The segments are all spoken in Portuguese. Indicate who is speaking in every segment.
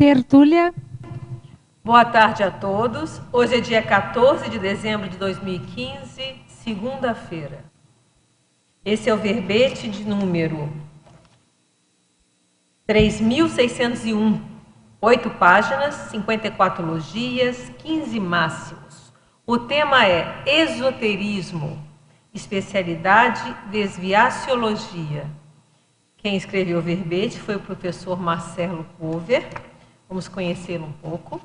Speaker 1: tertúlia.
Speaker 2: Boa tarde a todos. Hoje é dia 14 de dezembro de 2015, segunda-feira. Esse é o verbete de número 3.601. 8 páginas, 54 logias, 15 máximos. O tema é esoterismo, especialidade desviaciologia. Quem escreveu o verbete foi o professor Marcelo Cover. Vamos conhecê-lo um pouco.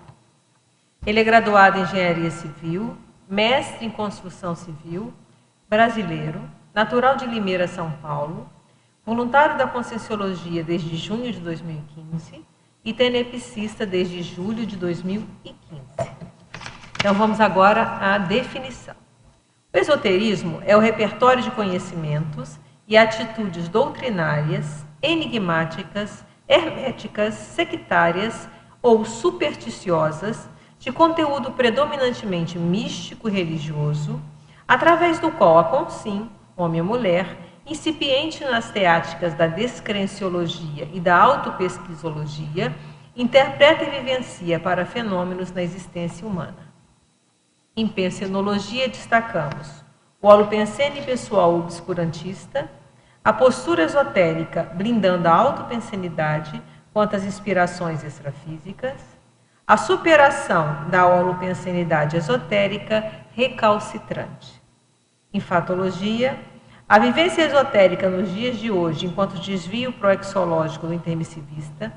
Speaker 2: Ele é graduado em Engenharia Civil, mestre em Construção Civil, brasileiro, natural de Limeira, São Paulo, voluntário da Conscienciologia desde junho de 2015 e tenepsista desde julho de 2015. Então vamos agora à definição. O esoterismo é o repertório de conhecimentos e atitudes doutrinárias, enigmáticas, herméticas, sectárias ou supersticiosas, de conteúdo predominantemente místico e religioso, através do qual a consim, homem ou mulher, incipiente nas teáticas da descrenciologia e da autopesquisologia, interpreta e vivencia para fenômenos na existência humana. Em pensenologia destacamos o holopensene pessoal obscurantista, a postura esotérica blindando a autopensenidade quanto às inspirações extrafísicas, a superação da holopensenidade esotérica recalcitrante. Em fatologia, a vivência esotérica nos dias de hoje enquanto desvio proexológico do intermissivista,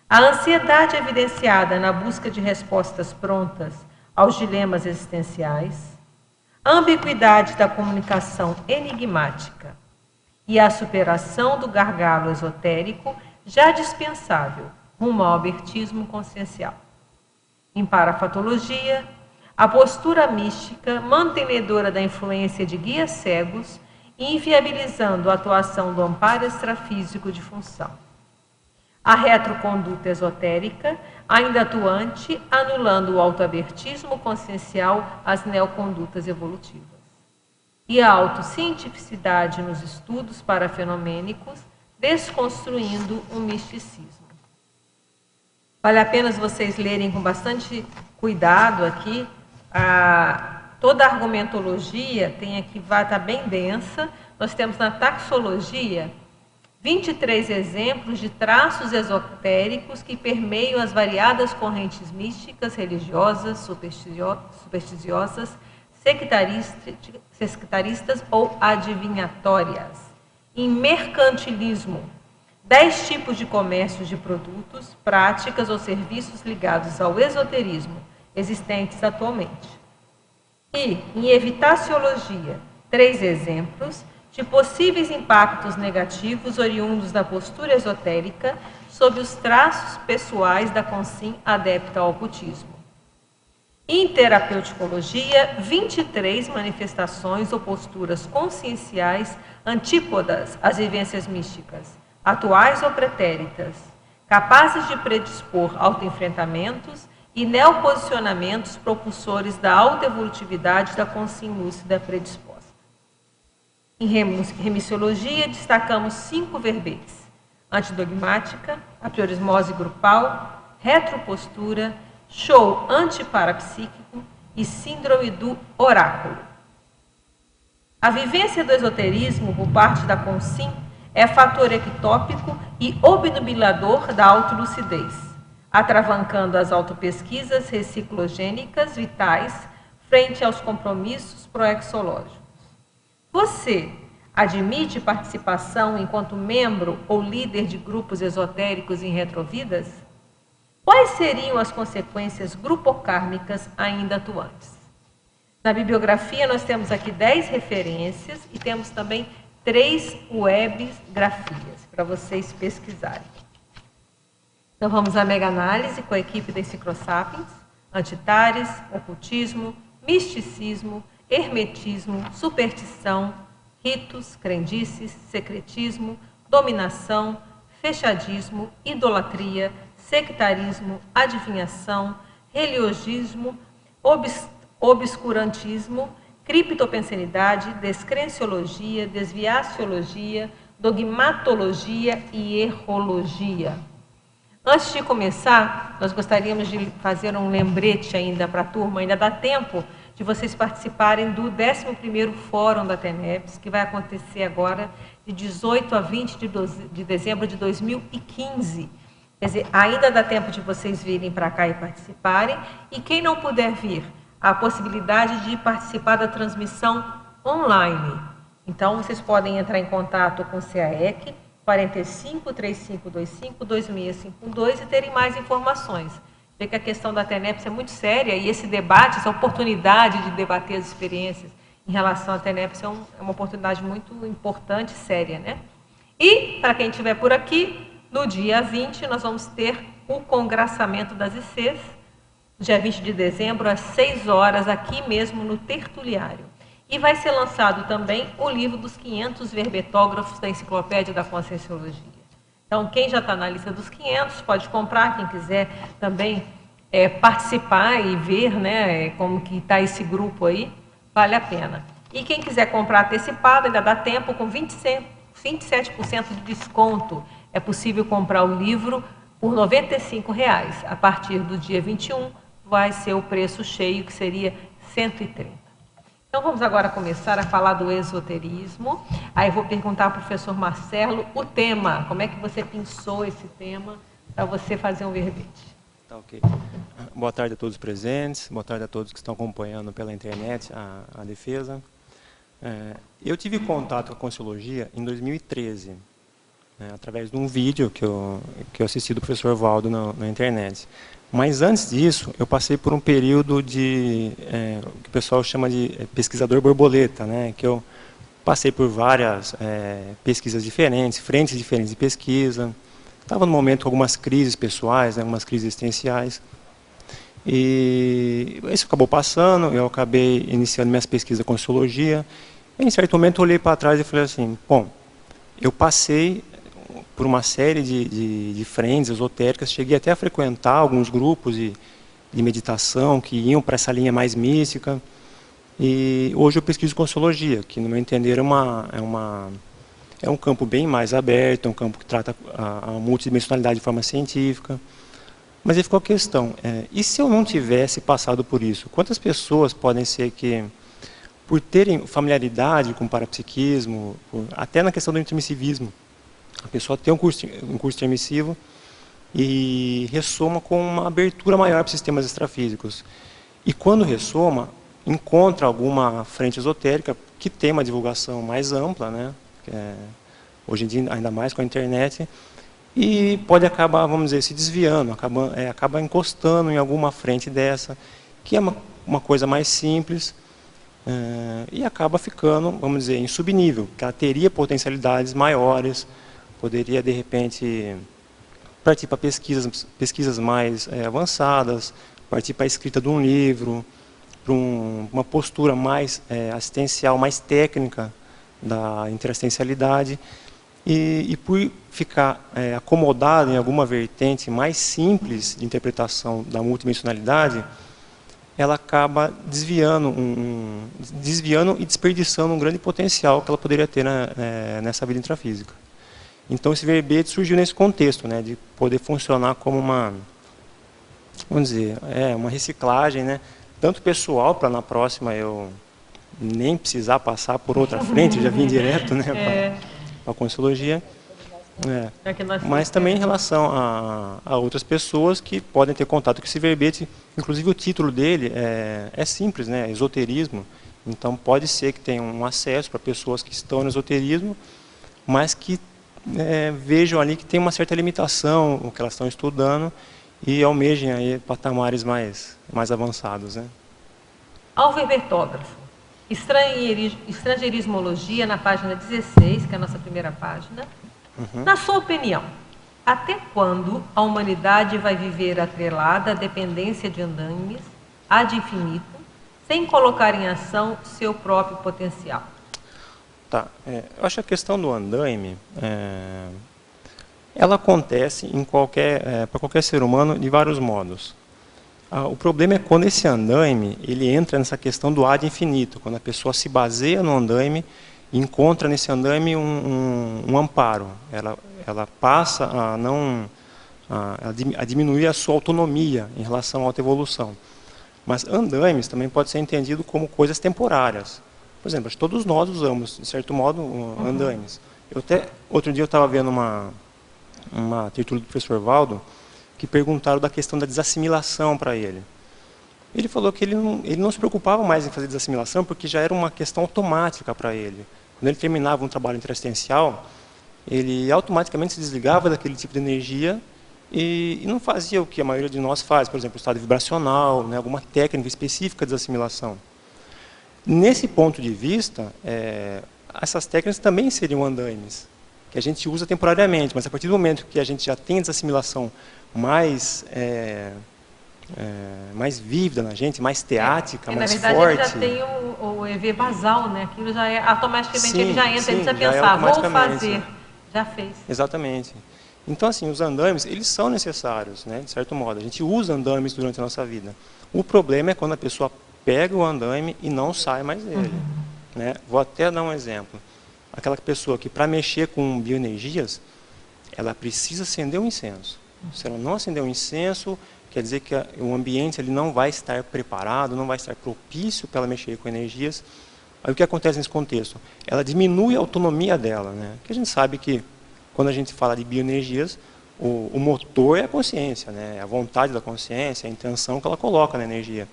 Speaker 2: a ansiedade evidenciada na busca de respostas prontas aos dilemas existenciais, a ambiguidade da comunicação enigmática e a superação do gargalo esotérico já dispensável rumo ao abertismo consciencial. Em parafatologia, a postura mística mantenedora da influência de guias cegos e inviabilizando a atuação do amparo extrafísico de função. A retroconduta esotérica, ainda atuante, anulando o autoabertismo consciencial às neocondutas evolutivas. E a autocientificidade nos estudos parafenomênicos, desconstruindo o misticismo. Vale a pena vocês lerem com bastante cuidado aqui. Toda a argumentologia tem aqui, vai estar bem densa. Nós temos na taxologia 23 exemplos de traços esotéricos que permeiam as variadas correntes místicas, religiosas, supersticiosas, sectaristas ou adivinhatórias. Em mercantilismo, 10 tipos de comércio de produtos, práticas ou serviços ligados ao esoterismo existentes atualmente. E, em evitaciologia, 3 exemplos de possíveis impactos negativos oriundos da postura esotérica sobre os traços pessoais da consim adepta ao ocultismo. Em terapeuticologia, 23 manifestações ou posturas conscienciais antípodas às vivências místicas, atuais ou pretéritas, capazes de predispor autoenfrentamentos e neoposicionamentos propulsores da autoevolutividade da consciência lúcida predisposta. Em remissiologia, destacamos 5 verbetes: antidogmática, apriorismose grupal, retropostura, show antiparapsíquico e síndrome do oráculo. A vivência do esoterismo por parte da consim é fator ectópico e obnubilador da autolucidez, atravancando as autopesquisas reciclogênicas vitais frente aos compromissos proexológicos. Você admite participação enquanto membro ou líder de grupos esotéricos em retrovidas? Quais seriam as consequências grupocármicas ainda atuantes? Na bibliografia nós temos aqui 10 referências e temos também 3 webgrafias para vocês pesquisarem. Então vamos à mega análise com a equipe da Enciclosapiens, Antitares, ocultismo, misticismo, hermetismo, superstição, ritos, crendices, secretismo, dominação, fechadismo, idolatria, sectarismo, adivinhação, religiosismo, obscurantismo, criptopensenidade, descrenciologia, desviaciologia, dogmatologia e errologia. Antes de começar, nós gostaríamos de fazer um lembrete ainda para a turma, ainda dá tempo de vocês participarem do 11º Fórum da TENEPS, que vai acontecer agora de 18 a 20 de dezembro de 2015. Quer dizer, ainda dá tempo de vocês virem para cá e participarem, e quem não puder vir, há a possibilidade de participar da transmissão online. Então, vocês podem entrar em contato com o CAEC, 45 3525 2652 e terem mais informações. Vê que a questão da TENEPS é muito séria e esse debate, essa oportunidade de debater as experiências em relação à TENEPS é uma oportunidade muito importante e séria, né? E, para quem estiver por aqui, no dia 20 nós vamos ter o congraçamento das ICs, dia 20 de dezembro, às 6 horas, aqui mesmo no Tertuliário. E vai ser lançado também o livro dos 500 verbetógrafos da Enciclopédia da Conscienciologia. Então, quem já está na lista dos 500 pode comprar, quem quiser também participar e ver, né, como que está esse grupo aí, vale a pena. E quem quiser comprar antecipado, ainda dá tempo, com 27% de desconto. É possível comprar o livro por R$ 95. A partir do dia 21 vai ser o preço cheio, que seria R$ 130. Então, vamos agora começar a falar do esoterismo. Aí vou perguntar ao professor Marcelo o tema, como é que você pensou esse tema para você fazer um verbete.
Speaker 1: Tá, ok. Boa tarde a todos os presentes, boa tarde a todos que estão acompanhando pela internet a defesa. Eu tive contato com a Conscienciologia em 2013, através de um vídeo que eu assisti do professor Valdo na internet. Mas antes disso, eu passei por um período de que o pessoal chama de pesquisador borboleta, né? Que eu passei por várias pesquisas diferentes, frentes diferentes de pesquisa. Estava no momento com algumas crises pessoais, né, algumas crises existenciais. E isso acabou passando, eu acabei iniciando minhas pesquisas com Conscienciologia. E em certo momento eu olhei para trás e falei assim, bom, eu passei por uma série de frentes esotéricas, cheguei até a frequentar alguns grupos de meditação que iam para essa linha mais mística. E hoje eu pesquiso Conscienciologia, que no meu entender é um campo bem mais aberto, é um campo que trata a multidimensionalidade de forma científica. Mas aí ficou a questão, e se eu não tivesse passado por isso? Quantas pessoas podem ser que, por terem familiaridade com o parapsiquismo, até na questão do intermissivismo, a pessoa tem um curso intermissivo e ressoma com uma abertura maior para sistemas extrafísicos. E quando ressoma, encontra alguma frente esotérica que tem uma divulgação mais ampla, né? Hoje em dia, ainda mais com a internet, e pode acabar, vamos dizer, se desviando, acaba encostando em alguma frente dessa, que é uma coisa mais simples, e acaba ficando, vamos dizer, em subnível, que ela teria potencialidades maiores, poderia, de repente, partir para pesquisas mais avançadas, partir para a escrita de um livro, para uma postura mais assistencial, mais técnica da interassistencialidade, e por ficar acomodado em alguma vertente mais simples de interpretação da multidimensionalidade, ela acaba desviando e desperdiçando um grande potencial que ela poderia ter nessa vida intrafísica. Então esse verbete surgiu nesse contexto, né, de poder funcionar como vamos dizer, uma reciclagem, né, tanto pessoal, para na próxima eu nem precisar passar por outra frente, já vim direto, né, para a Conscienciologia, mas também em relação a outras pessoas que podem ter contato com esse verbete. Inclusive o título dele é simples, né, esoterismo, então pode ser que tenha um acesso para pessoas que estão no esoterismo, mas que vejam ali que tem uma certa limitação o que elas estão estudando e almejem aí patamares mais avançados, né?
Speaker 2: Ao verbetógrafo, estrangeirismologia, na página 16, que é a nossa primeira página. Na sua opinião, até quando a humanidade vai viver atrelada à dependência de andaimes ad infinito, sem colocar em ação seu próprio potencial?
Speaker 1: Tá, eu acho que a questão do andaime, ela acontece para qualquer ser humano de vários modos. O problema é quando esse andaime ele entra nessa questão do ad infinito, quando a pessoa se baseia no andaime e encontra nesse andaime um amparo. Ela passa a a diminuir a sua autonomia em relação à autoevolução. Mas andaimes também pode ser entendido como coisas temporárias. Por exemplo, acho que todos nós usamos, de certo modo, andaimes. Outro dia eu estava vendo uma tertúlia do professor Valdo, que perguntaram da questão da desassimilação para ele. Ele falou que ele não se preocupava mais em fazer desassimilação, porque já era uma questão automática para ele. Quando ele terminava um trabalho interassistencial, ele automaticamente se desligava daquele tipo de energia e não fazia o que a maioria de nós faz, por exemplo, o estado vibracional, né, alguma técnica específica de desassimilação. Nesse ponto de vista, essas técnicas também seriam andaimes, que a gente usa temporariamente, mas a partir do momento que a gente já tem a desassimilação mais vívida na gente, mais teática, mais forte.
Speaker 2: Na verdade, ele já tem o EV basal, né? Aquilo já automaticamente ele já entra, ele precisa pensar, vou fazer, já fez.
Speaker 1: Exatamente. Então, assim, os andaimes, eles são necessários, né, de certo modo. A gente usa andaimes durante a nossa vida. O problema é quando a pessoa pega o andaime e não sai mais dele. Né? Vou até dar um exemplo. Aquela pessoa que, para mexer com bioenergias, ela precisa acender um incenso. Se ela não acender um incenso, quer dizer que o ambiente ele não vai estar preparado, não vai estar propício para ela mexer com energias. Aí o que acontece nesse contexto? Ela diminui a autonomia dela. Né? Porque a gente sabe que, quando a gente fala de bioenergias, o motor é a consciência, né? A vontade da consciência, a intenção que ela coloca na energia.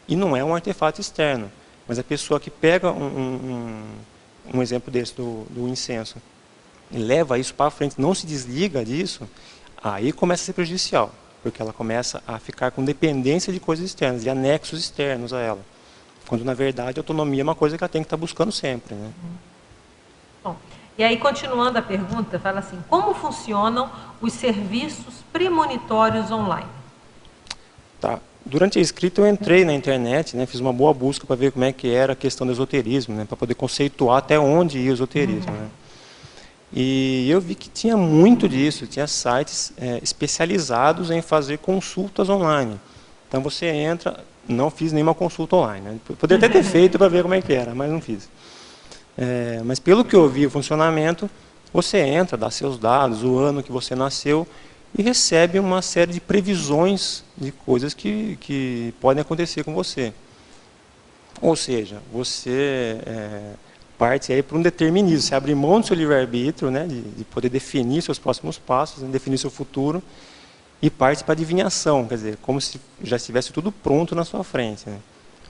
Speaker 1: E não é um artefato externo. Mas a pessoa que pega um exemplo desse do incenso e leva isso para frente, não se desliga disso, aí começa a ser prejudicial, porque ela começa a ficar com dependência de coisas externas, de anexos externos a ela. Quando, na verdade, a autonomia é uma coisa que ela tem que estar buscando sempre. Né?
Speaker 2: Bom, e aí, continuando a pergunta, fala assim, como funcionam os serviços premonitórios online?
Speaker 1: Tá. Durante a escrita eu entrei na internet, né, fiz uma boa busca para ver como é que era a questão do esoterismo, né, para poder conceituar até onde ia o esoterismo. Né. E eu vi que tinha muito disso, tinha sites especializados em fazer consultas online. Então você entra, não fiz nenhuma consulta online, né, poderia até ter feito para ver como é que era, mas não fiz. Mas pelo que eu vi o funcionamento, você entra, dá seus dados, o ano que você nasceu, e recebe uma série de previsões de coisas que podem acontecer com você. Ou seja, você parte aí para um determinismo, você abre mão do seu livre-arbítrio, né, de poder definir seus próximos passos, né, definir seu futuro, e parte para a adivinhação, quer dizer, como se já estivesse tudo pronto na sua frente. Né.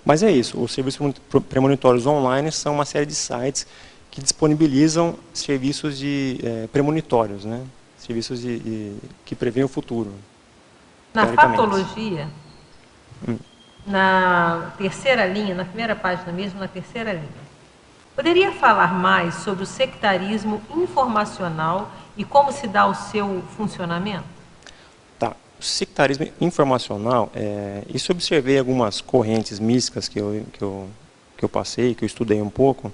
Speaker 1: Mas é isso, os serviços premonitórios online são uma série de sites que disponibilizam serviços de premonitórios, né? Serviços que prevêem o futuro.
Speaker 2: Na fatologia, na terceira linha, na primeira página mesmo, na terceira linha, poderia falar mais sobre o sectarismo informacional e como se dá o seu funcionamento? Tá.
Speaker 1: O sectarismo informacional, isso eu observei algumas correntes místicas que eu passei, que eu estudei um pouco,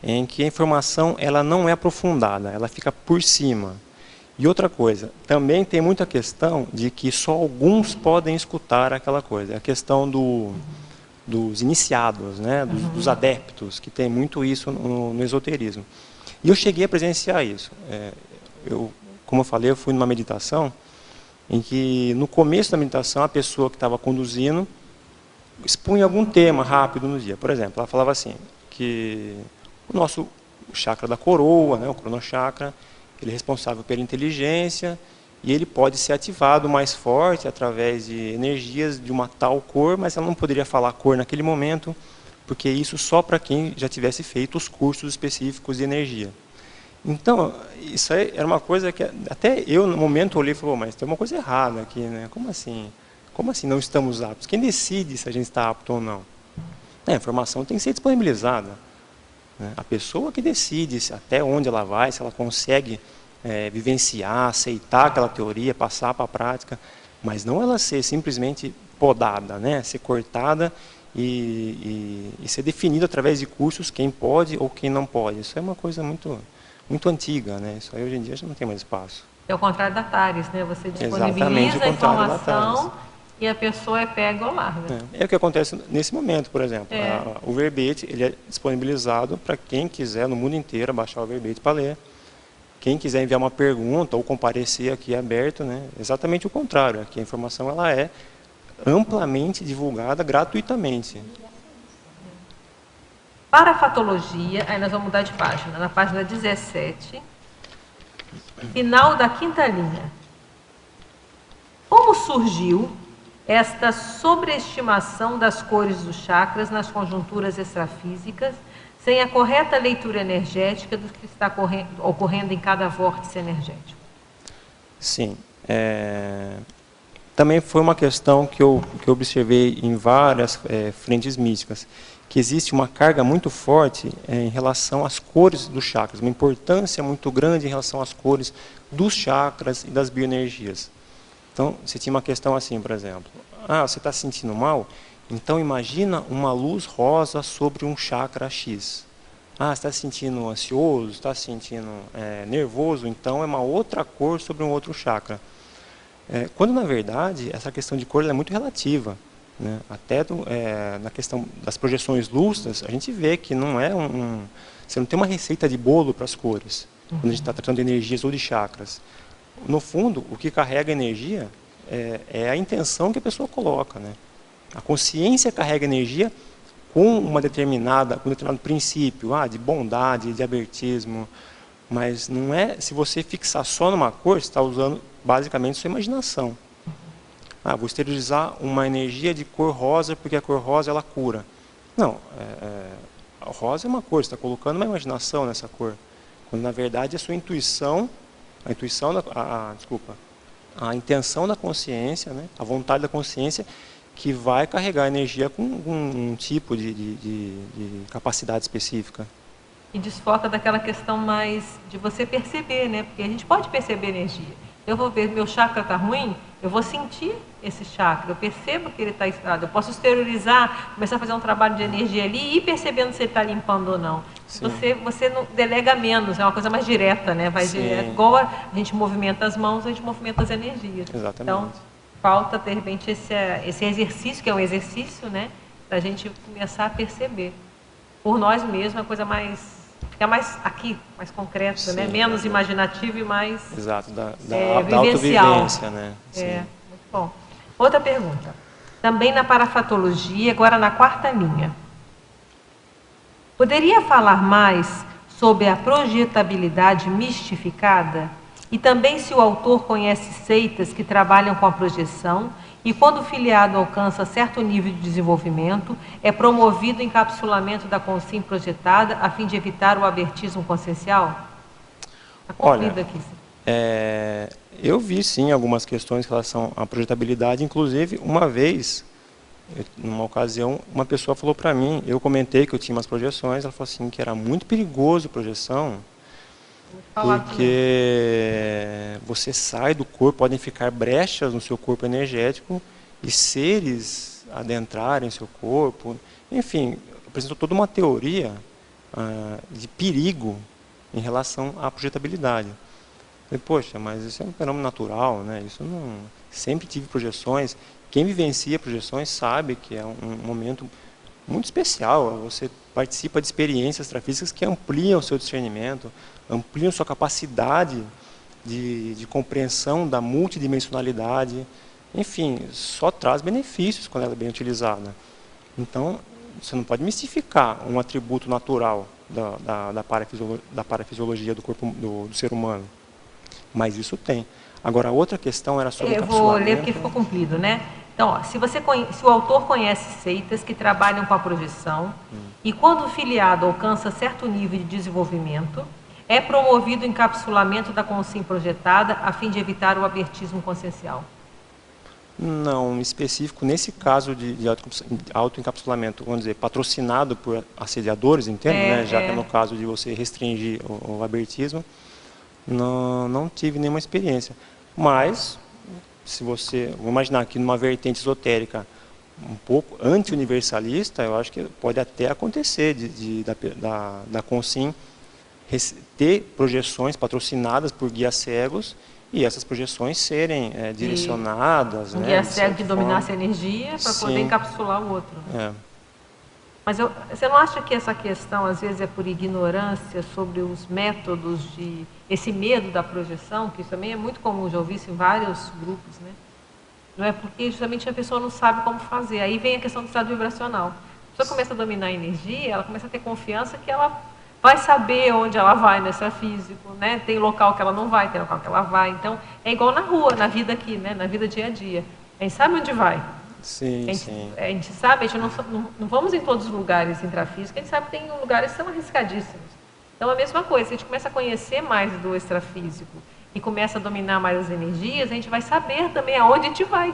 Speaker 1: em que a informação ela não é aprofundada, ela fica por cima. E outra coisa, também tem muita questão de que só alguns podem escutar aquela coisa. A questão dos iniciados, né, dos adeptos, que tem muito isso no esoterismo. E eu cheguei a presenciar isso. Como eu falei, eu fui numa meditação em que no começo da meditação a pessoa que estava conduzindo expunha algum tema rápido no dia. Por exemplo, ela falava assim, que o nosso chakra da coroa, né, o cronochakra, ele é responsável pela inteligência e ele pode ser ativado mais forte através de energias de uma tal cor, mas ela não poderia falar cor naquele momento, porque isso só para quem já tivesse feito os cursos específicos de energia. Então, isso aí era uma coisa que até eu, no momento, olhei e falei, mas tem uma coisa errada aqui, né? Como assim? Como assim não estamos aptos? Quem decide se a gente está apto ou não? A informação tem que ser disponibilizada. A pessoa que decide até onde ela vai, se ela consegue vivenciar, aceitar aquela teoria, passar para a prática, mas não ela ser simplesmente podada, né? Ser cortada e ser definida através de cursos quem pode ou quem não pode. Isso é uma coisa muito antiga, né? Isso aí hoje em dia já não tem mais espaço.
Speaker 2: É o contrário da TARES, né? Você disponibiliza a informação e a pessoa pega ou larga.
Speaker 1: É o que acontece nesse momento, por exemplo. O verbete ele é disponibilizado para quem quiser no mundo inteiro baixar o verbete para ler. quem quiser enviar uma pergunta ou comparecer aqui é aberto, né? Exatamente o contrário, aqui a informação ela é amplamente divulgada gratuitamente.
Speaker 2: Parafatologia, aí nós vamos mudar de página, na página 17, final da quinta linha. Como surgiu esta sobreestimação das cores dos chakras nas conjunturas extrafísicas, sem a correta leitura energética do que está ocorrendo em cada vórtice energético?
Speaker 1: Sim. Também foi uma questão que eu observei em várias frentes místicas, que existe uma carga muito forte em relação às cores dos chakras, uma importância muito grande em relação às cores dos chakras e das bioenergias. Então, você tinha uma questão assim, por exemplo, você está se sentindo mal? Então imagina uma luz rosa sobre um chakra X. Você está se sentindo ansioso, está se sentindo nervoso, então é uma outra cor sobre um outro chakra. Quando, na verdade, essa questão de cor é muito relativa. Né? Até na questão das projeções lúcidas, a gente vê que não é você não tem uma receita de bolo para as cores, quando a gente está tratando de energias ou de chakras. No fundo, o que carrega energia é a intenção que a pessoa coloca. Né? A consciência carrega energia com um determinado princípio, de bondade, de abertismo, mas não é, se você fixar só numa cor, você está usando basicamente sua imaginação. Vou esterilizar uma energia de cor rosa porque a cor rosa ela cura. Não, a rosa é uma cor, você está colocando uma imaginação nessa cor, quando na verdade a sua intuição, a intenção da consciência, né, a vontade da consciência, que vai carregar a energia com um tipo de capacidade específica.
Speaker 2: E desfoca daquela questão mais de você perceber, né? Porque a gente pode perceber energia. Eu vou ver, meu chakra está ruim, eu vou sentir esse chakra, eu percebo que ele está estrado. Eu posso exteriorizar, começar a fazer um trabalho de energia ali e ir percebendo se ele está limpando ou não. Você não delega menos, é uma coisa mais direta, né? Vai direto. Igual a gente movimenta as mãos, a gente movimenta as energias.
Speaker 1: Exatamente.
Speaker 2: Então, falta, de repente, esse exercício, que é um exercício, né? Para a gente começar a perceber. Por nós mesmos, é uma coisa mais... Fica mais aqui, mais concreto, né? Menos imaginativo e mais
Speaker 1: exato, da
Speaker 2: vivencial.
Speaker 1: autovivência, né?
Speaker 2: Muito bom. Outra pergunta. Também na parafatologia, agora na quarta linha. Poderia falar mais sobre a projetabilidade mistificada? E também se o autor conhece seitas que trabalham com a projeção e quando o filiado alcança certo nível de desenvolvimento, é promovido o encapsulamento da consciência projetada a fim de evitar o abertismo consciencial? Está concluído aqui.
Speaker 1: Eu vi sim algumas questões em relação à projetabilidade, inclusive uma vez, numa ocasião, uma pessoa falou para mim, eu comentei que eu tinha umas projeções, ela falou assim que era muito perigoso projeção, porque você sai do corpo, podem ficar brechas no seu corpo energético e seres adentrarem seu corpo. Enfim, apresentou toda uma teoria de perigo em relação à projetabilidade. Falei, poxa, mas isso é um fenômeno natural, né? Isso não... Sempre tive projeções. Quem vivencia projeções sabe que é um momento muito especial. Você participa de experiências extrafísicas que ampliam o seu discernimento, ampliam sua capacidade de compreensão da multidimensionalidade. Enfim, só traz benefícios quando ela é bem utilizada. Então, você não pode mistificar um atributo natural da parafisiologia do corpo do ser humano. Mas isso tem. Agora, a outra questão era sobre o
Speaker 2: encapsulamento. Eu vou ler porque ficou cumprido, né? Então, se o autor conhece seitas que trabalham com a projeção e quando o filiado alcança certo nível de desenvolvimento, é promovido o encapsulamento da consciência projetada a fim de evitar o abertismo consciencial.
Speaker 1: Não, específico, nesse caso de autoencapsulamento, vamos dizer, patrocinado por assediadores, entende? Né? Já que é no caso de você restringir o abertismo, não tive nenhuma experiência. Mas, se você, vou imaginar que numa vertente esotérica um pouco anti-universalista, eu acho que pode até acontecer da Consim ter projeções patrocinadas por guias cegos e essas projeções serem direcionadas.
Speaker 2: Um guia cego que dominasse a energia para poder encapsular o outro. Mas você não acha que essa questão, às vezes, é por ignorância sobre os métodos de... esse medo da projeção, que isso também é muito comum, já ouvi isso em vários grupos, né? Não é porque justamente a pessoa não sabe como fazer. Aí vem a questão do estado vibracional. A pessoa começa a dominar a energia, ela começa a ter confiança que ela vai saber onde ela vai no extrafísico, né? Tem local que ela não vai, tem local que ela vai. Então, é igual na rua, na vida aqui, né? Na vida dia a dia. A gente sabe onde vai.
Speaker 1: Sim, sim.
Speaker 2: A gente sabe, a gente não vamos em todos os lugares intrafísicos, a gente sabe que tem lugares que são arriscadíssimos. Então, a mesma coisa, se a gente começa a conhecer mais do extrafísico e começa a dominar mais as energias, a gente vai saber também aonde a gente vai.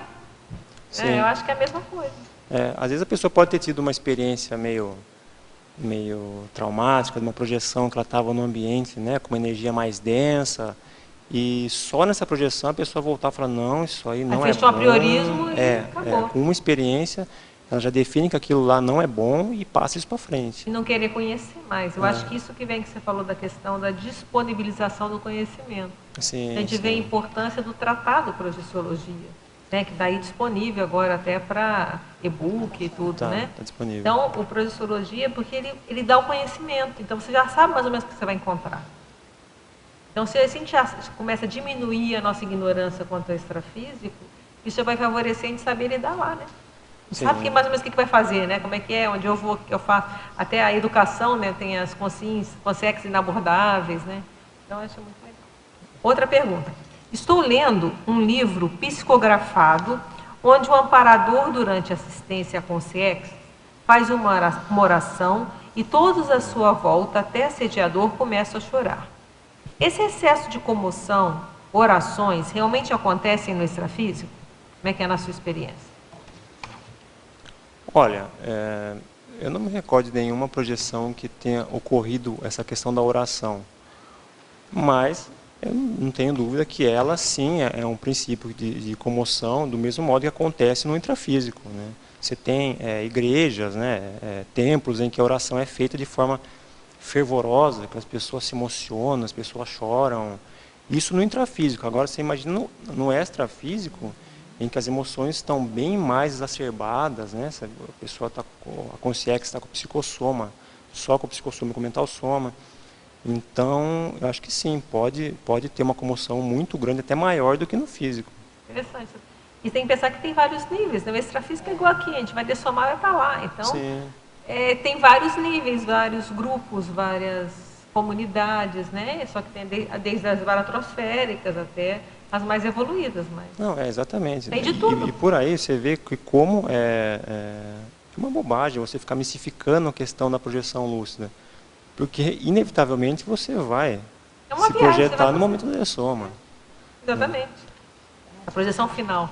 Speaker 2: Eu acho que é a mesma coisa.
Speaker 1: Às vezes a pessoa pode ter tido uma experiência meio traumática, de uma projeção que ela estava num ambiente, né, com uma energia mais densa, e só nessa projeção a pessoa voltar e falar, não, isso aí não é bom.
Speaker 2: Fez um apriorismo e acabou.
Speaker 1: Com uma experiência, ela já define que aquilo lá não é bom e passa isso para frente.
Speaker 2: E não querer conhecer mais. Eu acho que isso que vem que você falou da questão da disponibilização do conhecimento.
Speaker 1: Sim,
Speaker 2: a gente vê a importância do tratado Projeciologia, né, que está aí disponível agora até para e-book e tudo, né?
Speaker 1: Tá disponível.
Speaker 2: Então, o Projeciologia, porque ele dá o conhecimento. Então, você já sabe mais ou menos o que você vai encontrar. Então, se a gente já começa a diminuir a nossa ignorância quanto ao extrafísico, isso já vai favorecer a gente saber lidar lá, né? Sabe que mais ou menos o que vai fazer, né? Como é que é, onde eu vou, o que eu faço. Até a educação, né? Tem as consciências inabordáveis, né? Então, eu acho muito legal. Outra pergunta. Estou lendo um livro psicografado, onde o amparador, durante a assistência à consciência, faz uma oração e todos à sua volta, até assediador, começam a chorar. Esse excesso de comoção, orações, realmente acontecem no extrafísico? Como é que é na sua experiência?
Speaker 1: Olha, eu não me recordo de nenhuma projeção que tenha ocorrido essa questão da oração, mas eu não tenho dúvida que ela sim é um princípio de comoção, do mesmo modo que acontece no intrafísico, né? Você tem igrejas, né, templos em que a oração é feita de forma fervorosa, que as pessoas se emocionam, as pessoas choram. Isso no intrafísico. Agora você imagina no extrafísico, em que as emoções estão bem mais exacerbadas, né? A pessoa está a consciência está com o psicossoma, só com o psicossoma, com o mental soma. Então, eu acho que sim, pode ter uma comoção muito grande, até maior do que no físico.
Speaker 2: Interessante. E tem que pensar que tem vários níveis, né? O extrafísico é igual aqui, a gente vai dessomar e vai para lá. Então,
Speaker 1: sim.
Speaker 2: Tem vários níveis, vários grupos, várias comunidades, né? Só que tem desde as baratrosféricas até as mais evoluídas. Mas
Speaker 1: não, exatamente.
Speaker 2: Tem de tudo.
Speaker 1: E por aí você vê que como é uma bobagem você ficar mistificando a questão da projeção lúcida. Porque, inevitavelmente, você vai se projetar no momento da dessoma.
Speaker 2: Exatamente. A projeção final.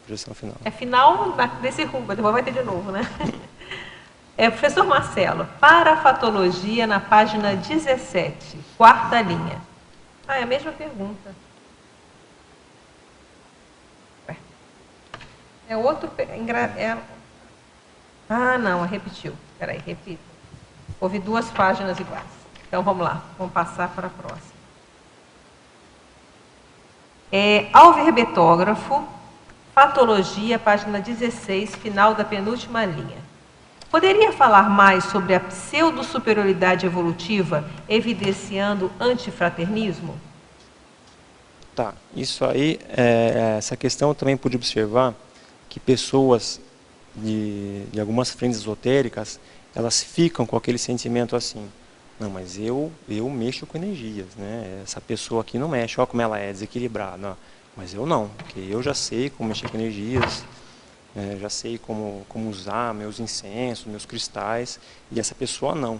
Speaker 1: Projeção final.
Speaker 2: É final desse rumo, depois vai ter de novo, né? Professor Marcelo, parafatologia na página 17, quarta linha. É a mesma pergunta. Não, repetiu. Espera aí, repita. Houve duas páginas iguais. Então, vamos lá. Vamos passar para a próxima. Alverbetógrafo, patologia, página 16, final da penúltima linha. Poderia falar mais sobre a pseudo-superioridade evolutiva, evidenciando antifraternismo?
Speaker 1: Tá, isso aí, essa questão eu também pude observar que pessoas de algumas frentes esotéricas, elas ficam com aquele sentimento assim, não, mas eu mexo com energias, né? Essa pessoa aqui não mexe, olha como ela é desequilibrada, não, mas eu não, porque eu já sei como mexer com energias, já sei como usar meus incensos, meus cristais, e essa pessoa não.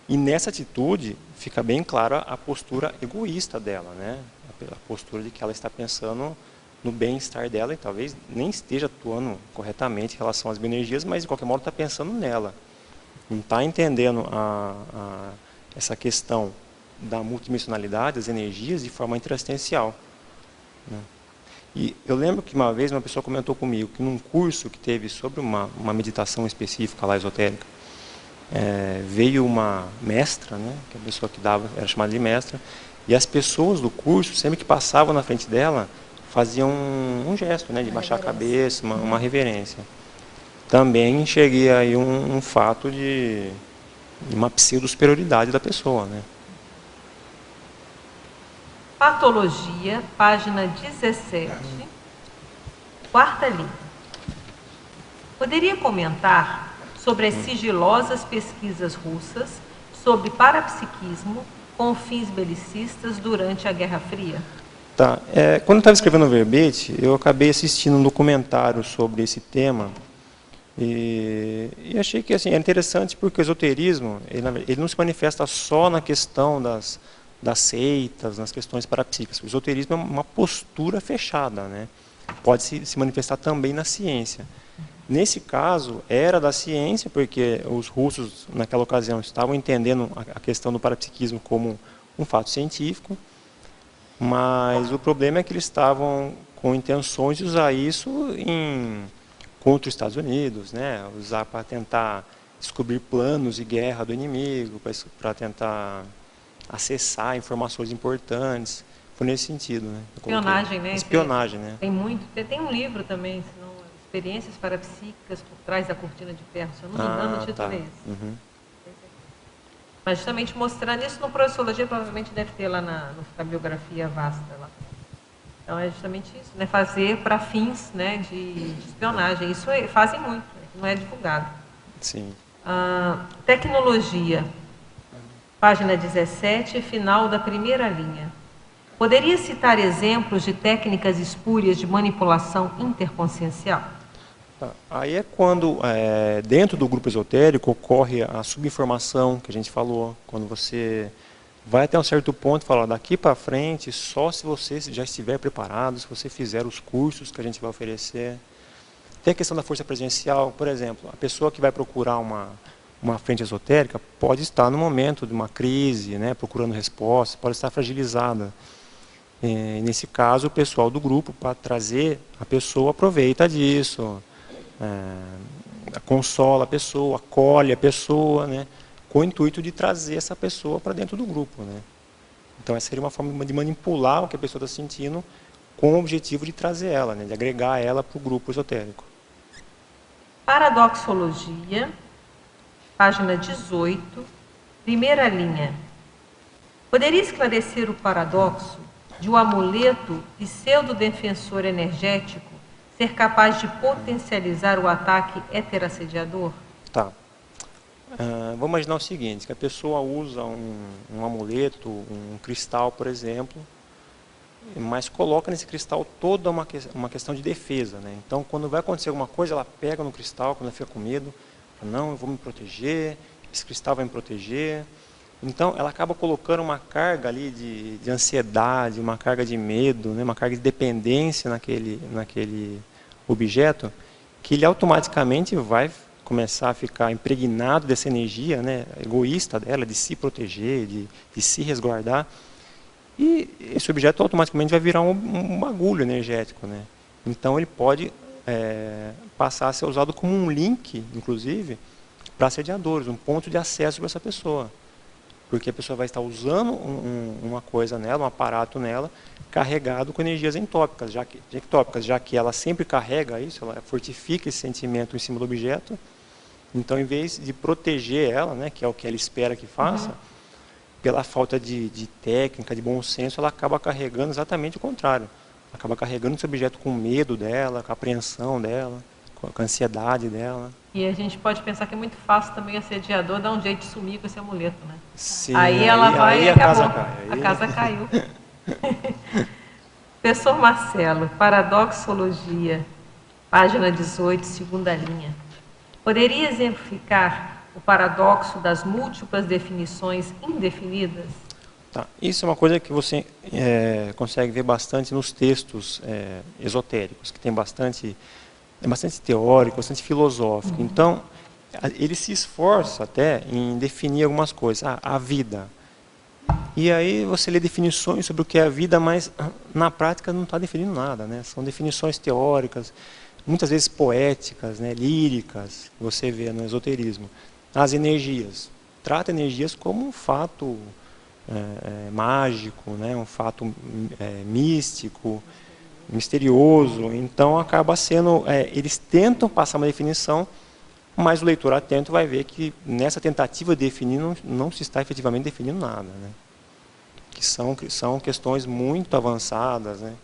Speaker 1: E nessa atitude fica bem clara a postura egoísta dela, né? A postura de que ela está pensando no bem-estar dela e talvez nem esteja atuando corretamente em relação às energias, mas de qualquer modo está pensando nela. Não está entendendo essa questão da multidimensionalidade, das energias, de forma interassistencial, né? E eu lembro que uma vez uma pessoa comentou comigo que num curso que teve sobre uma meditação específica lá esotérica, veio uma mestra, né, que a pessoa que dava era chamada de mestra, e as pessoas do curso, sempre que passavam na frente dela, faziam um gesto, né, de baixar a cabeça, uma reverência. também enxerguei aí um fato de uma pseudo-superioridade da pessoa, né?
Speaker 2: Patologia, página 17, quarta linha. Poderia comentar sobre as sigilosas pesquisas russas sobre parapsiquismo com fins belicistas durante a Guerra Fria?
Speaker 1: Tá. Quando eu estava escrevendo o verbete, eu acabei assistindo um documentário sobre esse tema e achei que assim, é interessante porque o esoterismo ele não se manifesta só na questão das seitas, nas questões parapsíquicas. O esoterismo é uma postura fechada, né? Pode se manifestar também na ciência. Nesse caso, era da ciência, porque os russos, naquela ocasião, estavam entendendo a questão do parapsiquismo como um fato científico, mas o problema é que eles estavam com intenções de usar isso contra os Estados Unidos, né? Usar para tentar descobrir planos de guerra do inimigo, para tentar acessar informações importantes. Foi nesse sentido, né?
Speaker 2: Espionagem, né?
Speaker 1: Espionagem, né?
Speaker 2: Tem muito. Tem um livro também, Experiências Parapsíquicas por Trás da Cortina de Ferro. Se eu não me engano, o título é esse.
Speaker 1: Uhum.
Speaker 2: Mas justamente mostrando isso no Projeciologia, provavelmente deve ter lá na biografia vasta lá. Então é justamente isso, né? Fazer para fins, né, de espionagem. Isso fazem muito, não é divulgado.
Speaker 1: Sim.
Speaker 2: Tecnologia, página 17, final da primeira linha. Poderia citar exemplos de técnicas espúrias de manipulação interconsciencial?
Speaker 1: Aí é quando, dentro do grupo esotérico, ocorre a subinformação que a gente falou, quando você vai até um certo ponto e fala, daqui para frente, só se você já estiver preparado, se você fizer os cursos que a gente vai oferecer. Tem a questão da força presencial, por exemplo, a pessoa que vai procurar uma frente esotérica pode estar no momento de uma crise, né, procurando resposta, pode estar fragilizada. E, nesse caso, o pessoal do grupo, para trazer a pessoa, aproveita disso, consola a pessoa, acolhe a pessoa, né, com o intuito de trazer essa pessoa para dentro do grupo, né. Então essa seria uma forma de manipular o que a pessoa está sentindo com o objetivo de trazer ela, né, de agregar ela para o grupo esotérico.
Speaker 2: Paradoxologia, página 18, primeira linha. Poderia esclarecer o paradoxo de um amuleto pseudodefensor energético ser capaz de potencializar o ataque heterassediador?
Speaker 1: Tá. Vamos imaginar o seguinte, que a pessoa usa um amuleto, um cristal, por exemplo, mas coloca nesse cristal toda uma questão de defesa, né? Então, quando vai acontecer alguma coisa, ela pega no cristal, quando ela fica com medo, fala, não, eu vou me proteger, esse cristal vai me proteger. Então, ela acaba colocando uma carga ali de ansiedade, uma carga de medo, né? Uma carga de dependência naquele objeto, que ele automaticamente vai começar a ficar impregnado dessa energia, né, egoísta dela, de se proteger, de se resguardar. E esse objeto automaticamente vai virar um bagulho energético, né? Então ele pode passar a ser usado como um link, inclusive, para assediadores, um ponto de acesso para essa pessoa. Porque a pessoa vai estar usando uma coisa nela, um aparato nela, carregado com energias entópicas, já que ela sempre carrega isso, ela fortifica esse sentimento em cima do objeto. Então, em vez de proteger ela, né, que é o que ela espera que faça, pela falta de técnica, de bom senso, ela acaba carregando exatamente o contrário. Acaba carregando esse objeto com medo dela, com a apreensão dela, com a ansiedade dela.
Speaker 2: E a gente pode pensar que é muito fácil também o assediador dar um jeito de sumir com esse amuleto, né?
Speaker 1: Sim,
Speaker 2: aí ela vai e
Speaker 1: a
Speaker 2: acabou.
Speaker 1: casa cai.
Speaker 2: A casa caiu. Professor Marcelo, Paradoxologia, página 18, segunda linha. Poderia exemplificar o paradoxo das múltiplas definições indefinidas?
Speaker 1: Tá. Isso é uma coisa que você consegue ver bastante nos textos esotéricos, que tem bastante teórico, bastante filosófico. Então, ele se esforça até em definir algumas coisas. A vida. E aí você lê definições sobre o que é a vida, mas na prática não está definindo nada, né? São definições teóricas, muitas vezes poéticas, né, líricas, que você vê no esoterismo. As energias. Trata energias como um fato mágico, né, um fato místico. misterioso, então acaba sendo, eles tentam passar uma definição, mas o leitor atento vai ver que nessa tentativa de definir não se está efetivamente definindo nada, né? Que são questões muito avançadas, né?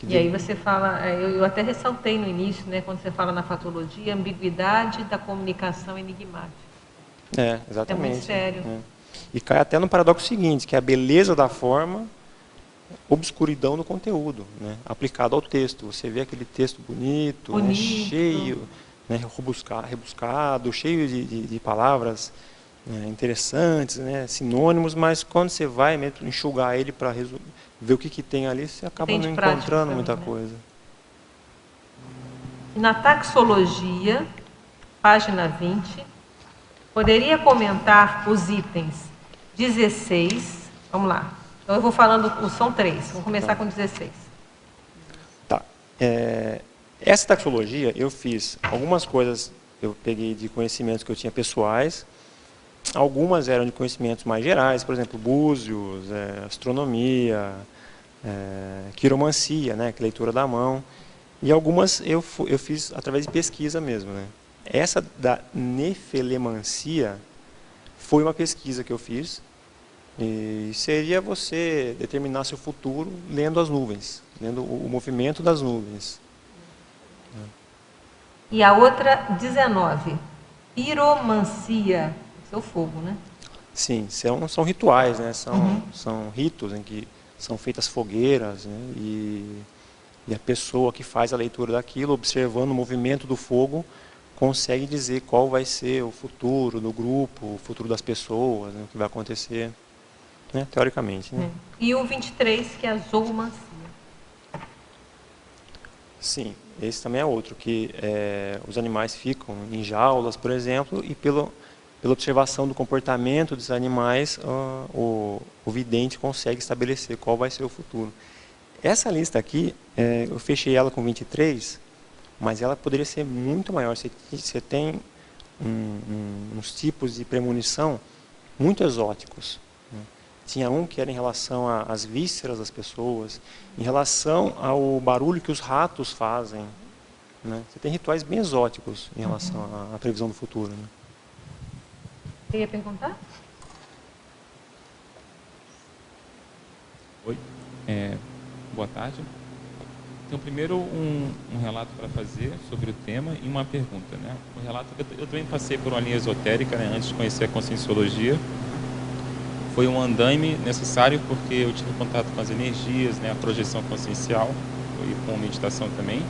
Speaker 2: E aí você fala, eu até ressaltei no início, né, quando você fala na fatologia, ambiguidade da comunicação enigmática.
Speaker 1: Exatamente.
Speaker 2: É muito sério.
Speaker 1: E cai até no paradoxo seguinte, que é a beleza da forma, obscuridão do conteúdo, né? Aplicado ao texto. Você vê aquele texto bonito. Né, cheio, né, rebuscado, cheio de palavras interessantes, né, sinônimos, mas quando você vai mesmo enxugar ele para ver o que tem ali, você acaba não encontrando muita coisa.
Speaker 2: Na taxologia, página 20, poderia comentar os itens 16, vamos lá. Então eu vou falando, são 3, vamos começar com 16.
Speaker 1: Tá. Essa taxologia, eu fiz algumas coisas, eu peguei de conhecimentos que eu tinha pessoais, algumas eram de conhecimentos mais gerais, por exemplo, búzios, astronomia, quiromancia, né, que é leitura da mão, e algumas eu fiz através de pesquisa mesmo, né. Essa da nefelemancia foi uma pesquisa que eu fiz, e seria você determinar seu futuro lendo as nuvens, lendo o movimento das nuvens.
Speaker 2: E a outra, 19, piromancia, seu fogo, né?
Speaker 1: Sim, são rituais, né? São ritos em que são feitas fogueiras, né? E a pessoa que faz a leitura daquilo, observando o movimento do fogo, consegue dizer qual vai ser o futuro do grupo, o futuro das pessoas, né? O que vai acontecer, né? Teoricamente. Né?
Speaker 2: E o 23, que é a zoomancia.
Speaker 1: Sim, esse também é outro, que os animais ficam em jaulas, por exemplo, e pela observação do comportamento dos animais, o vidente consegue estabelecer qual vai ser o futuro. Essa lista aqui, eu fechei ela com 23, mas ela poderia ser muito maior. Você tem uns tipos de premonição muito exóticos. Né? Tinha um que era em relação às vísceras das pessoas, em relação ao barulho que os ratos fazem. Né? Você tem rituais bem exóticos em relação à previsão do futuro. Né?
Speaker 2: Você ia perguntar?
Speaker 3: Oi, boa tarde. Então, primeiro um relato para fazer sobre o tema e uma pergunta. Né? O relato, eu também passei por uma linha esotérica, né, antes de conhecer a conscienciologia. Foi um andaime necessário porque eu tive contato com as energias, né, a projeção consciencial e com meditação também.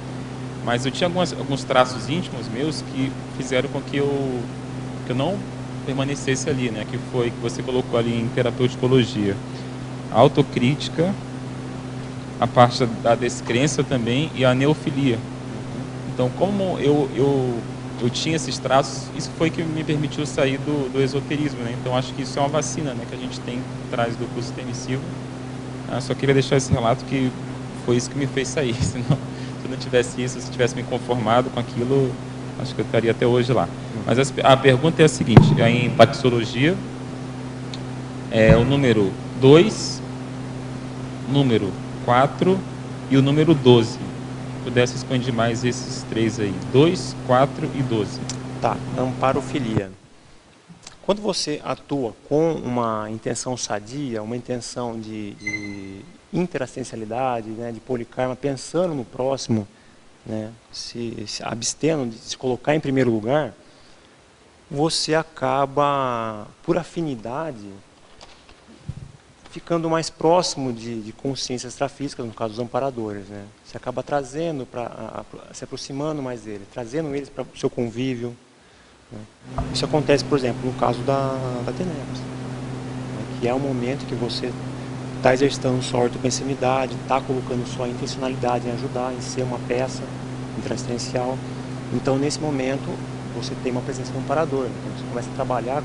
Speaker 3: Mas eu tinha alguns traços íntimos meus que fizeram com que eu não permanecesse ali, né? Que foi que você colocou ali em terapeuticologia, a autocrítica, a parte da descrença também e a neofilia. Então, como eu tinha esses traços, isso foi que me permitiu sair do esoterismo, né? Então, acho que isso é uma vacina, né? Que a gente tem atrás do curso intermissivo. Só queria deixar esse relato que foi isso que me fez sair. Senão, se eu não tivesse isso, se eu tivesse me conformado com aquilo, acho que eu estaria até hoje lá. Mas a pergunta é a seguinte, em taxologia, o número 2, número 4 e o número 12. Pudesse expandir mais esses 3 aí, 2, 4 e 12.
Speaker 1: Tá, amparofilia. Quando você atua com uma intenção sadia, uma intenção de interassistencialidade, né, de polikarma, pensando no próximo, né, se abstendo de se colocar em primeiro lugar, você acaba, por afinidade, ficando mais próximo de consciências extrafísicas, no caso dos amparadores. Né? Você acaba trazendo, se aproximando mais deles, trazendo eles para o seu convívio. Né? Isso acontece, por exemplo, no caso da Tenebras, né? Que é um momento que você está exercitando sua autopensimidade, está colocando sua intencionalidade em ajudar, em ser uma peça intrasistencial. Então, nesse momento, você tem uma presença do amparador. Então, você começa a trabalhar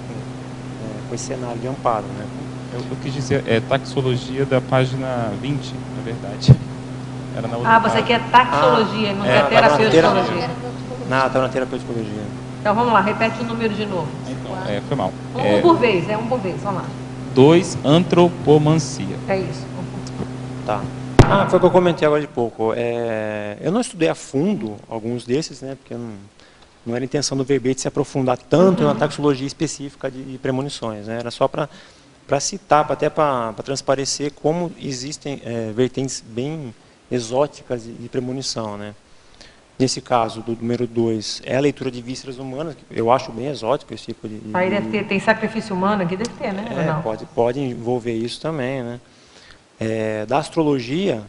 Speaker 1: com esse cenário de amparo. Né?
Speaker 3: Eu quis dizer, taxologia da página 20, na verdade. Era na outra
Speaker 2: você quer taxologia, não quer terapeuticologia.
Speaker 1: Não, está na terapeuticologia.
Speaker 2: Então vamos lá, repete o número de novo.
Speaker 3: Então, foi mal.
Speaker 2: Um por vez, vamos lá.
Speaker 3: 2, antropomancia.
Speaker 2: É isso.
Speaker 1: Tá. Ah, foi o que eu comentei agora de pouco. Eu não estudei a fundo alguns desses, né, porque não era a intenção do verbete se aprofundar tanto na taxologia específica de premonições, né, era só para citar, até para transparecer como existem vertentes bem exóticas de premonição, né. Nesse caso, do número 2, é a leitura de vísceras humanas, que eu acho bem exótico esse tipo de...
Speaker 2: Aí deve ter, tem sacrifício humano aqui, deve ter, né? Ou não?
Speaker 1: Pode envolver isso também, né. Da astrologia,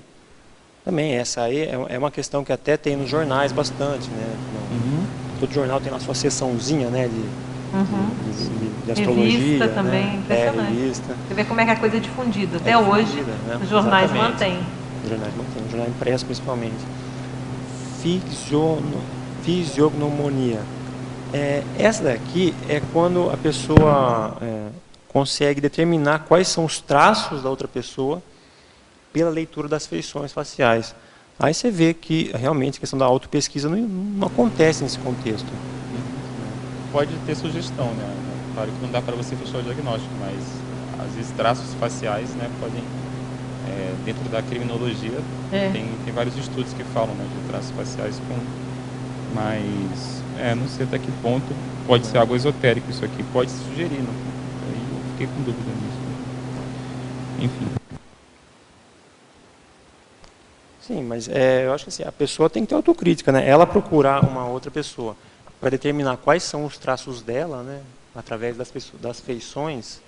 Speaker 1: também, essa aí é uma questão que até tem nos jornais bastante, né. Todo jornal tem na sua seçãozinha, né, de astrologia.
Speaker 2: Revista também,
Speaker 1: né?
Speaker 2: impressionante.
Speaker 1: Revista.
Speaker 2: Você vê como é que a coisa é difundida. Até hoje,
Speaker 1: né?
Speaker 2: os jornais
Speaker 1: Exatamente.
Speaker 2: mantêm.
Speaker 1: Os jornais mantêm, o jornal impresso principalmente. Fisiognomonia. Essa daqui é quando a pessoa consegue determinar quais são os traços da outra pessoa pela leitura das feições faciais. Aí você vê que realmente a questão da autopesquisa não acontece nesse contexto.
Speaker 3: Pode ter sugestão, né? Claro que não dá para você fechar o diagnóstico, mas às vezes traços faciais, né, podem, dentro da criminologia, tem vários estudos que falam, né, de traços faciais mas não sei até que ponto pode ser algo esotérico isso aqui, pode se sugerir, né? Aí eu fiquei com dúvida nisso. Enfim.
Speaker 1: Sim, mas eu acho que assim, a pessoa tem que ter autocrítica, né? Ela procurar uma outra pessoa para determinar quais são os traços dela, né? Através das feições,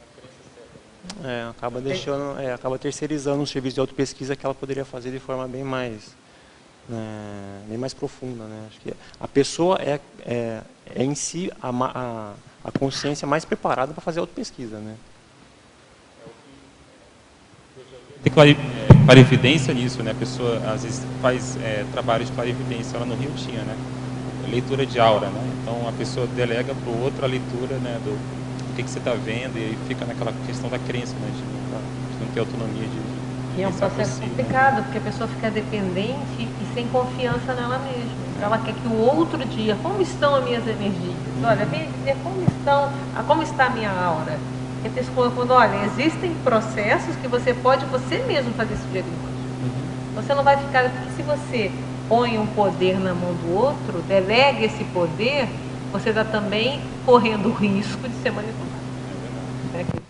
Speaker 1: acaba terceirizando um serviço de autopesquisa que ela poderia fazer de forma bem mais profunda, né? Acho que a pessoa é em si a consciência mais preparada para fazer autopesquisa, né?
Speaker 3: Tem clarividência nisso, né? A pessoa às vezes faz trabalho de clarividência. Lá no Rio tinha, né? Leitura de aura, né? Então a pessoa delega para o outro a leitura, né? Do que você está vendo, e aí fica naquela questão da crença, né? De não ter autonomia de
Speaker 2: E é um
Speaker 3: pensar por
Speaker 2: processo
Speaker 3: si, né?
Speaker 2: complicado, porque a pessoa fica dependente e sem confiança nela mesma. Então ela quer que o outro dia, como estão as minhas energias? Olha, vem dizer como está a minha aura. E a pessoa, olha, existem processos que você mesmo fazer esse diagnóstico. Você não vai ficar, porque se você põe um poder na mão do outro, delega esse poder, você está também correndo o risco de ser manipulado.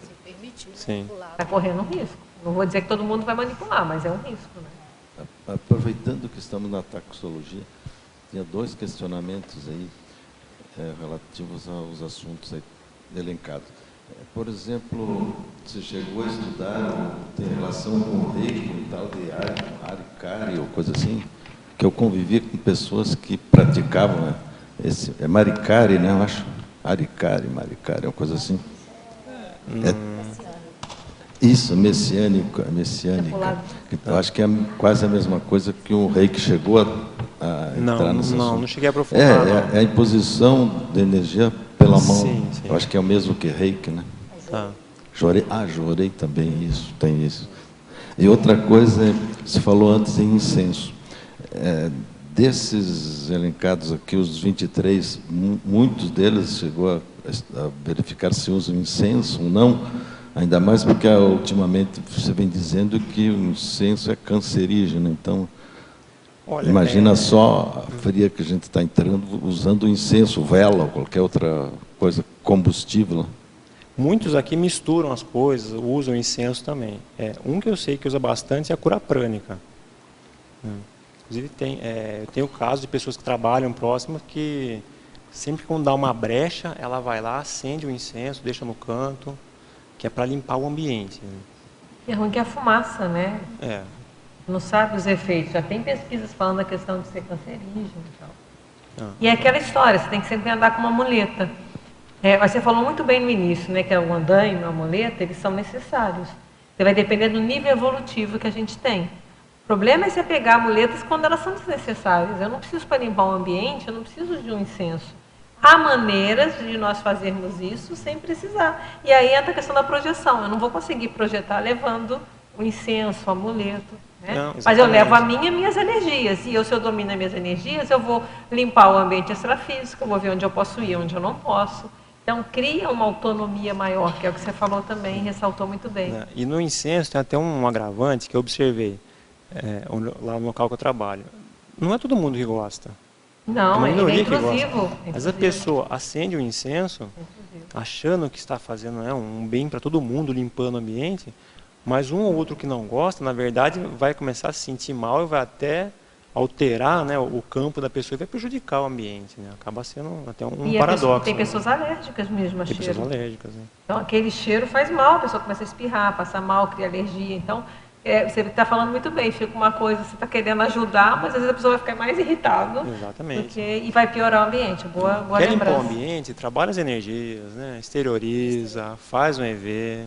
Speaker 4: Se permitir manipular.
Speaker 2: Está correndo um risco. Não vou dizer que todo mundo vai manipular, mas é um risco, né?
Speaker 5: Aproveitando que estamos na taxologia, tinha 2 questionamentos aí relativos aos assuntos aí elencados. Por exemplo, você chegou a estudar, tem relação com o reiki, um tal de Arikari ou coisa assim, que eu convivi com pessoas que praticavam Marikari, né? Eu acho. Marikari, uma coisa assim. Isso, messiânica. Eu acho que é quase a mesma coisa que o reiki chegou a entrar nesse assunto.
Speaker 1: Não cheguei a aprofundar.
Speaker 5: É a imposição de energia pela mão.
Speaker 1: Sim.
Speaker 5: Eu acho que é o mesmo que reiki, né?
Speaker 1: Tá.
Speaker 5: Jorei também, isso, tem isso. E outra coisa, você falou antes em incenso. Desses elencados aqui, os 23, muitos deles chegou a verificar se usam incenso ou não, ainda mais porque ultimamente você vem dizendo que o incenso é cancerígeno, então... Olha, imagina só a fria que a gente está entrando usando incenso, vela ou qualquer outra coisa combustível.
Speaker 1: Muitos aqui misturam as coisas, usam incenso também. Um que eu sei que usa bastante é a cura prânica. Inclusive, eu tenho casos de pessoas que trabalham próximas que sempre quando dá uma brecha, ela vai lá, acende o incenso, deixa no canto, que é para limpar o ambiente.
Speaker 2: E é ruim que é a fumaça, né? Não sabe os efeitos. Já tem pesquisas falando da questão de ser cancerígeno e tal. E é aquela história, você tem que sempre andar com uma muleta. Você falou muito bem no início, né, que o andaime e a muleta, eles são necessários. Você vai depender do nível evolutivo que a gente tem. O problema é você pegar muletas quando elas são desnecessárias. Eu não preciso para limpar o ambiente, eu não preciso de um incenso. Há maneiras de nós fazermos isso sem precisar. E aí entra a questão da projeção. Eu não vou conseguir projetar levando o incenso, o amuleto. Né?
Speaker 1: Não,
Speaker 2: mas eu levo minhas energias. E se eu domino as minhas energias, eu vou limpar o ambiente extrafísico, eu vou ver onde eu posso ir, onde eu não posso. Então, cria uma autonomia maior, que é o que você falou também, ressaltou muito bem.
Speaker 1: E no incenso tem até um agravante que eu observei. lá no local que eu trabalho. Não é todo mundo que gosta.
Speaker 2: Não,
Speaker 1: Uma
Speaker 2: ele é
Speaker 1: minoria que gosta.
Speaker 2: inclusivo.
Speaker 1: Mas a pessoa acende o incenso, achando que está fazendo um bem para todo mundo, limpando o ambiente, mas um ou outro que não gosta, na verdade, vai começar a se sentir mal e vai até alterar, né, o campo da pessoa e vai prejudicar o ambiente. Né? Acaba sendo até um paradoxo.
Speaker 2: Tem
Speaker 1: né?
Speaker 2: pessoas alérgicas mesmo a
Speaker 1: Tem
Speaker 2: cheiro.
Speaker 1: pessoas alérgicas. Né?
Speaker 2: Então, aquele cheiro faz mal, a pessoa começa a espirrar, passar mal, cria alergia. Então, você está falando muito bem, fica uma coisa, você está querendo ajudar, mas às vezes a pessoa vai ficar mais irritada.
Speaker 1: Exatamente.
Speaker 2: E vai piorar o ambiente. Boa
Speaker 1: Quer limpar o
Speaker 2: lembrança.
Speaker 1: ambiente, trabalha as energias, né? Exterioriza, faz um EV.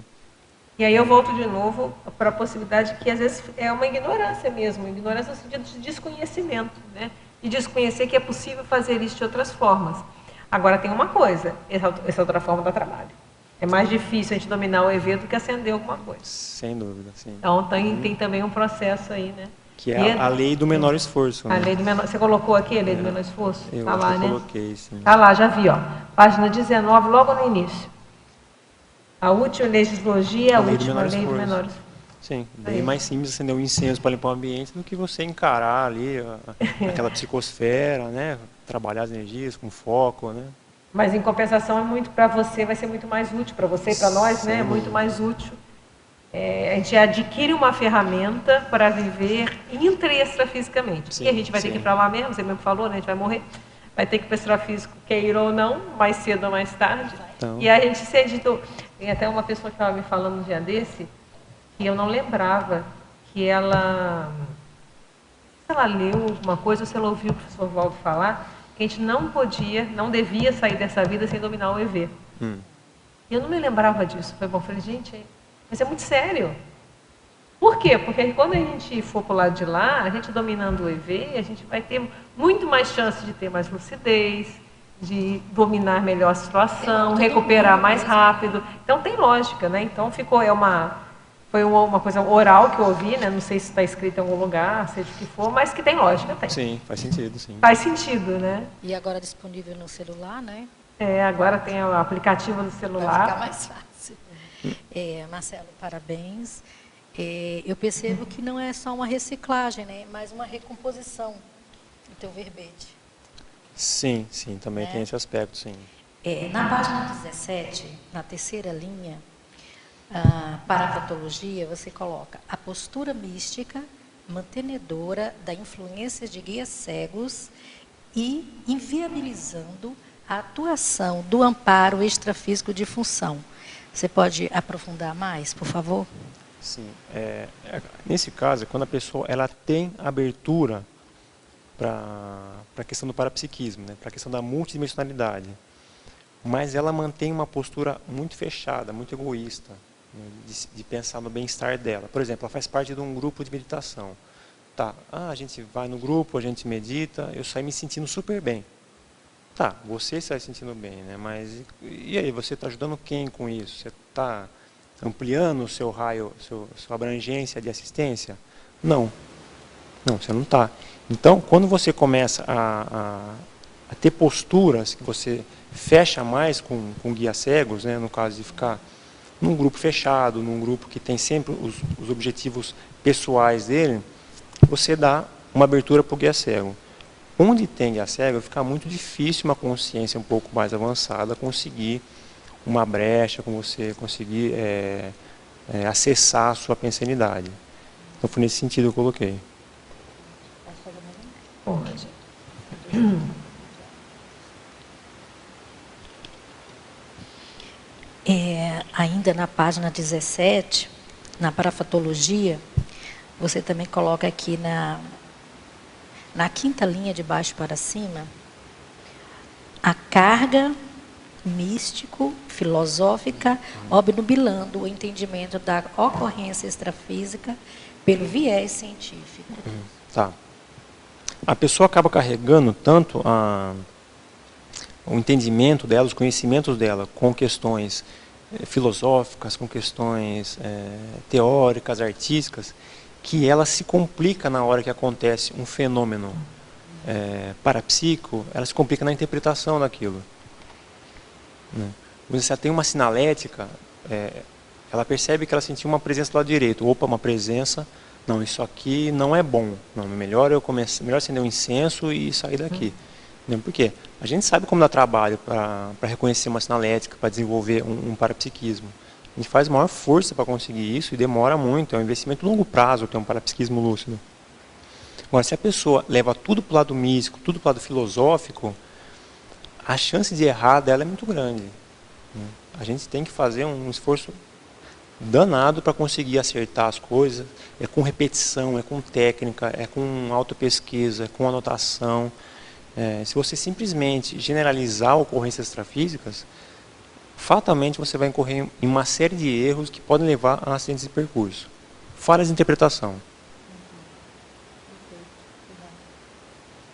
Speaker 2: E aí eu volto de novo para a possibilidade que às vezes é uma ignorância mesmo, ignorância no sentido de desconhecimento, né? E desconhecer que é possível fazer isso de outras formas. Agora tem uma coisa, essa outra forma dá trabalho. É mais difícil a gente dominar o EV do que acender alguma coisa.
Speaker 1: Sem dúvida, sim.
Speaker 2: Então tem também um processo aí, né?
Speaker 1: Que é a lei do menor esforço.
Speaker 2: A
Speaker 1: né?
Speaker 2: lei do menor, você colocou aqui a lei do menor esforço?
Speaker 1: Eu
Speaker 2: Tá
Speaker 1: acho
Speaker 2: lá,
Speaker 1: que eu
Speaker 2: né?
Speaker 1: coloquei, sim.
Speaker 2: Tá lá, já vi, ó. Página 19, logo no início. A última legislogia é a última lei do menor esforço.
Speaker 1: Sim, bem mais simples acender um incenso para limpar o ambiente do que você encarar ali aquela psicosfera, né? Trabalhar as energias com foco, né?
Speaker 2: Mas em compensação é muito para você, vai ser muito mais útil para você e para nós, né? É muito mais útil. A gente adquire uma ferramenta para viver intra e extrafisicamente.
Speaker 1: Sim,
Speaker 2: E a gente vai ter que ir para lá mesmo, você mesmo falou, né? A gente vai morrer. Vai ter que ir para o extrafísico, queira ou não, mais cedo ou mais tarde.
Speaker 1: Então.
Speaker 2: E a gente se editou. Tem até uma pessoa que estava me falando um dia desse, que eu não lembrava, que ela leu alguma coisa, ou se ela ouviu o professor Valdo falar, que a gente não devia sair dessa vida sem dominar o EV. E eu não me lembrava disso. Foi bom, falei, gente, mas é muito sério. Por quê? Porque quando a gente for para o lado de lá, a gente dominando o EV, a gente vai ter muito mais chance de ter mais lucidez, de dominar melhor a situação, recuperar mais rápido. Então tem lógica, né? Então foi uma coisa oral que eu ouvi, né? Não sei se está escrito em algum lugar, seja o que for, mas que tem lógica, tem.
Speaker 1: Sim, faz sentido, sim.
Speaker 2: Faz sentido, né?
Speaker 4: E agora disponível no celular, né?
Speaker 2: Agora tem o aplicativo do celular.
Speaker 4: Vai ficar mais fácil. Marcelo, parabéns. Eu percebo que não é só uma reciclagem, né? Mas uma recomposição do teu verbete.
Speaker 1: Sim, também tem esse aspecto, sim.
Speaker 4: Na página 17, na terceira linha, para a patologia, você coloca a postura mística mantenedora da influência de guias cegos e inviabilizando a atuação do amparo extrafísico de função. Você pode aprofundar mais, por favor?
Speaker 1: Sim. Nesse caso, quando a pessoa ela tem abertura para a questão do parapsiquismo, né, para a questão da multidimensionalidade, mas ela mantém uma postura muito fechada, muito egoísta, né, de pensar no bem-estar dela. Por exemplo, ela faz parte de um grupo de meditação. Tá, a gente vai no grupo, a gente medita, eu saio me sentindo super bem. Tá, você sai se sentindo bem, né? Mas e aí, você está ajudando quem com isso? Você está ampliando o seu raio, sua abrangência de assistência? Não, você não está. Então, quando você começa a ter posturas que você fecha mais com guias cegos, né? No caso de ficar num grupo fechado, num grupo que tem sempre os objetivos pessoais dele, você dá uma abertura para o guia cego. Onde tem guia cego, fica muito difícil uma consciência um pouco mais avançada conseguir uma brecha, com você conseguir acessar a sua pensanidade. Então foi nesse sentido que eu coloquei.
Speaker 2: Pode.
Speaker 4: Ainda na página 17, na parafatologia, você também coloca aqui na quinta linha de baixo para cima, a carga místico-filosófica obnubilando o entendimento da ocorrência extrafísica pelo viés científico.
Speaker 1: Tá. A pessoa acaba carregando tanto o entendimento dela, os conhecimentos dela, com questões filosóficas, com questões teóricas, artísticas, que ela se complica na hora que acontece um fenômeno parapsíquico, ela se complica na interpretação daquilo. Né? Se ela tem uma sinalética, ela percebe que ela sentiu uma presença do lado direito. Opa, uma presença não, isso aqui não é bom, não, melhor melhor acender um incenso e sair daqui. Por quê? A gente sabe como dá trabalho para reconhecer uma sinalética, para desenvolver um parapsiquismo. A gente faz maior força para conseguir isso e demora muito, é um investimento a longo prazo ter um parapsiquismo lúcido. Agora, se a pessoa leva tudo para o lado místico, tudo para o lado filosófico, a chance de errar dela é muito grande. A gente tem que fazer um esforço danado para conseguir acertar as coisas. É com repetição, é com técnica, é com autopesquisa, é com anotação. Se você simplesmente generalizar ocorrências extrafísicas, fatalmente você vai incorrer em uma série de erros que podem levar a acidentes de percurso. Falhas de interpretação.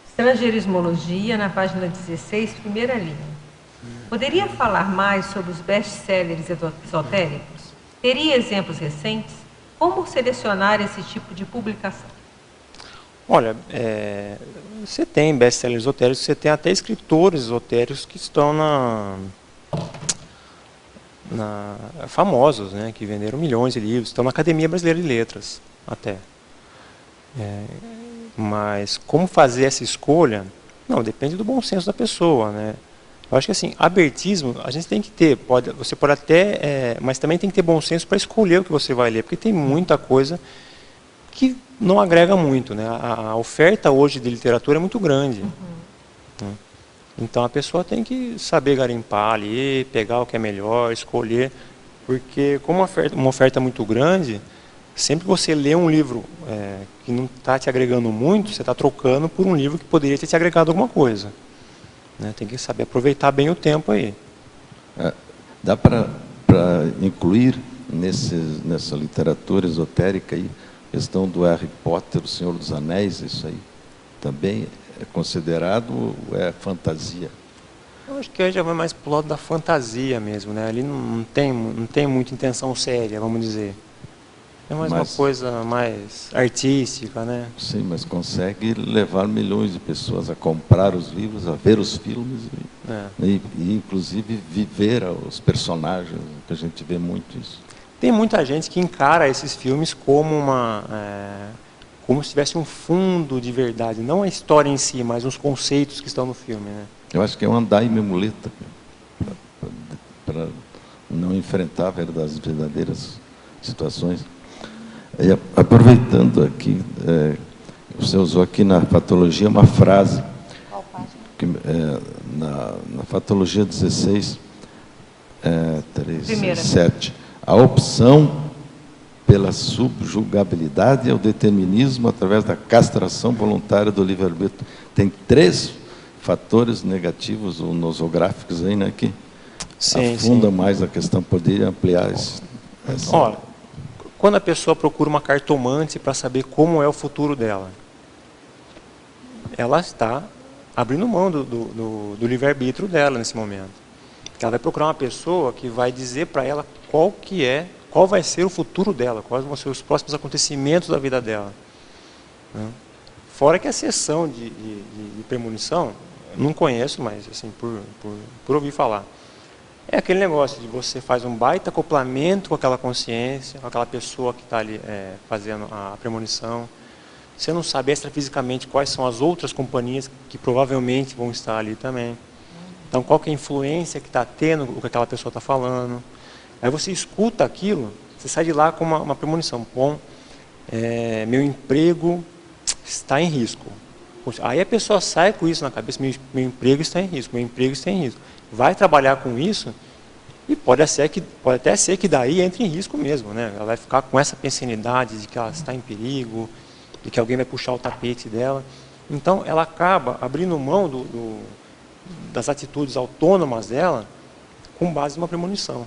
Speaker 2: Estrangeirismologia, na página 16, primeira linha. Poderia falar mais sobre os best-sellers esotéricos? Teria exemplos recentes? Como selecionar esse tipo de publicação?
Speaker 1: Olha, você tem best-sellers esotéricos, você tem até escritores esotéricos que estão famosos, né, que venderam milhões de livros, estão na Academia Brasileira de Letras, até. Mas como fazer essa escolha? Não, depende do bom senso da pessoa, né? Eu acho que assim, abertismo a gente tem que ter, você pode até, mas também tem que ter bom senso para escolher o que você vai ler, porque tem muita coisa que não agrega muito, né? A oferta hoje de literatura é muito grande. Né? Então a pessoa tem que saber garimpar ali, pegar o que é melhor, escolher, porque como uma oferta muito grande, sempre que você lê um livro que não está te agregando muito, você está trocando por um livro que poderia ter te agregado alguma coisa. Né? Tem que saber aproveitar bem o tempo aí.
Speaker 5: Dá para incluir nessa literatura esotérica aí, a questão do Harry Potter, o Senhor dos Anéis, isso aí também é considerado ou é fantasia?
Speaker 1: Eu acho que aí já vai mais para o lado da fantasia mesmo, né? Ali não tem muita intenção séria, vamos dizer. É mais uma coisa mais artística, né?
Speaker 5: Sim, mas consegue levar milhões de pessoas a comprar os livros, a ver os filmes e inclusive viver os personagens, que a gente vê muito isso.
Speaker 1: Tem muita gente que encara esses filmes como como se tivesse um fundo de verdade, não a história em si, mas os conceitos que estão no filme, né?
Speaker 5: Eu acho que é um andaime muleta para não enfrentar as verdadeiras situações. E, aproveitando aqui, você usou aqui na patologia uma frase, que, na patologia 16, 7, a opção pela subjugabilidade e o determinismo através da castração voluntária do livre-arbítrio. Tem 3 fatores negativos ou nosográficos aí, né, que afunda mais a questão. Poderia ampliar essa...
Speaker 1: Olha, quando a pessoa procura uma cartomante para saber como é o futuro dela, ela está abrindo mão do livre-arbítrio dela nesse momento. Ela vai procurar uma pessoa que vai dizer para ela qual vai ser o futuro dela, quais vão ser os próximos acontecimentos da vida dela. Né? Fora que a sessão de premonição, não conheço, mas assim, por ouvir falar. É aquele negócio de você faz um baita acoplamento com aquela consciência, com aquela pessoa que está ali fazendo a premonição. Você não sabe extrafisicamente quais são as outras companhias que provavelmente vão estar ali também. Então, qual que é a influência que está tendo o que aquela pessoa está falando. Aí você escuta aquilo, você sai de lá com uma premonição. Bom, meu emprego está em risco. Aí a pessoa sai com isso na cabeça, meu emprego está em risco, meu emprego está em risco. Vai trabalhar com isso e pode até ser que daí entre em risco mesmo, né? Ela vai ficar com essa pensanidade de que ela está em perigo, de que alguém vai puxar o tapete dela. Então, ela acaba abrindo mão das atitudes autônomas dela com base numa premonição.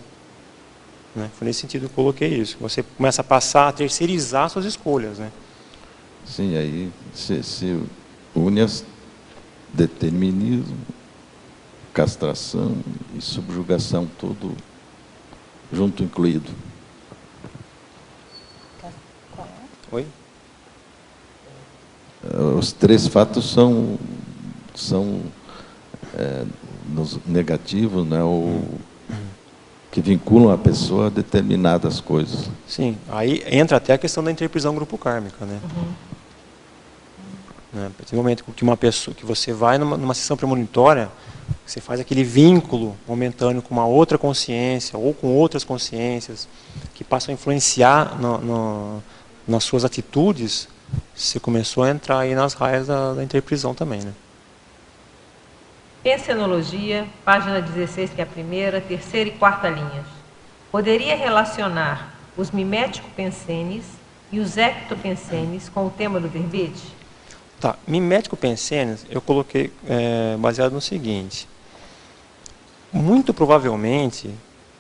Speaker 1: Né? Foi nesse sentido que eu coloquei isso. Você começa a passar a terceirizar suas escolhas. Né?
Speaker 5: Sim, aí se une as determinismo, castração e subjugação, tudo junto incluído.
Speaker 1: Oi?
Speaker 5: Os 3 fatos são negativos, né? que vinculam a pessoa a determinadas coisas.
Speaker 1: Sim, aí entra até a questão da interprisão grupo kármica, né? Né? A partir do momento que uma pessoa, que você vai numa sessão premonitória, você faz aquele vínculo momentâneo com uma outra consciência ou com outras consciências que passam a influenciar nas suas atitudes, você começou a entrar aí nas raias da interprisão também, né?
Speaker 2: Pensenologia, página 16, que é a primeira, terceira e quarta linhas. Poderia relacionar os mimético-pensenes e os ectopensenes com o tema do verbete?
Speaker 1: Tá, mimético-pensenes eu coloquei baseado no seguinte. Muito provavelmente,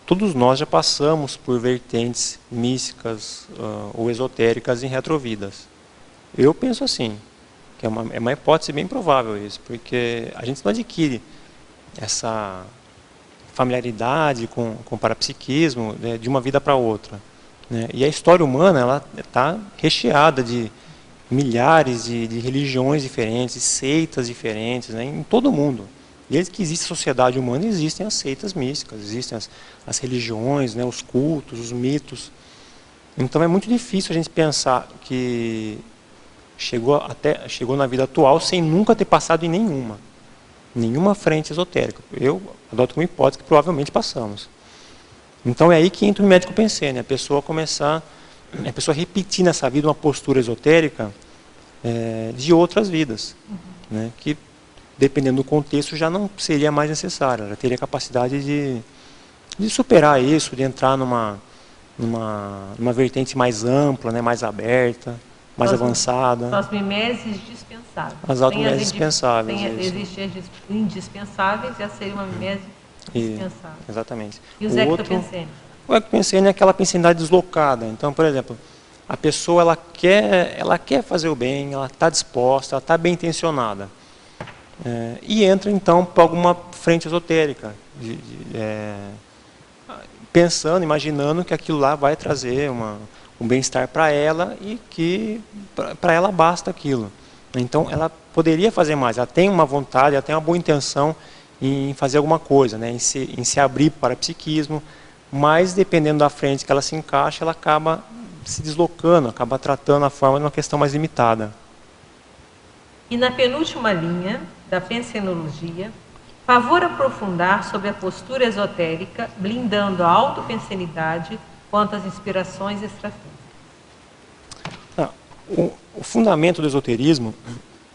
Speaker 1: todos nós já passamos por vertentes místicas ou esotéricas em retrovidas. Eu penso assim, que é uma hipótese bem provável isso, porque a gente não adquire essa familiaridade com o parapsiquismo, né, de uma vida para outra, né? E a história humana ela está recheada de milhares de religiões diferentes, seitas diferentes, né, em todo o mundo. Desde que existe a sociedade humana, existem as seitas místicas, existem as religiões, né, os cultos, os mitos. Então é muito difícil a gente pensar que chegou na vida atual sem nunca ter passado em nenhuma frente esotérica. Eu adoto como hipótese que provavelmente passamos. Então é aí que entra o médico pensene, a pessoa repetir nessa vida uma postura esotérica de outras vidas, né, que dependendo do contexto já não seria mais necessária, ela teria capacidade de superar isso, de entrar numa vertente mais ampla, né, mais aberta, mais avançada.
Speaker 2: São as mimeses dispensáveis.
Speaker 1: As automimeses dispensáveis.
Speaker 2: Existem as indispensáveis e a seria uma mimese dispensável.
Speaker 1: Exatamente.
Speaker 2: E os ectopensenes?
Speaker 1: O ectopensene é aquela pensenidade deslocada. Então, por exemplo, a pessoa ela quer fazer o bem, ela está disposta, ela está bem intencionada. E entra então para alguma frente esotérica, pensando, imaginando que aquilo lá vai trazer um bem-estar para ela e que para ela basta aquilo. Então ela poderia fazer mais, ela tem uma vontade, ela tem uma boa intenção em fazer alguma coisa, né, em se abrir para o psiquismo, mas dependendo da frente que ela se encaixa, ela acaba se deslocando, acaba tratando a forma de uma questão mais limitada.
Speaker 2: E na penúltima linha da pensenologia, favor aprofundar sobre a postura esotérica, blindando a autopensenidade quanto às inspirações extrafísicas.
Speaker 1: O fundamento do esoterismo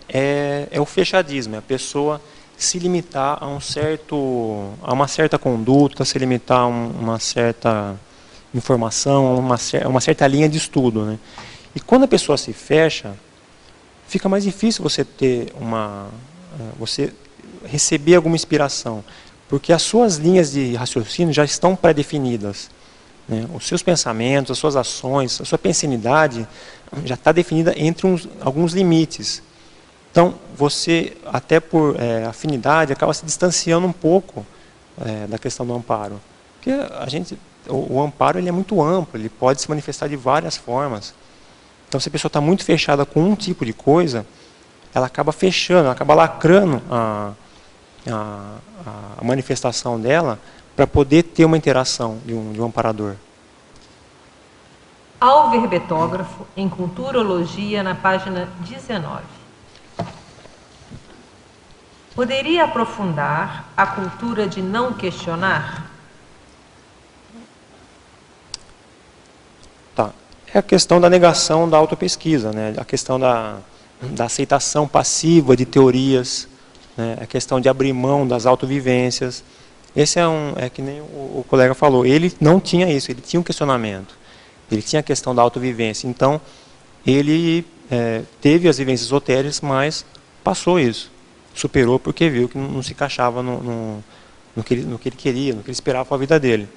Speaker 1: é o fechadismo, é a pessoa se limitar a uma certa conduta, se limitar a uma certa informação, a uma certa linha de estudo, né? E quando a pessoa se fecha, fica mais difícil você receber alguma inspiração, porque as suas linhas de raciocínio já estão pré-definidas, né? Os seus pensamentos, as suas ações, a sua pensenidade já está definida entre alguns limites. Então, você, até por afinidade, acaba se distanciando um pouco da questão do amparo. Porque o amparo ele é muito amplo, ele pode se manifestar de várias formas. Então, se a pessoa está muito fechada com um tipo de coisa, ela acaba fechando, ela acaba lacrando a manifestação dela para poder ter uma interação de um amparador.
Speaker 2: Ao verbetógrafo, em Culturologia, na página 19. Poderia aprofundar a cultura de não questionar?
Speaker 1: Tá. É a questão da negação da autopesquisa, né? A questão da aceitação passiva de teorias, né? A questão de abrir mão das autovivências. Esse é que nem o colega falou, ele não tinha isso, ele tinha um questionamento. Ele tinha a questão da autovivência. Então, ele teve as vivências esotéricas, mas passou isso. Superou porque viu que não se encaixava no que ele queria, no que ele esperava para a vida dele.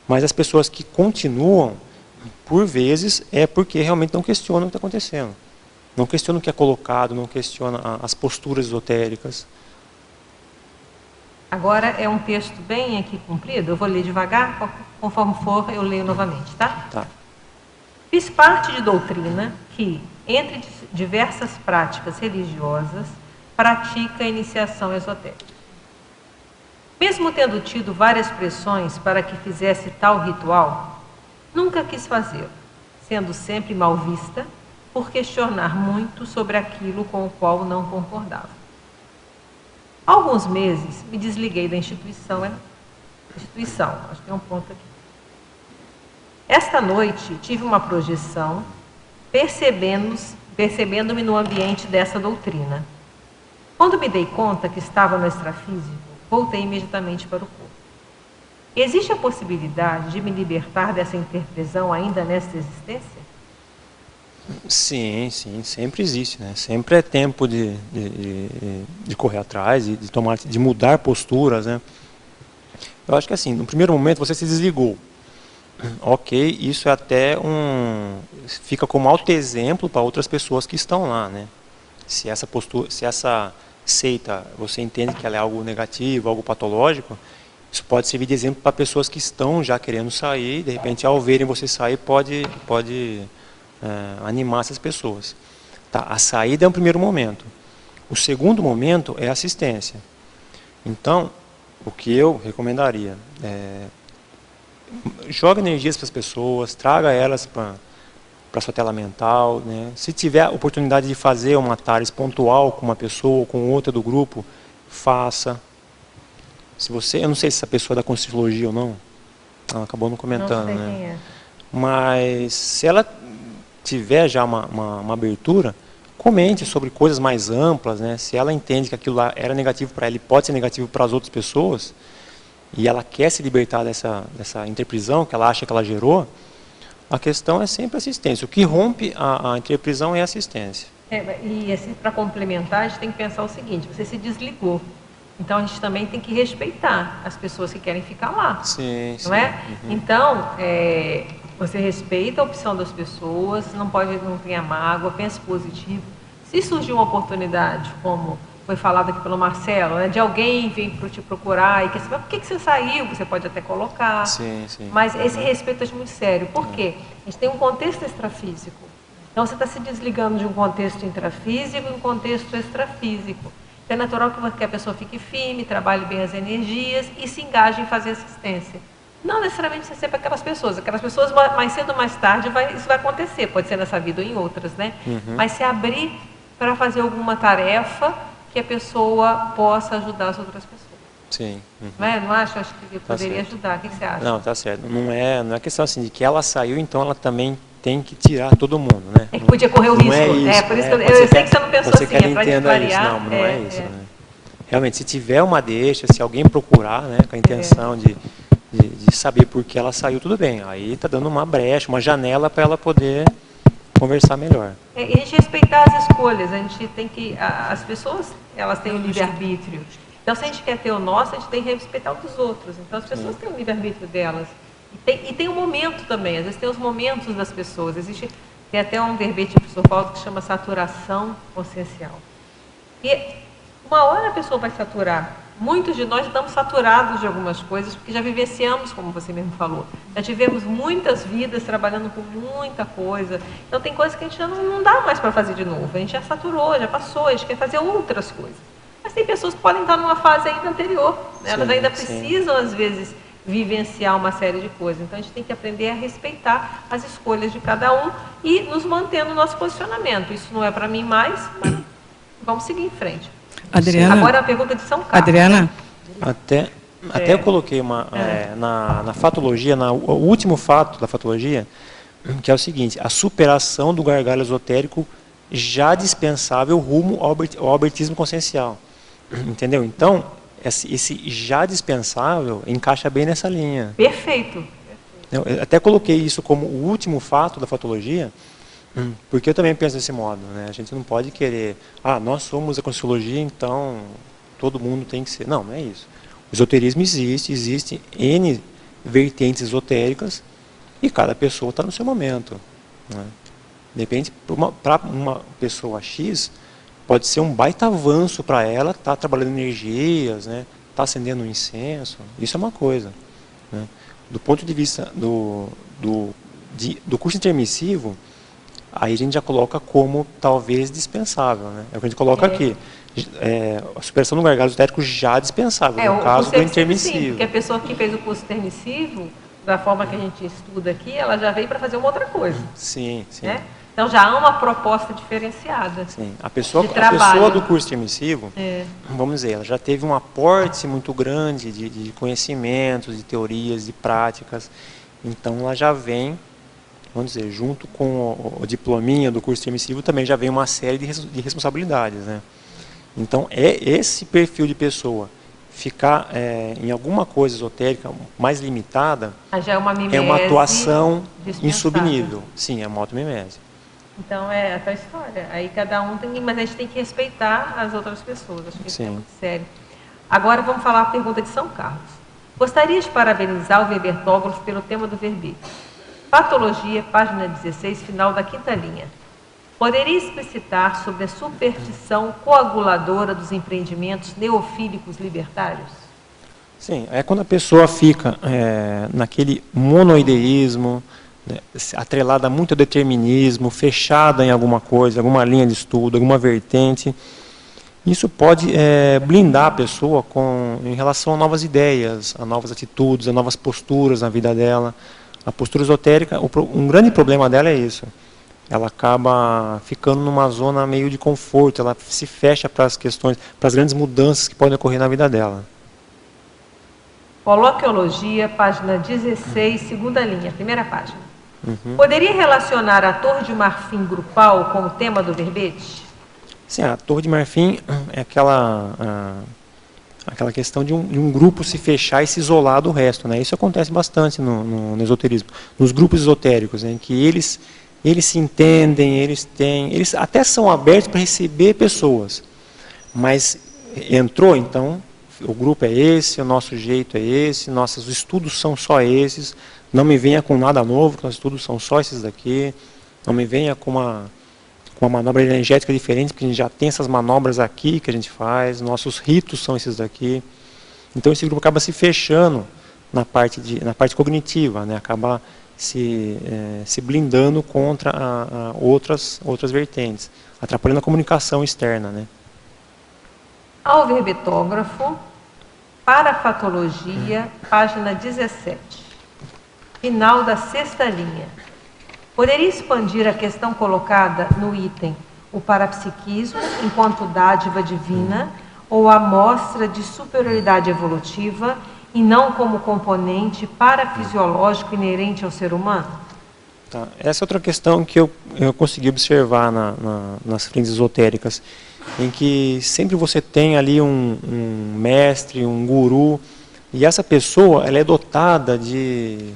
Speaker 1: Mas as pessoas que continuam, por vezes, é porque realmente não questionam o que está acontecendo. Não questionam o que é colocado, não questionam as posturas esotéricas.
Speaker 2: Agora é um texto bem aqui comprido, eu vou ler devagar, conforme for eu leio novamente, tá?
Speaker 1: Tá.
Speaker 2: Fiz parte de doutrina que, entre diversas práticas religiosas, pratica a iniciação esotérica. Mesmo tendo tido várias pressões para que fizesse tal ritual, nunca quis fazê-lo, sendo sempre mal vista por questionar muito sobre aquilo com o qual não concordava. Há alguns meses me desliguei da instituição, acho que tem um ponto aqui. Esta noite tive uma projeção, percebendo-me no ambiente dessa doutrina. Quando me dei conta que estava no extrafísico, voltei imediatamente para o corpo. Existe a possibilidade de me libertar dessa interprisão ainda nesta existência?
Speaker 1: Sim, sempre existe, né? Sempre é tempo de correr atrás, de mudar posturas, né? Eu acho que assim, no primeiro momento você se desligou. Ok, isso é até fica como autoexemplo para outras pessoas que estão lá, né? Se essa seita, você entende que ela é algo negativo, algo patológico, isso pode servir de exemplo para pessoas que estão já querendo sair, de repente ao verem você sair pode animar essas pessoas. Tá, a saída é um primeiro momento. O segundo momento é a assistência. Então, o que eu recomendaria joga energias para as pessoas, traga elas para a sua tela mental, né? Se tiver a oportunidade de fazer uma TARES pontual com uma pessoa ou com outra do grupo, faça. Eu não sei se essa pessoa é da Conscienciologia ou não, ela acabou não comentando,
Speaker 2: não sei
Speaker 1: né?
Speaker 2: quem é.
Speaker 1: Mas se ela tiver já uma abertura, comente sobre coisas mais amplas, né? Se ela entende que aquilo lá era negativo para ela e pode ser negativo para as outras pessoas, e ela quer se libertar dessa interprisão que ela acha que ela gerou, a questão é sempre assistência. O que rompe a interprisão é a assistência.
Speaker 2: E assim, para complementar, a gente tem que pensar o seguinte: você se desligou. Então a gente também tem que respeitar as pessoas que querem ficar lá.
Speaker 1: Sim,
Speaker 2: não é? Uhum. Então, você respeita a opção das pessoas, não tenha mágoa, pense positivo. Se surgir uma oportunidade, como foi falado aqui pelo Marcelo, né, de alguém vir te procurar e quer saber por que você saiu, você pode até colocar.
Speaker 1: Sim.
Speaker 2: Mas esse respeito é muito sério. Por quê? A gente tem um contexto extrafísico. Então você está se desligando de um contexto intrafísico e um contexto extrafísico. Então é natural que a pessoa fique firme, trabalhe bem as energias e se engaje em fazer assistência. Não necessariamente ser sempre aquelas pessoas mais cedo ou mais tarde isso vai acontecer, pode ser nessa vida ou em outras, né? Uhum. Mas se abrir para fazer alguma tarefa que a pessoa possa ajudar as outras pessoas.
Speaker 1: Sim.
Speaker 2: Uhum. Não acho que poderia ajudar. O que você acha?
Speaker 1: Não, tá certo. Não é questão assim de que ela saiu, então ela também tem que tirar todo mundo, né?
Speaker 2: É que podia correr o risco. Por isso que eu sei que você não pensou assim, é para clarear.
Speaker 1: Não é isso, né? Realmente, se tiver uma deixa, se alguém procurar, né, com a intenção de saber por que ela saiu, tudo bem. Aí está dando uma brecha, uma janela para ela poder conversar melhor.
Speaker 2: E a gente respeitar as escolhas. A gente tem que... As pessoas, elas têm o livre-arbítrio. Então, se a gente quer ter o nosso, a gente tem que respeitar o dos outros. Então, as pessoas têm o livre-arbítrio delas. E tem um momento também. Às vezes tem os momentos das pessoas. Tem até um verbete do professor Paulo que chama saturação consciencial. E uma hora a pessoa vai saturar. Muitos de nós estamos saturados de algumas coisas, porque já vivenciamos, como você mesmo falou. Já tivemos muitas vidas trabalhando com muita coisa. Então, tem coisas que a gente já não dá mais para fazer de novo. A gente já saturou, já passou, a gente quer fazer outras coisas. Mas tem pessoas que podem estar numa fase ainda anterior. Né? Elas ainda precisam, às vezes, vivenciar uma série de coisas. Então, a gente tem que aprender a respeitar as escolhas de cada um e nos manter no nosso posicionamento. Isso não é para mim mais, mas vamos seguir em frente.
Speaker 6: Adriana,
Speaker 2: agora a pergunta de São Carlos.
Speaker 6: Adriana?
Speaker 1: Até eu coloquei na fatologia, o último fato da fatologia, que é o seguinte: a superação do gargalo esotérico já dispensável rumo ao albertismo consciencial. Entendeu? Então, esse já dispensável encaixa bem nessa linha.
Speaker 2: Perfeito.
Speaker 1: Eu até coloquei isso como o último fato da fatologia, porque eu também penso desse modo, né? A gente não pode querer, nós somos a Conscienciologia, então todo mundo tem que ser. Não é isso. O esoterismo existe N vertentes esotéricas e cada pessoa está no seu momento, né? De repente, para uma pessoa X, pode ser um baita avanço para ela, tá trabalhando energias, né? Tá acendendo um incenso, isso é uma coisa, né? Do ponto de vista do curso intermissivo, aí a gente já coloca como talvez dispensável, né? É o que a gente coloca aqui. a superação do gargalo esotérico já dispensável, no
Speaker 2: o
Speaker 1: caso do
Speaker 2: curso
Speaker 1: intermissivo.
Speaker 2: Sim, porque a pessoa que fez o curso intermissivo, da forma que a gente estuda aqui, ela já veio para fazer uma outra coisa.
Speaker 1: Sim, sim.
Speaker 2: Né? Então já há uma proposta diferenciada.
Speaker 1: Sim. A pessoa do curso intermissivo, vamos dizer, ela já teve um aporte muito grande de conhecimentos, de teorias, de práticas. Então ela já vem, vamos dizer, junto com o diplominha do curso intermissivo, também já vem uma série de responsabilidades, né? Então esse perfil de pessoa ficar em alguma coisa esotérica mais limitada,
Speaker 2: já é uma mimese,
Speaker 1: uma atuação em subnível. Sim, é uma automimese.
Speaker 2: Então é a tua história. Aí cada um tem, mas a gente tem que respeitar as outras pessoas. Acho que isso é muito sério. Agora vamos falar a pergunta de São Carlos. Gostaria de parabenizar o Weber-Tógrafo pelo tema do verbete. Patologia, página 16, final da 5ª linha. Poderia explicitar sobre a superstição coaguladora dos empreendimentos neofílicos libertários?
Speaker 1: Sim, é quando a pessoa fica naquele monoideísmo, né, atrelada muito ao determinismo, fechada em alguma coisa, alguma linha de estudo, alguma vertente. Isso pode blindar a pessoa em relação a novas ideias, a novas atitudes, a novas posturas na vida dela. A postura esotérica, um grande problema dela é isso. Ela acaba ficando numa zona meio de conforto, ela se fecha para as questões, para as grandes mudanças que podem ocorrer na vida dela.
Speaker 2: Coloquiologia, página 16, 2ª linha, primeira página. Poderia relacionar a Torre de Marfim grupal com o tema do verbete?
Speaker 1: Sim, a Torre de Marfim é aquela questão de um grupo se fechar e se isolar do resto, né? Isso acontece bastante no esoterismo. Nos grupos esotéricos, em que eles se entendem, eles até são abertos para receber pessoas, mas entrou, então, o grupo é esse, o nosso jeito é esse, nossos estudos são só esses, não me venha com nada novo, que nossos estudos são só esses daqui, não me venha com uma manobra energética diferente, porque a gente já tem essas manobras aqui que a gente faz, nossos ritos são esses daqui. Então esse grupo acaba se fechando na parte cognitiva, né? Acaba se blindando contra outras vertentes, atrapalhando a comunicação externa, né?
Speaker 2: Ao verbetógrafo, parafatologia, página 17, final da 6ª linha. Poderia expandir a questão colocada no item o parapsiquismo enquanto dádiva divina ou a mostra de superioridade evolutiva e não como componente parafisiológico inerente ao ser humano?
Speaker 1: Tá. Essa é outra questão que eu consegui observar nas frentes esotéricas, em que sempre você tem ali um mestre, um guru, e essa pessoa ela é dotada de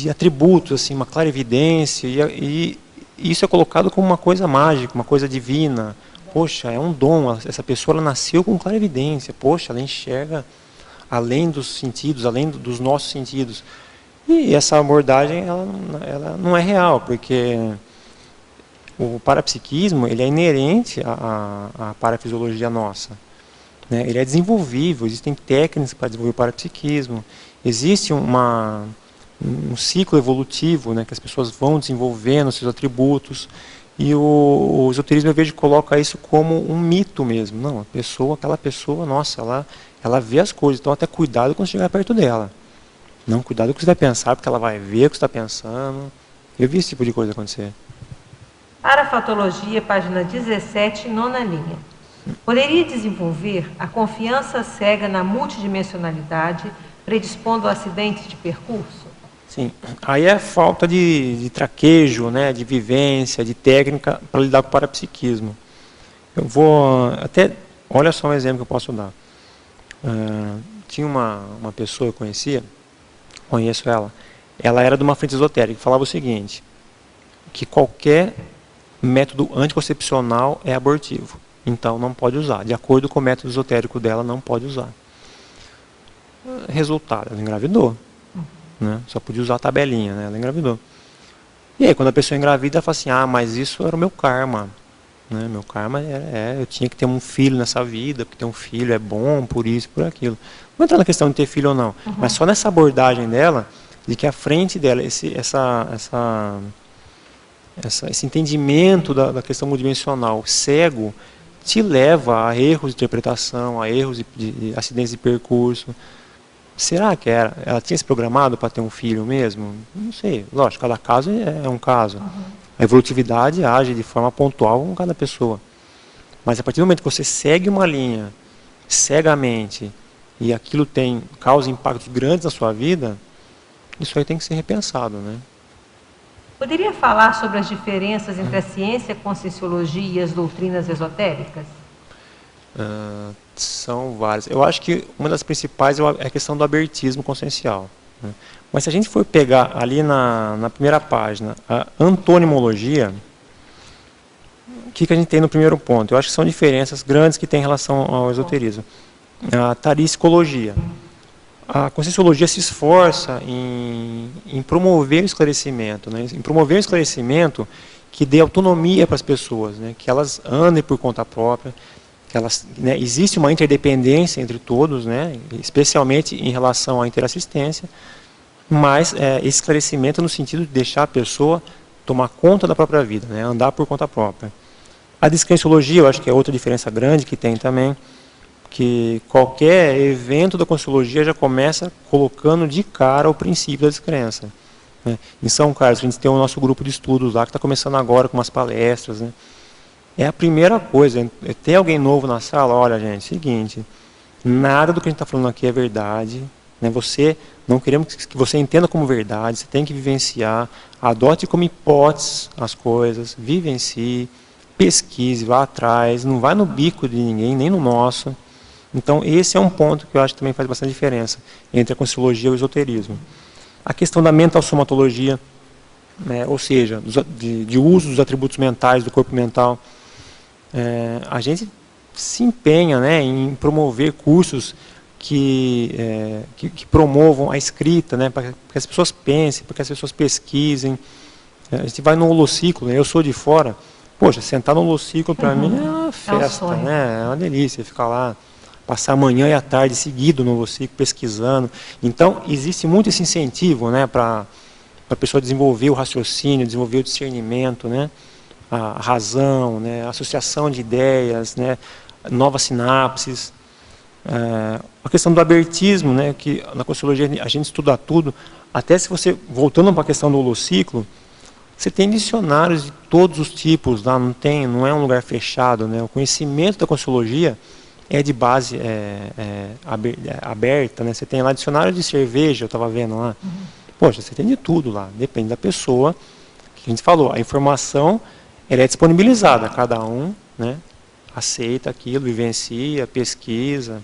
Speaker 1: atributos, assim, uma clarividência, e isso é colocado como uma coisa mágica, uma coisa divina. Poxa, é um dom, essa pessoa ela nasceu com clarividência, poxa, ela enxerga além dos sentidos, além dos nossos sentidos. E essa abordagem ela não é real, porque o parapsiquismo ele é inerente à parafisiologia nossa, né? Ele é desenvolvível, existem técnicas para desenvolver o parapsiquismo, existe um ciclo evolutivo, né, que as pessoas vão desenvolvendo seus atributos, e o esoterismo eu vejo que coloca isso como um mito mesmo. Não, aquela pessoa, nossa, ela vê as coisas, então até cuidado quando chegar perto dela. Não, cuidado com o que você vai pensar, porque ela vai ver o que você está pensando. Eu vi esse tipo de coisa acontecer.
Speaker 2: Parafatologia, página 17, 9ª linha. Poderia desenvolver a confiança cega na multidimensionalidade, predispondo a acidentes de percurso?
Speaker 1: Sim, aí é falta de traquejo, né, de vivência, de técnica para lidar com o parapsiquismo. Eu vou até, olha só um exemplo que eu posso dar. Tinha uma pessoa que eu conheço ela era de uma frente esotérica, que falava o seguinte, que qualquer método anticoncepcional é abortivo, então não pode usar, de acordo com o método esotérico dela, não pode usar. Resultado, ela engravidou. Né? Só podia usar a tabelinha, né? Ela engravidou. E aí, quando a pessoa engravida, ela fala assim, mas isso era o meu karma. Né? Meu karma eu tinha que ter um filho nessa vida, porque ter um filho é bom, por isso, por aquilo. Não vou entrar na questão de ter filho ou não, mas só nessa abordagem dela, de que a frente dela, esse entendimento da questão multidimensional cego, te leva a erros de interpretação, a erros de acidentes de percurso. Será que ela tinha se programado para ter um filho mesmo? Não sei. Lógico, cada caso é um caso. A evolutividade age de forma pontual com cada pessoa. Mas a partir do momento que você segue uma linha cegamente e aquilo causa impactos grandes na sua vida, isso aí tem que ser repensado, né?
Speaker 2: Poderia falar sobre as diferenças entre a ciência, a conscienciologia e as doutrinas esotéricas?
Speaker 1: São várias. Eu acho que uma das principais é a questão do abertismo consciencial, né? Mas se a gente for pegar ali na primeira página a antonimologia, o que a gente tem no primeiro ponto? Eu acho que são diferenças grandes que tem em relação ao esoterismo. A tarissicologia. A conscienciologia se esforça em promover o esclarecimento, né? Em promover o esclarecimento que dê autonomia para as pessoas, né? Que elas andem por conta própria, que elas, né, existe uma interdependência entre todos, né? Especialmente em relação à interassistência, mas esse esclarecimento no sentido de deixar a pessoa tomar conta da própria vida, né? Andar por conta própria. A descrenciologia, eu acho que é outra diferença grande que tem também, que qualquer evento da conscienciologia já começa colocando de cara o princípio da descrença, né? Em São Carlos, a gente tem o nosso grupo de estudos lá, que está começando agora com umas palestras, né? É a primeira coisa, ter alguém novo na sala, olha gente, seguinte, nada do que a gente está falando aqui é verdade, né? Não queremos que você entenda como verdade, você tem que vivenciar, adote como hipótese as coisas, vivencie, pesquise, vá atrás, não vai no bico de ninguém, nem no nosso. Então, esse é um ponto que eu acho que também faz bastante diferença entre a conscienciologia e o esoterismo. A questão da mental somatologia, né, ou seja, de uso dos atributos mentais, do corpo mental, a gente se empenha, né, em promover cursos que promovam a escrita, né, para que as pessoas pensem, para que as pessoas pesquisem. A gente vai no holociclo, né, eu sou de fora, poxa, sentar no holociclo para mim é uma festa, né, é uma delícia ficar lá, passar a manhã e a tarde seguido no holociclo, pesquisando. Então, existe muito esse incentivo, né, para a pessoa desenvolver o raciocínio, desenvolver o discernimento, né, a razão, né, a associação de ideias, né, novas sinapses. A questão do abertismo, né, que na conscienciologia a gente estuda tudo, até se você, voltando para a questão do holociclo, você tem dicionários de todos os tipos lá, não é um lugar fechado, né, o conhecimento da conscienciologia é de base aberta, né, você tem lá dicionário de cerveja, eu estava vendo lá, poxa, você tem de tudo lá, depende da pessoa, que a gente falou, a informação ela é disponibilizada, cada um, né, aceita aquilo, vivencia, pesquisa,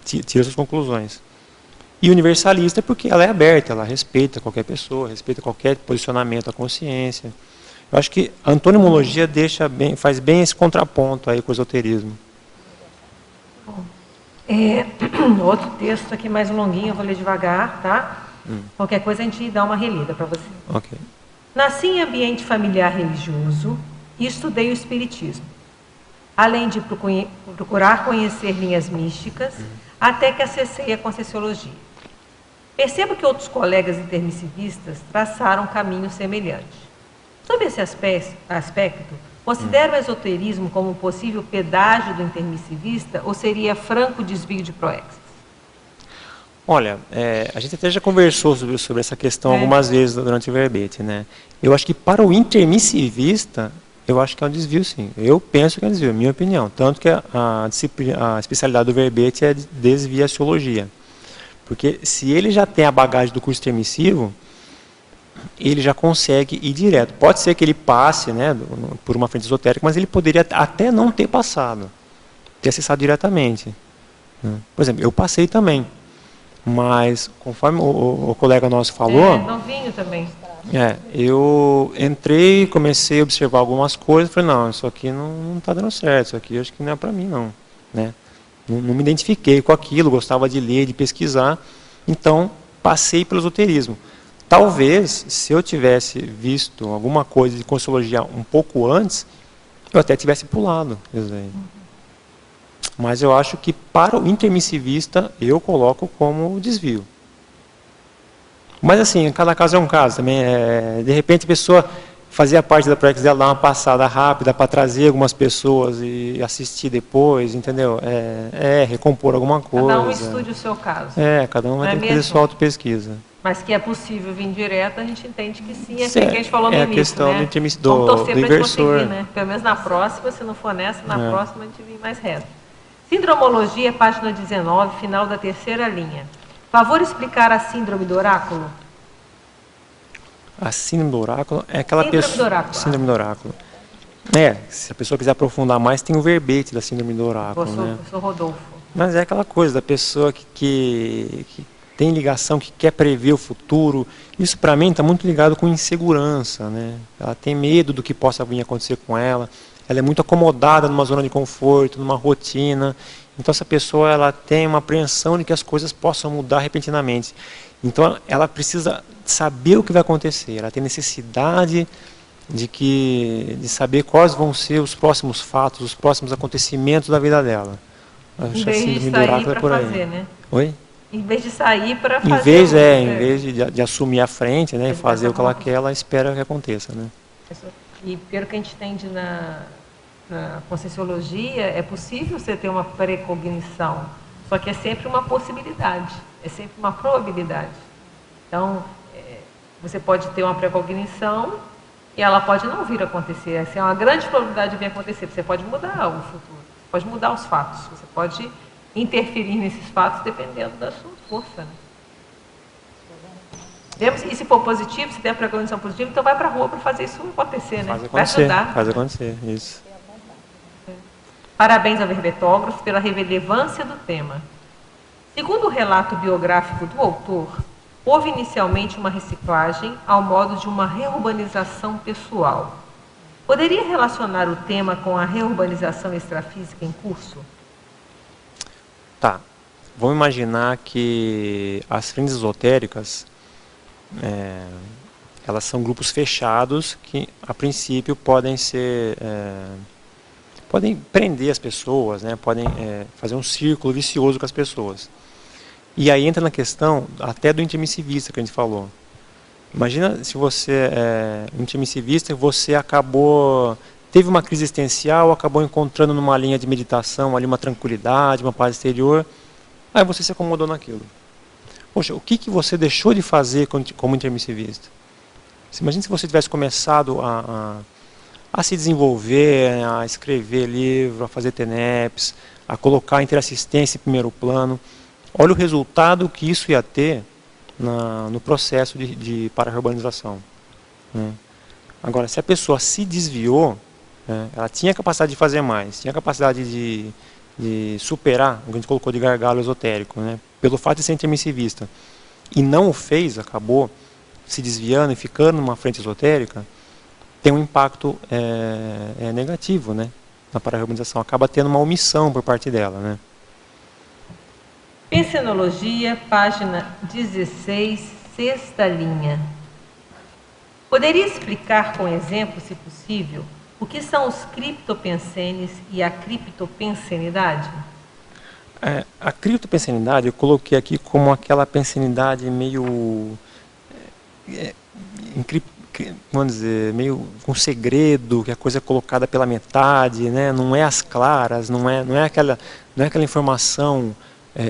Speaker 1: tira suas conclusões. E universalista porque ela é aberta, ela respeita qualquer pessoa, respeita qualquer posicionamento da consciência. Eu acho que a antonimologia faz bem esse contraponto aí com o esoterismo.
Speaker 2: Outro texto aqui mais longuinho, eu vou ler devagar, tá? Qualquer coisa a gente dá uma relida para você.
Speaker 1: Ok.
Speaker 2: Nasci em ambiente familiar religioso e estudei o espiritismo, além de procurar conhecer linhas místicas, até que acessei a conscienciologia. Percebo que outros colegas intermissivistas traçaram caminhos semelhantes. Sob esse aspecto, considera o esoterismo como um possível pedágio do intermissivista ou seria franco desvio de proexis?
Speaker 1: Olha, a gente até já conversou sobre essa questão algumas vezes durante o verbete, né? Eu acho que para o intermissivista, eu acho que é um desvio, sim. Eu penso que é um desvio, minha opinião. Tanto que a especialidade do verbete é desviaciologia. Porque se ele já tem a bagagem do curso intermissivo, ele já consegue ir direto. Pode ser que ele passe, né, por uma frente esotérica, mas ele poderia até não ter passado, ter acessado diretamente, né? Por exemplo, eu passei também, mas conforme o colega nosso falou...
Speaker 2: novinho também.
Speaker 1: Eu entrei, comecei a observar algumas coisas, falei, não, isso aqui não está dando certo, isso aqui acho que não é para mim, não, né? Não me identifiquei com aquilo, gostava de ler, de pesquisar, então passei pelo esoterismo. Talvez, se eu tivesse visto alguma coisa de conscienciologia um pouco antes, eu até tivesse pulado. Mas eu acho que para o intermissivista, eu coloco como desvio. Mas assim, cada caso é um caso também. De repente a pessoa fazia parte da prática dela dar uma passada rápida para trazer algumas pessoas e assistir depois, entendeu? Recompor alguma coisa.
Speaker 2: Cada um estude o seu caso.
Speaker 1: Cada um vai
Speaker 2: Não
Speaker 1: ter
Speaker 2: é
Speaker 1: que fazer
Speaker 2: mesmo?
Speaker 1: sua autopesquisa.
Speaker 2: Mas que é possível vir direto, a gente entende que sim. É
Speaker 1: Sim,
Speaker 2: aquilo que a gente falou no
Speaker 1: é a
Speaker 2: início,
Speaker 1: questão
Speaker 2: né?
Speaker 1: do
Speaker 2: Vamos torcer pra gente
Speaker 1: inversor.
Speaker 2: conseguir, né? Pelo menos na próxima, se não for nessa, na próxima a gente vir mais reto. Síndromologia, página 19, final da terceira linha. Favor explicar a síndrome do oráculo?
Speaker 1: A síndrome do oráculo é aquela
Speaker 2: Síndrome
Speaker 1: pessoa...
Speaker 2: do oráculo.
Speaker 1: Síndrome do oráculo. Se a pessoa quiser aprofundar mais, tem o verbete da síndrome do oráculo, né?
Speaker 2: Professor Rodolfo.
Speaker 1: Mas é aquela coisa da pessoa que tem ligação, que quer prever o futuro. Isso, para mim, está muito ligado com insegurança, né? Ela tem medo do que possa vir a acontecer com ela. Ela é muito acomodada numa zona de conforto, numa rotina. Então, essa pessoa ela tem uma apreensão de que as coisas possam mudar repentinamente. Então, ela precisa saber o que vai acontecer. Ela tem necessidade de saber quais vão ser os próximos fatos, os próximos acontecimentos da vida dela.
Speaker 2: Em vez de sair para fazer, né?
Speaker 1: Oi?
Speaker 2: Em vez de sair para fazer.
Speaker 1: Em vez de assumir a frente, né, fazer o que ela quer, ela espera que aconteça, né?
Speaker 2: E pelo que a gente entende na Conscienciologia, é possível você ter uma precognição, só que é sempre uma possibilidade, é sempre uma probabilidade. Então, você pode ter uma precognição e ela pode não vir a acontecer. Essa é uma grande probabilidade de vir a acontecer. Você pode mudar o futuro, pode mudar os fatos, você pode interferir nesses fatos dependendo da sua força. Né? E se for positivo, se der precognição positiva, então vai para a rua para fazer isso acontecer, né? Vai ajudar.
Speaker 1: Faz acontecer, isso.
Speaker 2: Parabéns ao verbetógrafo pela relevância do tema. Segundo o relato biográfico do autor, houve inicialmente uma reciclagem ao modo de uma reurbanização pessoal. Poderia relacionar o tema com a reurbanização extrafísica em curso?
Speaker 1: Tá. Vamos imaginar que as frentes esotéricas, elas são grupos fechados que, a princípio, podem prender as pessoas, né? Podem fazer um círculo vicioso com as pessoas. E aí entra na questão até do intermissivista que a gente falou. Imagina se você um intermissivista, você teve uma crise existencial, acabou encontrando numa linha de meditação ali uma tranquilidade, uma paz exterior, aí você se acomodou naquilo. Poxa, o que você deixou de fazer como intermissivista? Imagina se você tivesse começado a se desenvolver, a escrever livro, a fazer TENEPS, a colocar a interassistência em primeiro plano. Olha o resultado que isso ia ter no processo de para-urbanização. Né? Agora, se a pessoa se desviou, ela tinha capacidade de fazer mais, tinha capacidade de superar o que a gente colocou de gargalo esotérico, né? Pelo fato de ser intermissivista, e não o fez, acabou se desviando e ficando numa frente esotérica, tem um impacto negativo, né? Na para-urbanização, acaba tendo uma omissão por parte dela, né?
Speaker 2: Pensenologia, página 16, sexta linha. Poderia explicar com exemplo, se possível, o que são os criptopensenes e a criptopensenidade?
Speaker 1: A criptopensenidade eu coloquei aqui como aquela pensenidade meio, vamos dizer, meio com segredo, que a coisa é colocada pela metade, né? Não é às claras, não é aquela informação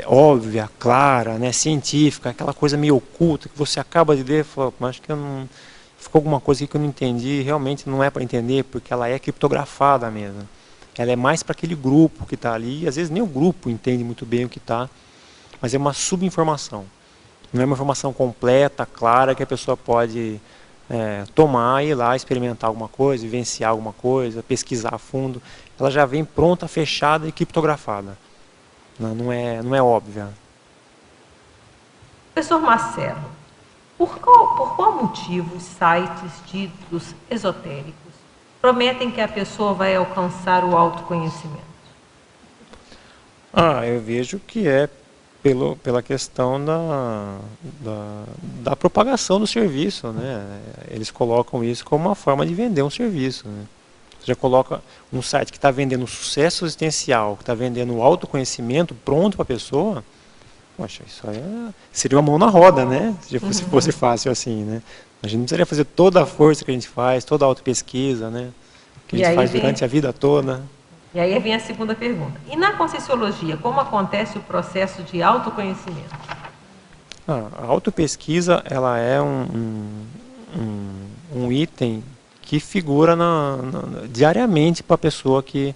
Speaker 1: óbvia, clara, né? Científica, aquela coisa meio oculta que você acaba de ler e fala, mas acho que ficou alguma coisa aqui que eu não entendi, realmente não é para entender, porque ela é criptografada mesmo. Ela é mais para aquele grupo que está ali, e às vezes nem o grupo entende muito bem o que está, mas é uma subinformação. Não é uma informação completa, clara, que a pessoa pode tomar e ir lá experimentar alguma coisa, vivenciar alguma coisa, pesquisar a fundo. Ela já vem pronta, fechada e criptografada. Não é óbvia.
Speaker 2: Professor Marcelo, por qual motivo os sites ditos esotéricos prometem que a pessoa vai alcançar o autoconhecimento?
Speaker 1: Eu vejo que é pela questão da propagação do serviço, né? Eles colocam isso como uma forma de vender um serviço, né? Você já coloca um site que está vendendo sucesso existencial, que está vendendo o autoconhecimento pronto para a pessoa, Poxa, isso aí seria uma mão na roda, né? Se fosse fácil assim, né? A gente não precisaria fazer toda a força que a gente faz, toda a autopesquisa, né? Que a gente faz durante a vida toda.
Speaker 2: E aí vem a segunda pergunta. E na Conscienciologia, como acontece o processo de autoconhecimento?
Speaker 1: A autopesquisa, ela é um item que figura diariamente para a pessoa que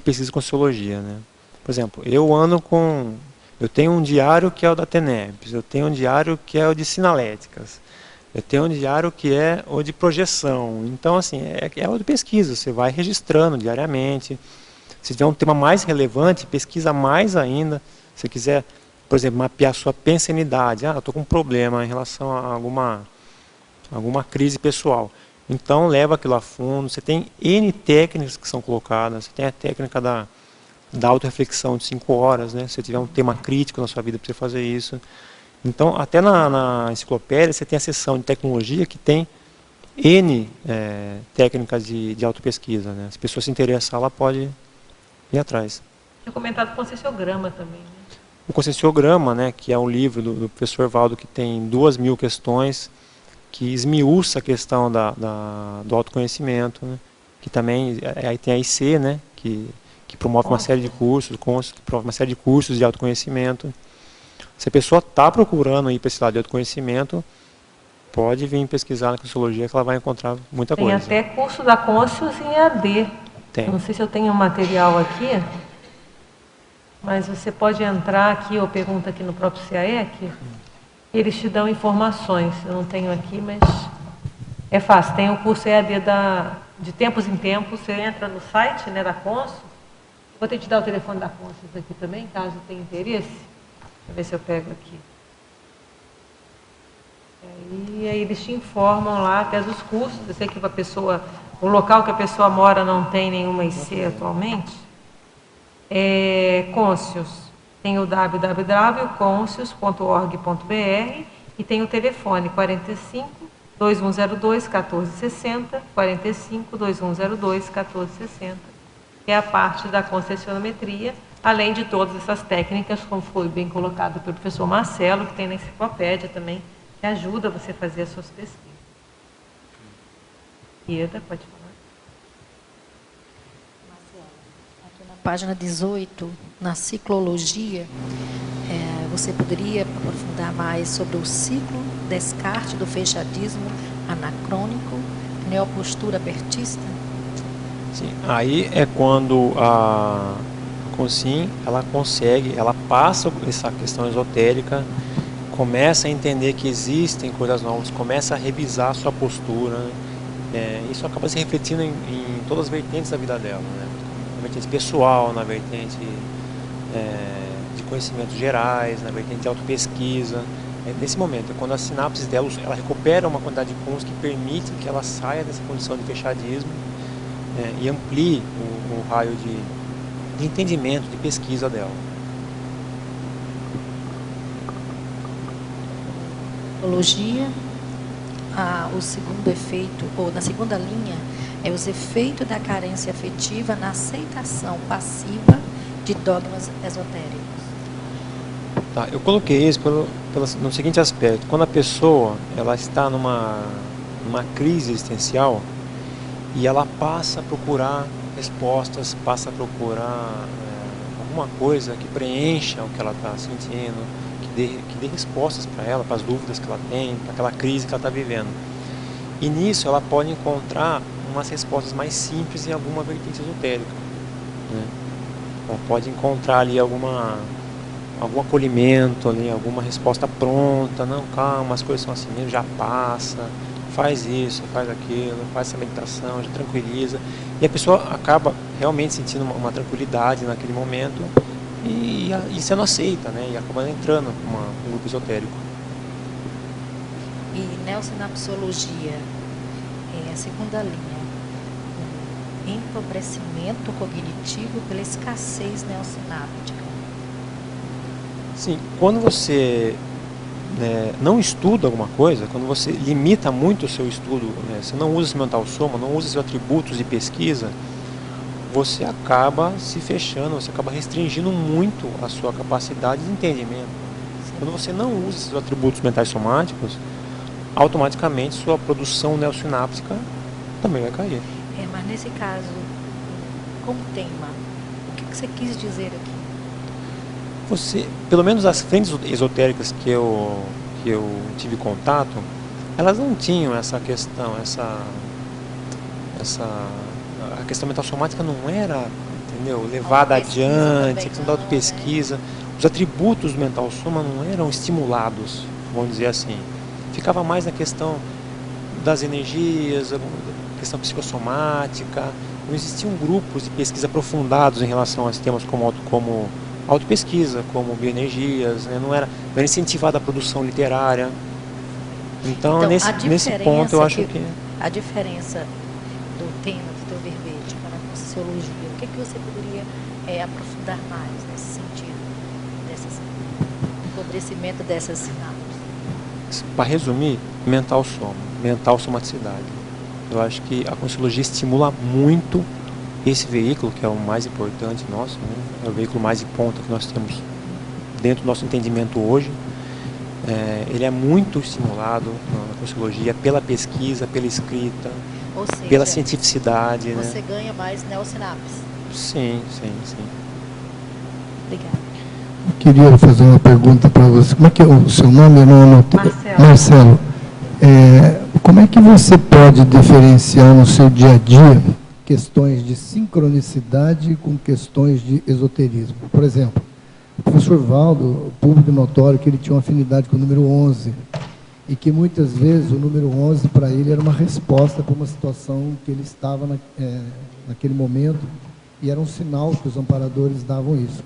Speaker 1: pesquisa Conscienciologia, né? Por exemplo, eu tenho um diário que é o da TENEPS, eu tenho um diário que é o de sinaléticas, eu tenho um diário que é o de projeção. Então, assim, é autopesquisa, você vai registrando diariamente. Se tiver um tema mais relevante, pesquisa mais ainda. Se quiser, por exemplo, mapear a sua pensanidade, eu estou com um problema em relação a alguma crise pessoal. Então, leva aquilo a fundo. Você tem N técnicas que são colocadas. Você tem a técnica da autorreflexão de 5 horas, né? Se você tiver um tema crítico na sua vida, para você fazer isso. Então, até na enciclopédia, você tem a seção de tecnologia que tem N técnicas de autopesquisa, né? Se a pessoa se interessar, ela pode ir atrás.
Speaker 2: Tinha comentado o Conscienciograma também, né?
Speaker 1: O Conscienciograma, né, que é um livro do professor Valdo que tem 2.000 questões, que esmiuça a questão do autoconhecimento, né, que também, aí tem a IC, né, que promove uma série de cursos, que promove uma série de cursos de autoconhecimento. Se a pessoa está procurando ir para esse lado de autoconhecimento, pode vir pesquisar na Conscienciologia que ela vai encontrar muita coisa.
Speaker 2: Tem até curso da Conscius em AD.
Speaker 1: Tem.
Speaker 2: Não sei se eu tenho um material aqui, mas você pode entrar aqui ou pergunta aqui no próprio CAEC, eles te dão informações. Eu não tenho aqui, mas é fácil. Tem o curso EAD de tempos em tempos, você entra no site, né, da Conscius. Vou ter que te dar o telefone da Conscius aqui também, caso tenha interesse. Deixa eu ver se eu pego aqui. E aí eles te informam lá até dos cursos. Eu sei que o local que a pessoa mora não tem nenhuma IC atualmente. Conscius. Tem o www.conscius.org.br e tem o telefone 45 2102 1460, 45 2102 1460, que é a parte da conscienciometria, além de todas essas técnicas, como foi bem colocado pelo professor Marcelo, que tem na enciclopédia também, que ajuda você a fazer as suas pesquisas. Ieda, pode falar.
Speaker 4: Aqui na página 18, na ciclologia, você poderia aprofundar mais sobre o ciclo, descarte do fechadismo anacrônico, neopostura apertista?
Speaker 1: Sim, aí é quando a Conscien, ela passa essa questão esotérica, começa a entender que existem coisas novas, começa a revisar a sua postura, isso acaba se refletindo em todas as vertentes da vida dela, né? Na vertente pessoal, na vertente de conhecimentos gerais, na vertente de autopesquisa. Nesse momento, é quando as sinapses dela, ela recupera uma quantidade de cons que permite que ela saia dessa condição de fechadismo e amplie o raio de entendimento, de pesquisa dela.
Speaker 4: Psicologia, o segundo efeito, ou na segunda linha, é os efeitos da carência afetiva na aceitação passiva de dogmas esotéricos.
Speaker 1: Tá, eu coloquei isso no seguinte aspecto: quando a pessoa ela está numa crise existencial e ela passa a procurar respostas, passa a procurar alguma coisa que preencha o que ela está sentindo, que dê respostas para ela, para as dúvidas que ela tem, para aquela crise que ela está vivendo. E nisso ela pode encontrar umas respostas mais simples em alguma vertente esotérica, né? Então, pode encontrar ali algum acolhimento, ali, alguma resposta pronta. Não, calma, as coisas são assim mesmo, já passa, faz isso, faz aquilo, faz essa meditação, já tranquiliza. E a pessoa acaba realmente sentindo uma tranquilidade naquele momento e sendo aceita, né? E acaba entrando num grupo esotérico.
Speaker 4: E neosinapsologia, a segunda linha, o empobrecimento cognitivo pela escassez neosináptica.
Speaker 1: Sim, quando você não estuda alguma coisa, quando você limita muito o seu estudo, você não usa esse mental soma, não usa seus atributos de pesquisa, você acaba se fechando, você acaba restringindo muito a sua capacidade de entendimento. Quando você não usa esses atributos mentais somáticos, automaticamente sua produção neossináptica também vai cair.
Speaker 4: Mas nesse caso, com o tema, o que você quis dizer aqui?
Speaker 1: Você, pelo menos as frentes esotéricas que eu tive contato, elas não tinham essa questão, a questão mental somática não era, entendeu, levada adiante, a questão da autopesquisa. Os atributos do mental soma não eram estimulados, vamos dizer assim. Ficava mais na questão das energias, a questão psicossomática. Não existiam grupos de pesquisa aprofundados em relação a temas como autopesquisa, como bioenergias, né? Não era incentivada a produção literária. Então nesse ponto eu acho que...
Speaker 4: A diferença do tema do teu verbete para a Conscienciologia, o que você poderia aprofundar mais nesse sentido, do empobrecimento dessas sinapses?
Speaker 1: Para resumir, mental soma, mental somaticidade. Eu acho que a Conscienciologia estimula muito esse veículo, que é o mais importante nosso, né? É o veículo mais de ponta que nós temos dentro do nosso entendimento hoje. Ele é muito estimulado na Conscienciologia pela pesquisa, pela escrita,
Speaker 4: ou seja,
Speaker 1: pela cientificidade.
Speaker 4: Você
Speaker 1: né?
Speaker 4: ganha mais neossinapses.
Speaker 1: Sim.
Speaker 4: Obrigada.
Speaker 6: Eu queria fazer uma pergunta para você. Como é que é o seu nome? Marcelo. Como é que você pode diferenciar no seu dia a dia questões de sincronicidade com questões de esoterismo? Por exemplo, o professor Valdo, público notório que ele tinha uma afinidade com o número 11, e que muitas vezes o número 11 para ele era uma resposta para uma situação que ele estava naquele momento, e era um sinal que os amparadores davam isso.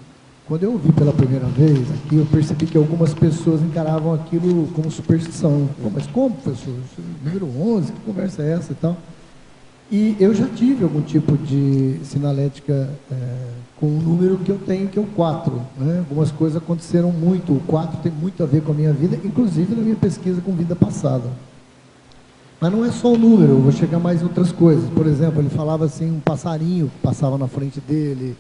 Speaker 6: Quando eu ouvi pela primeira vez aqui, eu percebi que algumas pessoas encaravam aquilo como superstição. Mas como, professor? Número 11, que conversa é essa e tal? E eu já tive algum tipo de sinalética com o número que eu tenho, que é o 4. Né? Algumas coisas aconteceram muito. O 4 tem muito a ver com a minha vida, inclusive na minha pesquisa com vida passada. Mas não é só o número, eu vou chegar mais em outras coisas. Por exemplo, ele falava assim, um passarinho que passava na frente dele,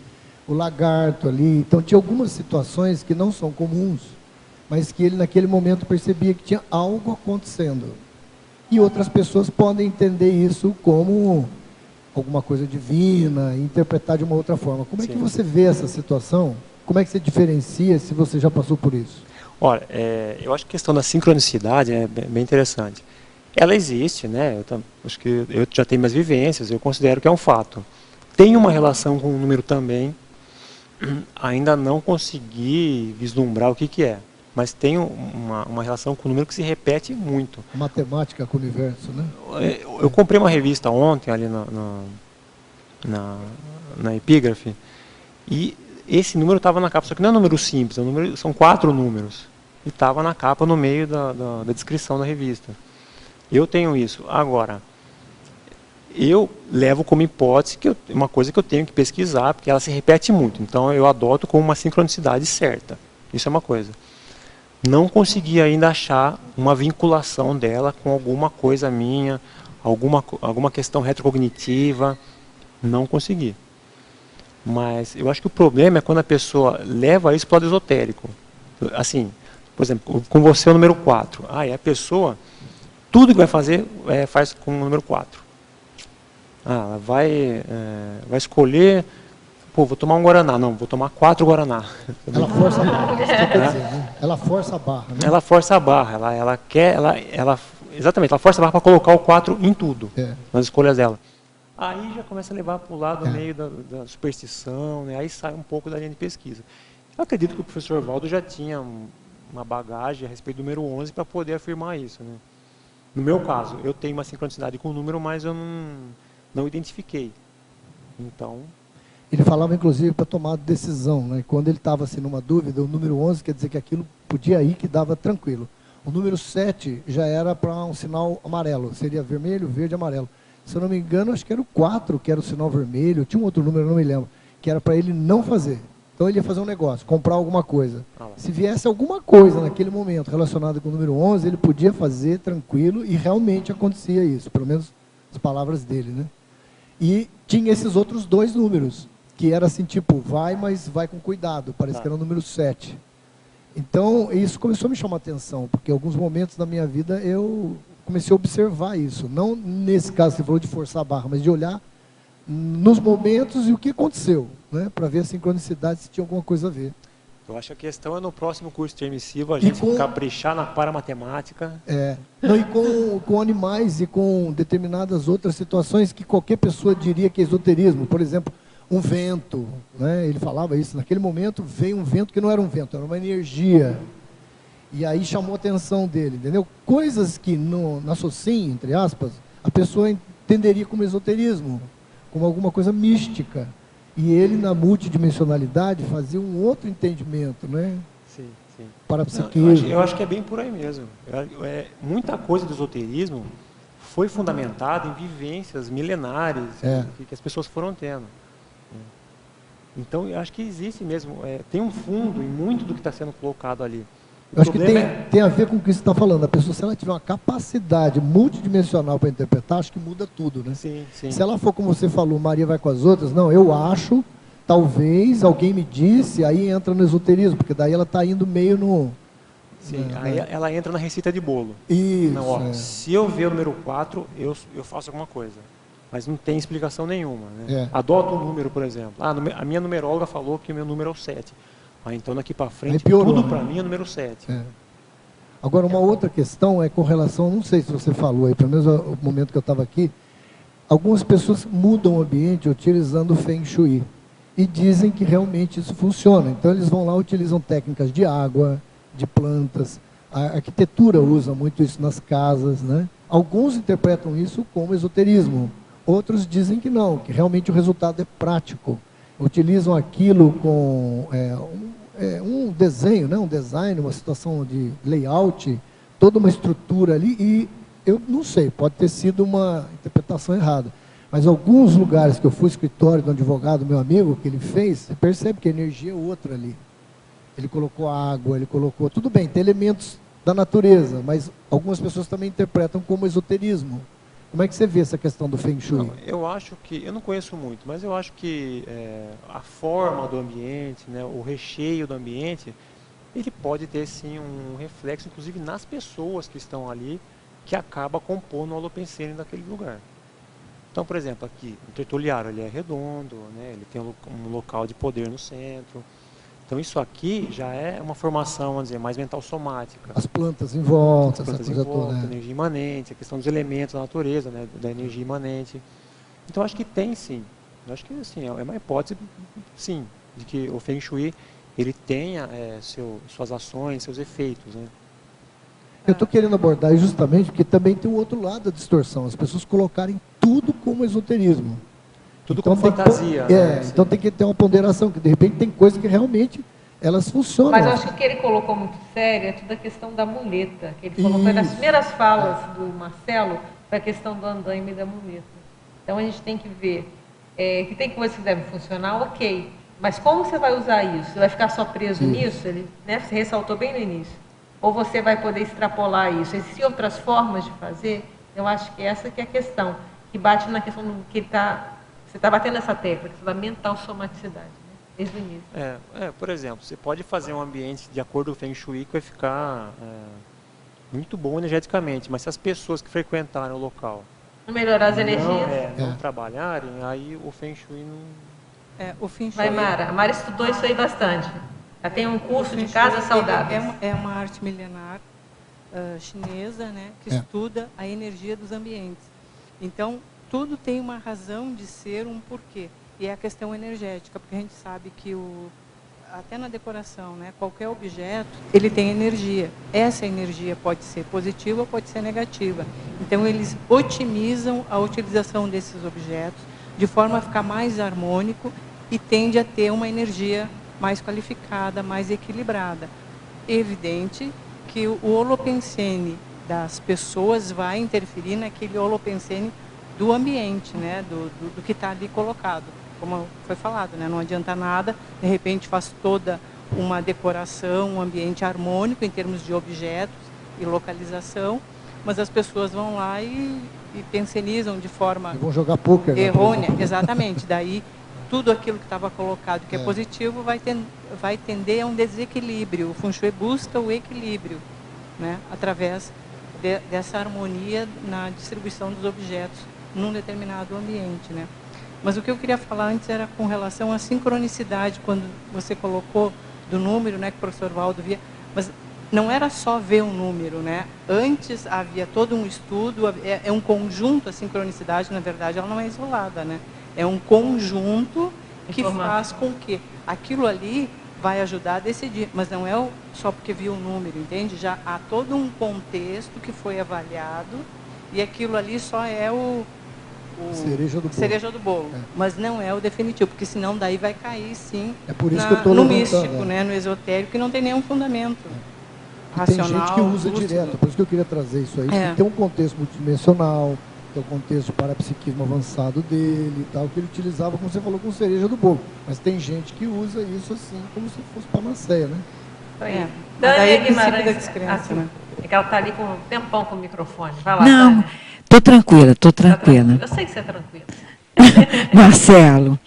Speaker 6: o lagarto ali. Então, tinha algumas situações que não são comuns, mas que ele, naquele momento, percebia que tinha algo acontecendo. E outras pessoas podem entender isso como alguma coisa divina, interpretar de uma outra forma. Como é que você vê essa situação? Como é que você diferencia, se você já passou por isso?
Speaker 1: Olha, eu acho que a questão da sincronicidade é bem interessante. Ela existe, né? Acho que eu já tenho minhas vivências, eu considero que é um fato. Tem uma relação com o número também, ainda não consegui vislumbrar o que é. Mas tem uma relação com o número que se repete muito.
Speaker 6: Matemática com o universo, né?
Speaker 1: Eu comprei uma revista ontem ali na Epígrafe, e esse número estava na capa, só que não é um número simples, são 4 números. E estava na capa no meio da descrição da revista. Eu tenho isso. Agora, eu levo como hipótese que uma coisa que eu tenho que pesquisar, porque ela se repete muito. Então eu adoto como uma sincronicidade certa. Isso é uma coisa. Não consegui ainda achar uma vinculação dela com alguma coisa minha, alguma questão retrocognitiva. Não consegui. Mas eu acho que o problema é quando a pessoa leva isso para o lado esotérico. Assim, por exemplo, com você é o número 4. A pessoa, tudo que vai fazer, faz com o número 4. Ela vai escolher... Pô, vou tomar um Guaraná. Não, vou tomar 4 Guaraná.
Speaker 6: Ela força a barra. Né? Ela força a barra. Né?
Speaker 1: Ela força a barra. Exatamente, ela força a barra para colocar o 4 em tudo, nas escolhas dela. Aí já começa a levar para o lado meio da superstição, né? Aí sai um pouco da linha de pesquisa. Eu acredito que o professor Valdo já tinha uma bagagem a respeito do número 11 para poder afirmar isso. Né? No meu caso, eu tenho uma sincronicidade com o número, mas eu não identifiquei. Então...
Speaker 6: Ele falava, inclusive, para tomar decisão. Né? Quando ele estava assim, numa dúvida, o número 11 quer dizer que aquilo podia ir, que dava tranquilo. O número 7 já era para um sinal amarelo. Seria vermelho, verde, amarelo. Se eu não me engano, acho que era o 4, que era o sinal vermelho. Tinha um outro número, não me lembro. Que era para ele não fazer. Então ele ia fazer um negócio, comprar alguma coisa. Se viesse alguma coisa naquele momento relacionada com o número 11, ele podia fazer tranquilo e realmente acontecia isso. Pelo menos as palavras dele. Né? E tinha esses outros 2 números. Que era assim, tipo, vai, mas vai com cuidado. Parece que era o número 7. Então, isso começou a me chamar a atenção, porque em alguns momentos da minha vida eu comecei a observar isso. Não nesse caso que você falou de forçar a barra, mas de olhar nos momentos e o que aconteceu, né? Para ver a sincronicidade, se tinha alguma coisa a ver.
Speaker 1: Eu acho que a questão é no próximo curso intermissivo a gente caprichar na paramatemática.
Speaker 6: Não, e com animais e com determinadas outras situações que qualquer pessoa diria que é esoterismo. Por exemplo, um vento, né? Ele falava isso, naquele momento veio um vento que não era um vento, era uma energia. E aí chamou a atenção dele, entendeu? Coisas que na SOCIM, entre aspas, a pessoa entenderia como esoterismo, como alguma coisa mística. E ele, na multidimensionalidade, fazia um outro entendimento, né?
Speaker 1: Sim, sim.
Speaker 6: Parapsiquismo.
Speaker 1: Eu acho que é bem por aí mesmo. Muita coisa do esoterismo foi fundamentada em vivências milenares que as pessoas foram tendo. Então, eu acho que existe mesmo, tem um fundo em muito do que está sendo colocado ali.
Speaker 6: Eu acho que tem a ver com o que você está falando. A pessoa, se ela tiver uma capacidade multidimensional para interpretar, acho que muda tudo, né?
Speaker 1: Sim, sim.
Speaker 6: Se ela for, como você falou, Maria vai com as outras, não, eu acho, talvez, alguém me disse, aí entra no esoterismo, porque daí ela está indo meio no...
Speaker 1: Sim, aí ela entra na receita de bolo.
Speaker 6: Isso.
Speaker 1: Não, ó, se eu ver o número 4, eu faço alguma coisa. Mas não tem explicação nenhuma, né? Adota um número, por exemplo. A minha numeróloga falou que o meu número é o 7. Então, daqui para frente, tudo para mim é número 7.
Speaker 6: Agora, uma outra questão é com relação, não sei se você falou aí, pelo menos no momento que eu estava aqui, algumas pessoas mudam o ambiente utilizando o Feng Shui. E dizem que realmente isso funciona. Então, eles vão lá, utilizam técnicas de água, de plantas. A arquitetura usa muito isso nas casas, né? Alguns interpretam isso como esoterismo. Outros dizem que não, que realmente o resultado é prático. Utilizam aquilo com um desenho, né? Um design, uma situação de layout, toda uma estrutura ali, e eu não sei, pode ter sido uma interpretação errada, mas alguns lugares que eu fui, escritório do advogado, meu amigo, que ele fez, você percebe que a energia é outra ali. Ele colocou água, ele colocou... Tudo bem, tem elementos da natureza, mas algumas pessoas também interpretam como esoterismo. Como é que você vê essa questão do Feng Shui?
Speaker 1: Não, eu acho que, eu não conheço muito, mas eu acho que a forma do ambiente, né, o recheio do ambiente, ele pode ter sim um reflexo, inclusive nas pessoas que estão ali, que acaba compondo o holopensene naquele lugar. Então, por exemplo, aqui, o tertuliário, ele é redondo, né, ele tem um local de poder no centro. Então, isso aqui já é uma formação, vamos dizer, mais mental somática.
Speaker 6: As plantas em volta,
Speaker 1: essa coisa toda, a energia imanente, a questão dos elementos da natureza, né, da energia imanente. Então, acho que tem sim. Eu acho que assim, é uma hipótese, sim, de que o Feng Shui ele tenha suas ações, seus efeitos, né?
Speaker 6: Eu estou querendo abordar justamente porque também tem o outro lado da distorção, as pessoas colocarem tudo como esoterismo.
Speaker 1: Tudo
Speaker 6: então,
Speaker 1: como fantasia. Né?
Speaker 6: Então tem que ter uma ponderação, que de repente tem coisas que realmente elas funcionam.
Speaker 2: Mas eu acho que o que ele colocou muito sério é toda a questão da muleta. Que ele falou, foi nas primeiras falas do Marcelo, foi a questão do andaime e da muleta. Então a gente tem que ver que tem coisas que devem funcionar, ok. Mas como você vai usar isso? Você vai ficar só preso nisso? Ele, né, você ressaltou bem no início. Ou você vai poder extrapolar isso? Existem outras formas de fazer? Eu acho que essa que é a questão, que bate na questão do que você está batendo essa tecla, da mental somaticidade, né? Desde o início.
Speaker 1: Por exemplo, você pode fazer um ambiente de acordo com o Feng Shui que vai ficar muito bom energeticamente, mas se as pessoas que frequentarem o local
Speaker 2: não melhorar as energias,
Speaker 1: não trabalharem, aí o Feng Shui não...
Speaker 7: o Feng Shui...
Speaker 2: Vai, Mara. A Mara estudou isso aí bastante. Ela tem um curso de casas saudáveis.
Speaker 7: É uma arte milenar chinesa, né, que estuda a energia dos ambientes. Então, tudo tem uma razão de ser, um porquê. E é a questão energética, porque a gente sabe que até na decoração, né, qualquer objeto, ele tem energia. Essa energia pode ser positiva ou pode ser negativa. Então, eles otimizam a utilização desses objetos de forma a ficar mais harmônico e tende a ter uma energia mais qualificada, mais equilibrada. É evidente que o holopensene das pessoas vai interferir naquele holopensene do ambiente, né, do que está ali colocado. Como foi falado, né, não adianta nada, de repente faz toda uma decoração, um ambiente harmônico em termos de objetos e localização, mas as pessoas vão lá e pensenizam de forma
Speaker 6: vão jogar pôquer,
Speaker 7: errônea, exatamente. Daí tudo aquilo que estava colocado que é positivo vai tender a um desequilíbrio. O Feng Shui busca o equilíbrio, né? Através dessa harmonia na distribuição dos objetos num determinado ambiente, né? Mas o que eu queria falar antes era com relação à sincronicidade, quando você colocou do número, né, que o professor Valdo via, mas não era só ver um número, né? Antes havia todo um estudo, é um conjunto, a sincronicidade, na verdade, ela não é isolada, né? É um conjunto que faz com que aquilo ali vai ajudar a decidir, mas não é só porque viu um número, entende? Já há todo um contexto que foi avaliado e aquilo ali só é o cereja do bolo. Mas não é o definitivo, porque senão daí vai cair, sim,
Speaker 6: por isso que eu tô
Speaker 7: no místico, né? No esotérico, que não tem nenhum fundamento racional.
Speaker 6: Tem gente que usa direto, por isso que eu queria trazer isso aí, que tem um contexto multidimensional, tem o contexto parapsiquismo avançado dele e tal, que ele utilizava, como você falou, com cereja do bolo. Mas tem gente que usa isso assim, como se fosse panaceia, né?
Speaker 2: Dânia Guimarães, da descrença, né? É que ela está ali com um tempão com o microfone. Vai lá,
Speaker 8: não,
Speaker 2: Dânia.
Speaker 8: Estou tranquila, estou tranquila.
Speaker 2: Eu sei que você é tranquila.
Speaker 8: Marcelo,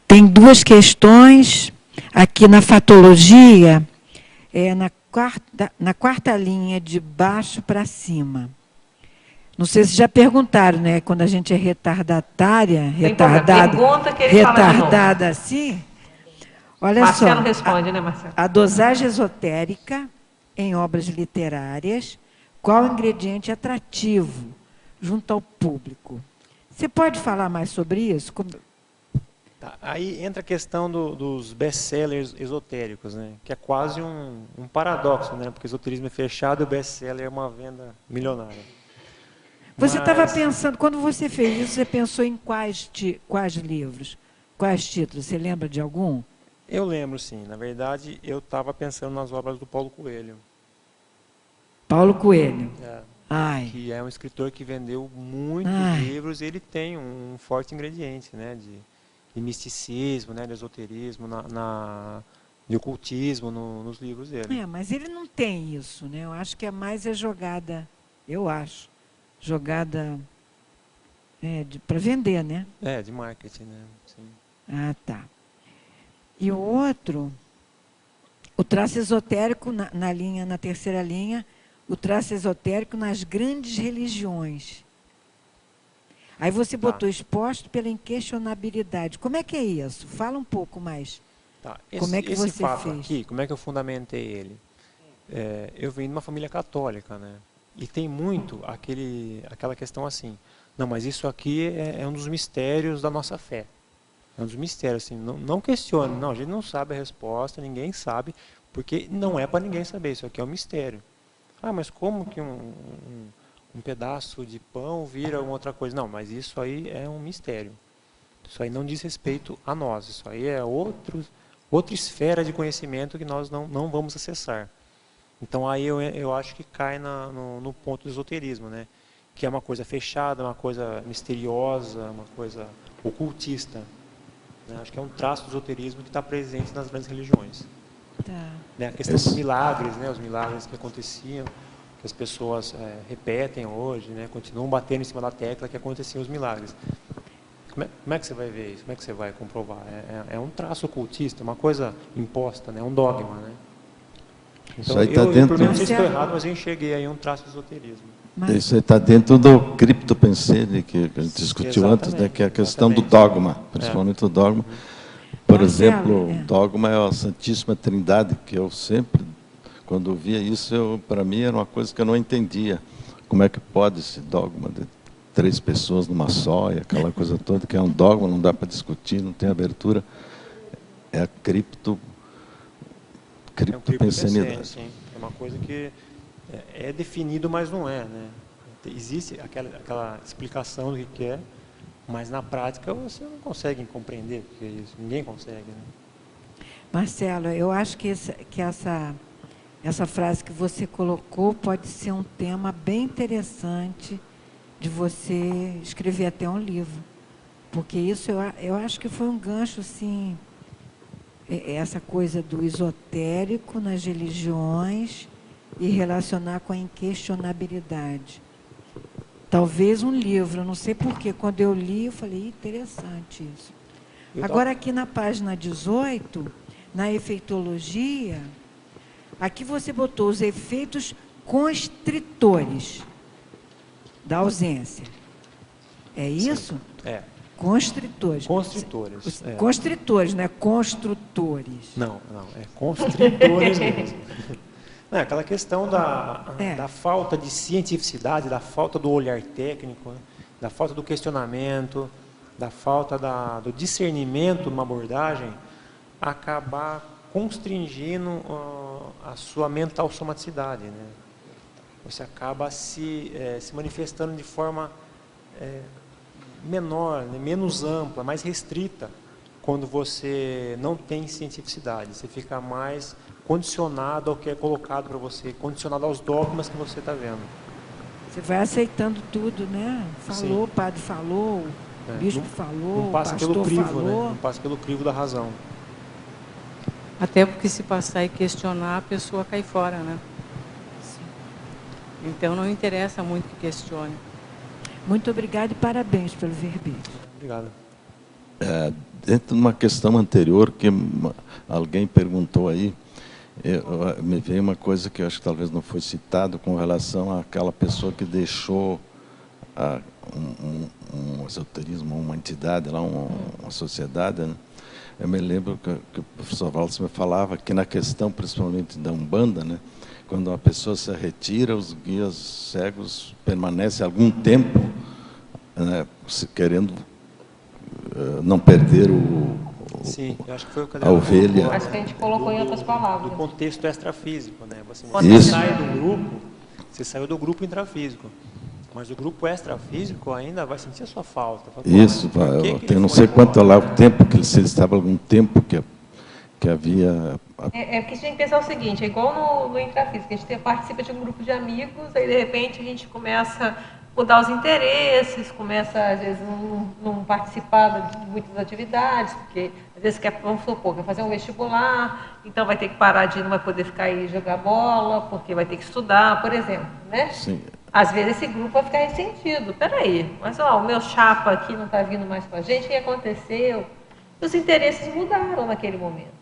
Speaker 8: tem duas questões aqui na fatologia, na quarta linha de baixo para cima. Não sei se já perguntaram, né? Quando a gente é retardada assim. Olha
Speaker 2: Marcelo
Speaker 8: só.
Speaker 2: responde, né, Marcelo?
Speaker 8: A dosagem esotérica em obras literárias, qual ingrediente atrativo junto ao público? Você pode falar mais sobre isso?
Speaker 1: Tá, aí entra a questão dos best-sellers esotéricos, né? Que é quase um paradoxo, né? Porque o esoterismo é fechado e o best-seller é uma venda milionária.
Speaker 8: Você estava pensando, quando você fez isso, você pensou em quais livros? Quais títulos? Você lembra de algum?
Speaker 1: Eu lembro, sim. Na verdade, eu estava pensando nas obras do Paulo Coelho.
Speaker 8: Paulo Coelho.
Speaker 1: Que é um escritor que vendeu muitos livros, e ele tem um forte ingrediente, né, de misticismo, né, de esoterismo, de ocultismo nos livros dele.
Speaker 8: Mas ele não tem isso, né? Eu acho que é mais jogada, jogada para vender, né?
Speaker 1: De marketing, né? Sim.
Speaker 8: Tá. E o outro, o traço esotérico na terceira linha, o traço esotérico nas grandes religiões. Aí você botou exposto pela inquestionabilidade. Como é que é isso? Fala um pouco mais. Como é que
Speaker 1: esse
Speaker 8: você
Speaker 1: fato
Speaker 8: fez?
Speaker 1: Aqui, como é que eu fundamentei ele? Eu venho de uma família católica, né? E tem muito aquela questão assim, não, mas isso aqui é um dos mistérios da nossa fé. É um dos mistérios, assim, não questione, não, a gente não sabe a resposta, ninguém sabe, porque não é para ninguém saber, isso aqui é um mistério. Mas como que um pedaço de pão vira uma outra coisa? Não, mas isso aí é um mistério. Isso aí não diz respeito a nós, isso aí é outra esfera de conhecimento que nós não vamos acessar. Então aí eu acho que cai no ponto do esoterismo, né? Que é uma coisa fechada, uma coisa misteriosa, uma coisa ocultista. Né? Acho que é um traço do esoterismo que está presente nas grandes religiões. Né? A questão dos milagres, né? Os milagres que aconteciam, que as pessoas repetem hoje, né? Continuam batendo em cima da tecla que aconteciam os milagres. Como é que você vai ver isso? Como é que você vai comprovar? É um traço ocultista, uma coisa imposta, né? Um dogma, né? Então, pelo menos não sei se estou errado, mas eu enxerguei aí um traço de esoterismo.
Speaker 5: Isso aí está dentro do criptopensene que a gente discutiu antes, né, que é a questão do dogma, principalmente o dogma. Por exemplo, o dogma é a Santíssima Trindade, que eu sempre, quando via isso, para mim era uma coisa que eu não entendia. Como é que pode esse dogma de 3 pessoas numa só, e aquela coisa toda, que é um dogma, não dá para discutir, não tem abertura. É a criptopensenidade.
Speaker 1: É uma coisa que é definido, mas não é, né? Existe aquela explicação do que é, mas na prática você não consegue compreender, porque isso ninguém consegue, né?
Speaker 8: Marcelo, eu acho que essa frase que você colocou pode ser um tema bem interessante de você escrever até um livro, porque isso eu acho que foi um gancho, assim, essa coisa do esotérico nas religiões e relacionar com a inquestionabilidade. Talvez um livro, eu não sei porquê, quando eu li, eu falei, interessante isso. Agora, aqui na página 18, na efeitologia, aqui você botou os efeitos constritores da ausência. É isso?
Speaker 1: Sim. É.
Speaker 8: Constritores.
Speaker 1: Constritores.
Speaker 8: Constritores, não é construtores.
Speaker 1: Não, é constritores mesmo. Não, é aquela questão da falta de cientificidade, da falta do olhar técnico, né? Da falta do questionamento, da falta do discernimento numa abordagem, acabar constringindo a sua mental somaticidade, né? Você acaba se manifestando de forma menor, né? Menos ampla, mais restrita, quando você não tem cientificidade. Você fica mais condicionado ao que é colocado para você, condicionado aos dogmas que você está vendo.
Speaker 8: Você vai aceitando tudo, né? Falou,
Speaker 1: Sim.
Speaker 8: o padre falou, o bispo falou,
Speaker 1: não passa
Speaker 8: o pastor
Speaker 1: pelo crivo,
Speaker 8: falou.
Speaker 1: né? Não passa pelo crivo da razão.
Speaker 7: Até porque se passar e questionar, a pessoa cai fora, né?
Speaker 8: Sim.
Speaker 7: Então não interessa muito que questione.
Speaker 8: Muito obrigada e parabéns pelo verbete.
Speaker 1: Obrigado.
Speaker 5: Dentro de uma questão anterior que alguém perguntou aí, me veio uma coisa que eu acho que talvez não foi citado com relação àquela pessoa que deixou um esoterismo, uma entidade, lá, uma sociedade, né? Eu me lembro que o professor Waltz me falava que na questão, principalmente da Umbanda, né, quando uma pessoa se retira, os guias cegos permanecem algum tempo, né, querendo não perder
Speaker 1: Sim, eu acho que foi o
Speaker 5: a ovelha.
Speaker 2: Acho que a gente colocou em outras palavras.
Speaker 1: Do contexto extrafísico, né? Você
Speaker 5: Isso.
Speaker 1: sai do grupo, você saiu do grupo intrafísico, mas o grupo extrafísico ainda vai sentir a sua falta. Fala,
Speaker 5: Isso, eu tenho não sei quanto lá o tempo que se ele estava, algum tempo que havia.
Speaker 2: Porque a gente tem que pensar o seguinte, é igual no intrafísico, a gente participa de um grupo de amigos, aí de repente a gente começa a mudar os interesses, começa às vezes não participar de muitas atividades, porque às vezes vamos supor, quer fazer um vestibular, então vai ter que parar de ir, não vai poder ficar aí jogar bola, porque vai ter que estudar, por exemplo, né?
Speaker 5: Sim.
Speaker 2: Às vezes esse grupo vai ficar ressentido. Peraí, mas o meu chapa aqui não está vindo mais com a gente, o que aconteceu? Os interesses mudaram naquele momento.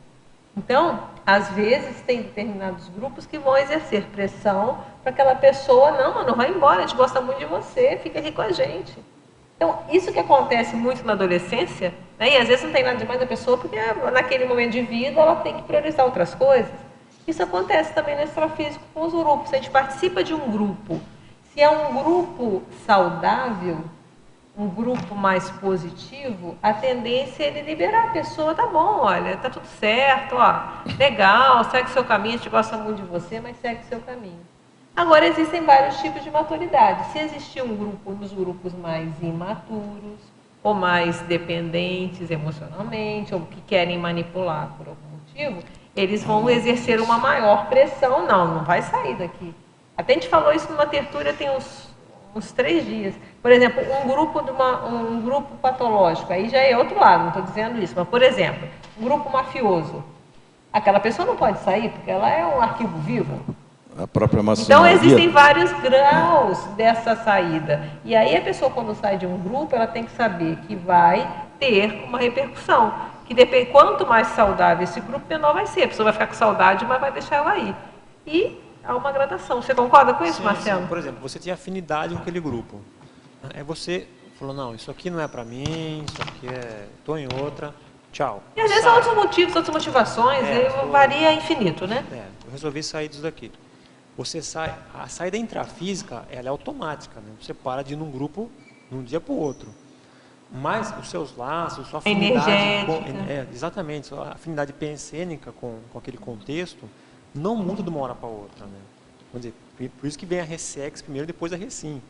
Speaker 2: Então, às vezes, tem determinados grupos que vão exercer pressão para aquela pessoa, não, mano, vai embora, a gente gosta muito de você, fica aqui com a gente. Então, isso que acontece muito na adolescência, né, e às vezes não tem nada demais da pessoa, porque naquele momento de vida ela tem que priorizar outras coisas. Isso acontece também no extrafísico com os grupos. Se a gente participa de um grupo, se é um grupo saudável, um grupo mais positivo, a tendência é ele liberar a pessoa, tá bom, olha, tá tudo certo, ó, legal, segue o seu caminho, a gente gosta muito de você, mas segue o seu caminho. Agora, existem vários tipos de maturidade. Se existir um grupo, dos grupos mais imaturos, ou mais dependentes emocionalmente, ou que querem manipular por algum motivo, eles vão exercer uma maior pressão, não vai sair daqui. Até a gente falou isso numa tertúlia tem uns 3 dias. Por exemplo, um grupo patológico, aí já é outro lado, não estou dizendo isso, mas, por exemplo, um grupo mafioso. Aquela pessoa não pode sair porque ela é um arquivo vivo.
Speaker 5: A própria maçonaria.
Speaker 2: Então, existem vários graus dessa saída. E aí, a pessoa, quando sai de um grupo, ela tem que saber que vai ter uma repercussão. Que depende, quanto mais saudável esse grupo, menor vai ser. A pessoa vai ficar com saudade, mas vai deixar ela ir. E há uma gradação. Você concorda com isso, Marcelo?
Speaker 1: Sim. Por exemplo, você tinha afinidade com aquele grupo. Aí você falou, não, isso aqui não é para mim, isso aqui estou em outra, tchau.
Speaker 2: E às vezes há outros motivos, outras motivações, varia infinito, né?
Speaker 1: Eu resolvi sair disso daqui. Você sai, a saída intrafísica, ela é automática, né? Você para de ir num grupo de um dia para o outro. Mas os seus laços, sua afinidade... exatamente, sua afinidade pensênica com aquele contexto não muda de uma hora para outra, né? Vamos dizer, por isso que vem a ressex primeiro, depois a recim.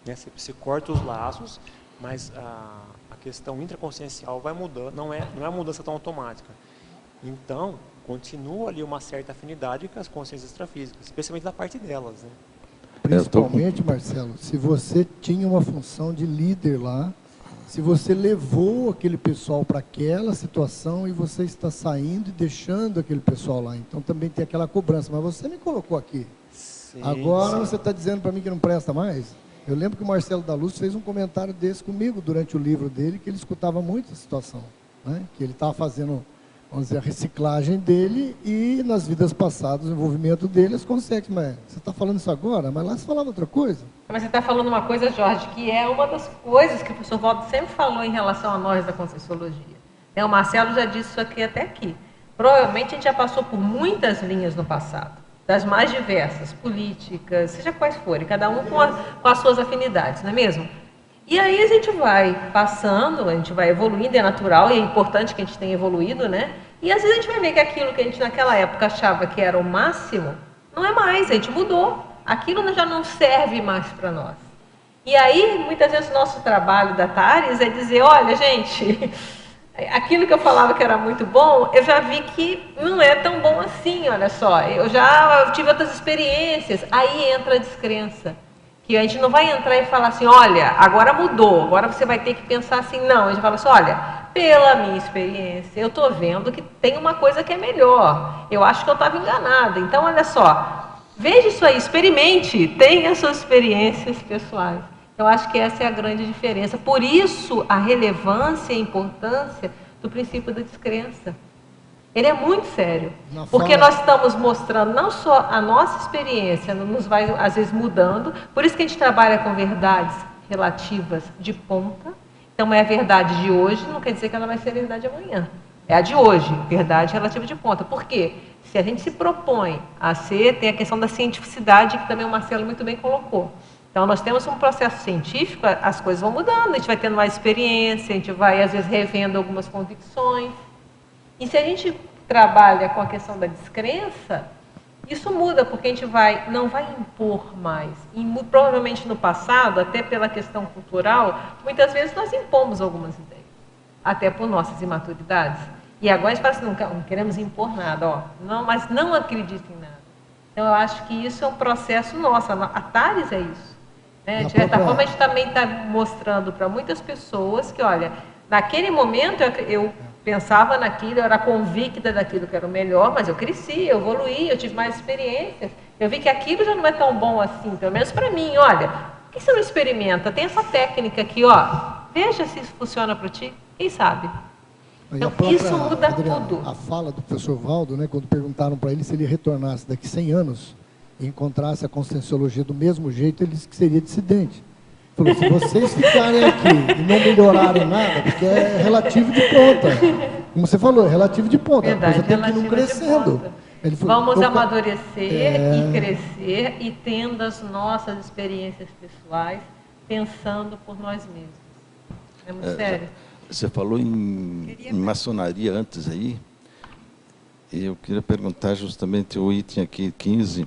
Speaker 1: Né? Você corta os laços, mas a questão intraconsciencial vai mudando, não é uma mudança tão automática. Então, continua ali uma certa afinidade com as consciências extrafísicas, especialmente da parte delas, né?
Speaker 6: Principalmente, Marcelo, se você tinha uma função de líder lá, se você levou aquele pessoal para aquela situação e você está saindo e deixando aquele pessoal lá, então também tem aquela cobrança, mas você me colocou aqui.
Speaker 1: Sim,
Speaker 6: agora
Speaker 1: sim.
Speaker 6: Você está dizendo para mim que não presta mais? Eu lembro que o Marcelo da Luz fez um comentário desse comigo durante o livro dele, que ele escutava muito a situação. né? Que ele estava fazendo, vamos dizer, a reciclagem dele e nas vidas passadas, o envolvimento dele, as consequências. Mas você está falando isso agora? Mas lá você falava outra coisa.
Speaker 2: Mas você está falando uma coisa, Jorge, que é uma das coisas que o professor Waldo sempre falou em relação a nós da Conscienciologia. O Marcelo já disse isso aqui até aqui. Provavelmente a gente já passou por muitas linhas no passado, das mais diversas, políticas, seja quais forem, cada um com as suas afinidades, não é mesmo? E aí a gente vai passando, a gente vai evoluindo, é natural e é importante que a gente tenha evoluído, né? E às vezes a gente vai ver que aquilo que a gente naquela época achava que era o máximo, não é mais, a gente mudou. Aquilo já não serve mais para nós. E aí, muitas vezes, o nosso trabalho da TARES é dizer, olha, gente, aquilo que eu falava que era muito bom, eu já vi que não é tão bom assim, olha só. Eu já tive outras experiências. Aí entra a descrença. Que a gente não vai entrar e falar assim, olha, agora mudou, agora você vai ter que pensar assim. Não, a gente fala assim, olha, pela minha experiência, eu estou vendo que tem uma coisa que é melhor. Eu acho que eu estava enganada. Então, olha só, veja isso aí, experimente, tenha suas experiências pessoais. Eu acho que essa é a grande diferença. Por isso, a relevância e a importância do princípio da descrença. Ele é muito sério, porque nós estamos mostrando não só a nossa experiência, nos vai às vezes mudando, por isso que a gente trabalha com verdades relativas de ponta. Então é a verdade de hoje, não quer dizer que ela vai ser a verdade amanhã. É a de hoje, verdade relativa de ponta. Por quê? Se a gente se propõe a ser, tem a questão da cientificidade, que também o Marcelo muito bem colocou. Então nós temos um processo científico, as coisas vão mudando, a gente vai tendo mais experiência, a gente vai às vezes revendo algumas convicções. E se a gente trabalha com a questão da descrença, isso muda, porque a gente não vai impor mais. E provavelmente no passado, até pela questão cultural, muitas vezes nós impomos algumas ideias, até por nossas imaturidades. E agora a gente fala assim, não queremos impor nada, ó, não, mas não acredito em nada. Então eu acho que isso é um processo nosso, a TARES é isso. Né? De certa forma a gente também está mostrando para muitas pessoas que, olha, naquele momento eu pensava naquilo, eu era convicta daquilo que era o melhor, mas eu cresci, eu evoluí, eu tive mais experiências. Eu vi que aquilo já não é tão bom assim, pelo menos para mim. Olha, por que você não experimenta? Tem essa técnica aqui, ó. Veja se isso funciona para ti. Quem sabe? Então, isso muda tudo.
Speaker 6: A fala do professor Waldo, né, quando perguntaram para ele se ele retornasse daqui 100 anos e encontrasse a conscienciologia do mesmo jeito, ele disse que seria dissidente. Falou, se vocês ficarem aqui e não melhorarem nada, porque é relativo de ponta. Como você falou, é relativo de ponta.
Speaker 2: Verdade,
Speaker 6: a coisa tem que ir crescendo.
Speaker 2: Ele falou, vamos amadurecer e crescer e tendo as nossas experiências pessoais, pensando por nós mesmos. É muito sério.
Speaker 5: Você falou em maçonaria antes aí, e eu queria perguntar justamente o item aqui 15,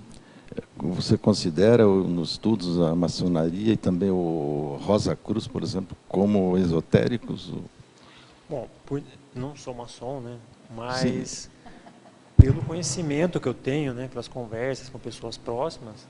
Speaker 5: você considera nos estudos a maçonaria e também o Rosa Cruz, por exemplo, como esotéricos?
Speaker 1: Bom, não sou maçom, né? Mas sim, pelo conhecimento que eu tenho, né, pelas conversas com pessoas próximas,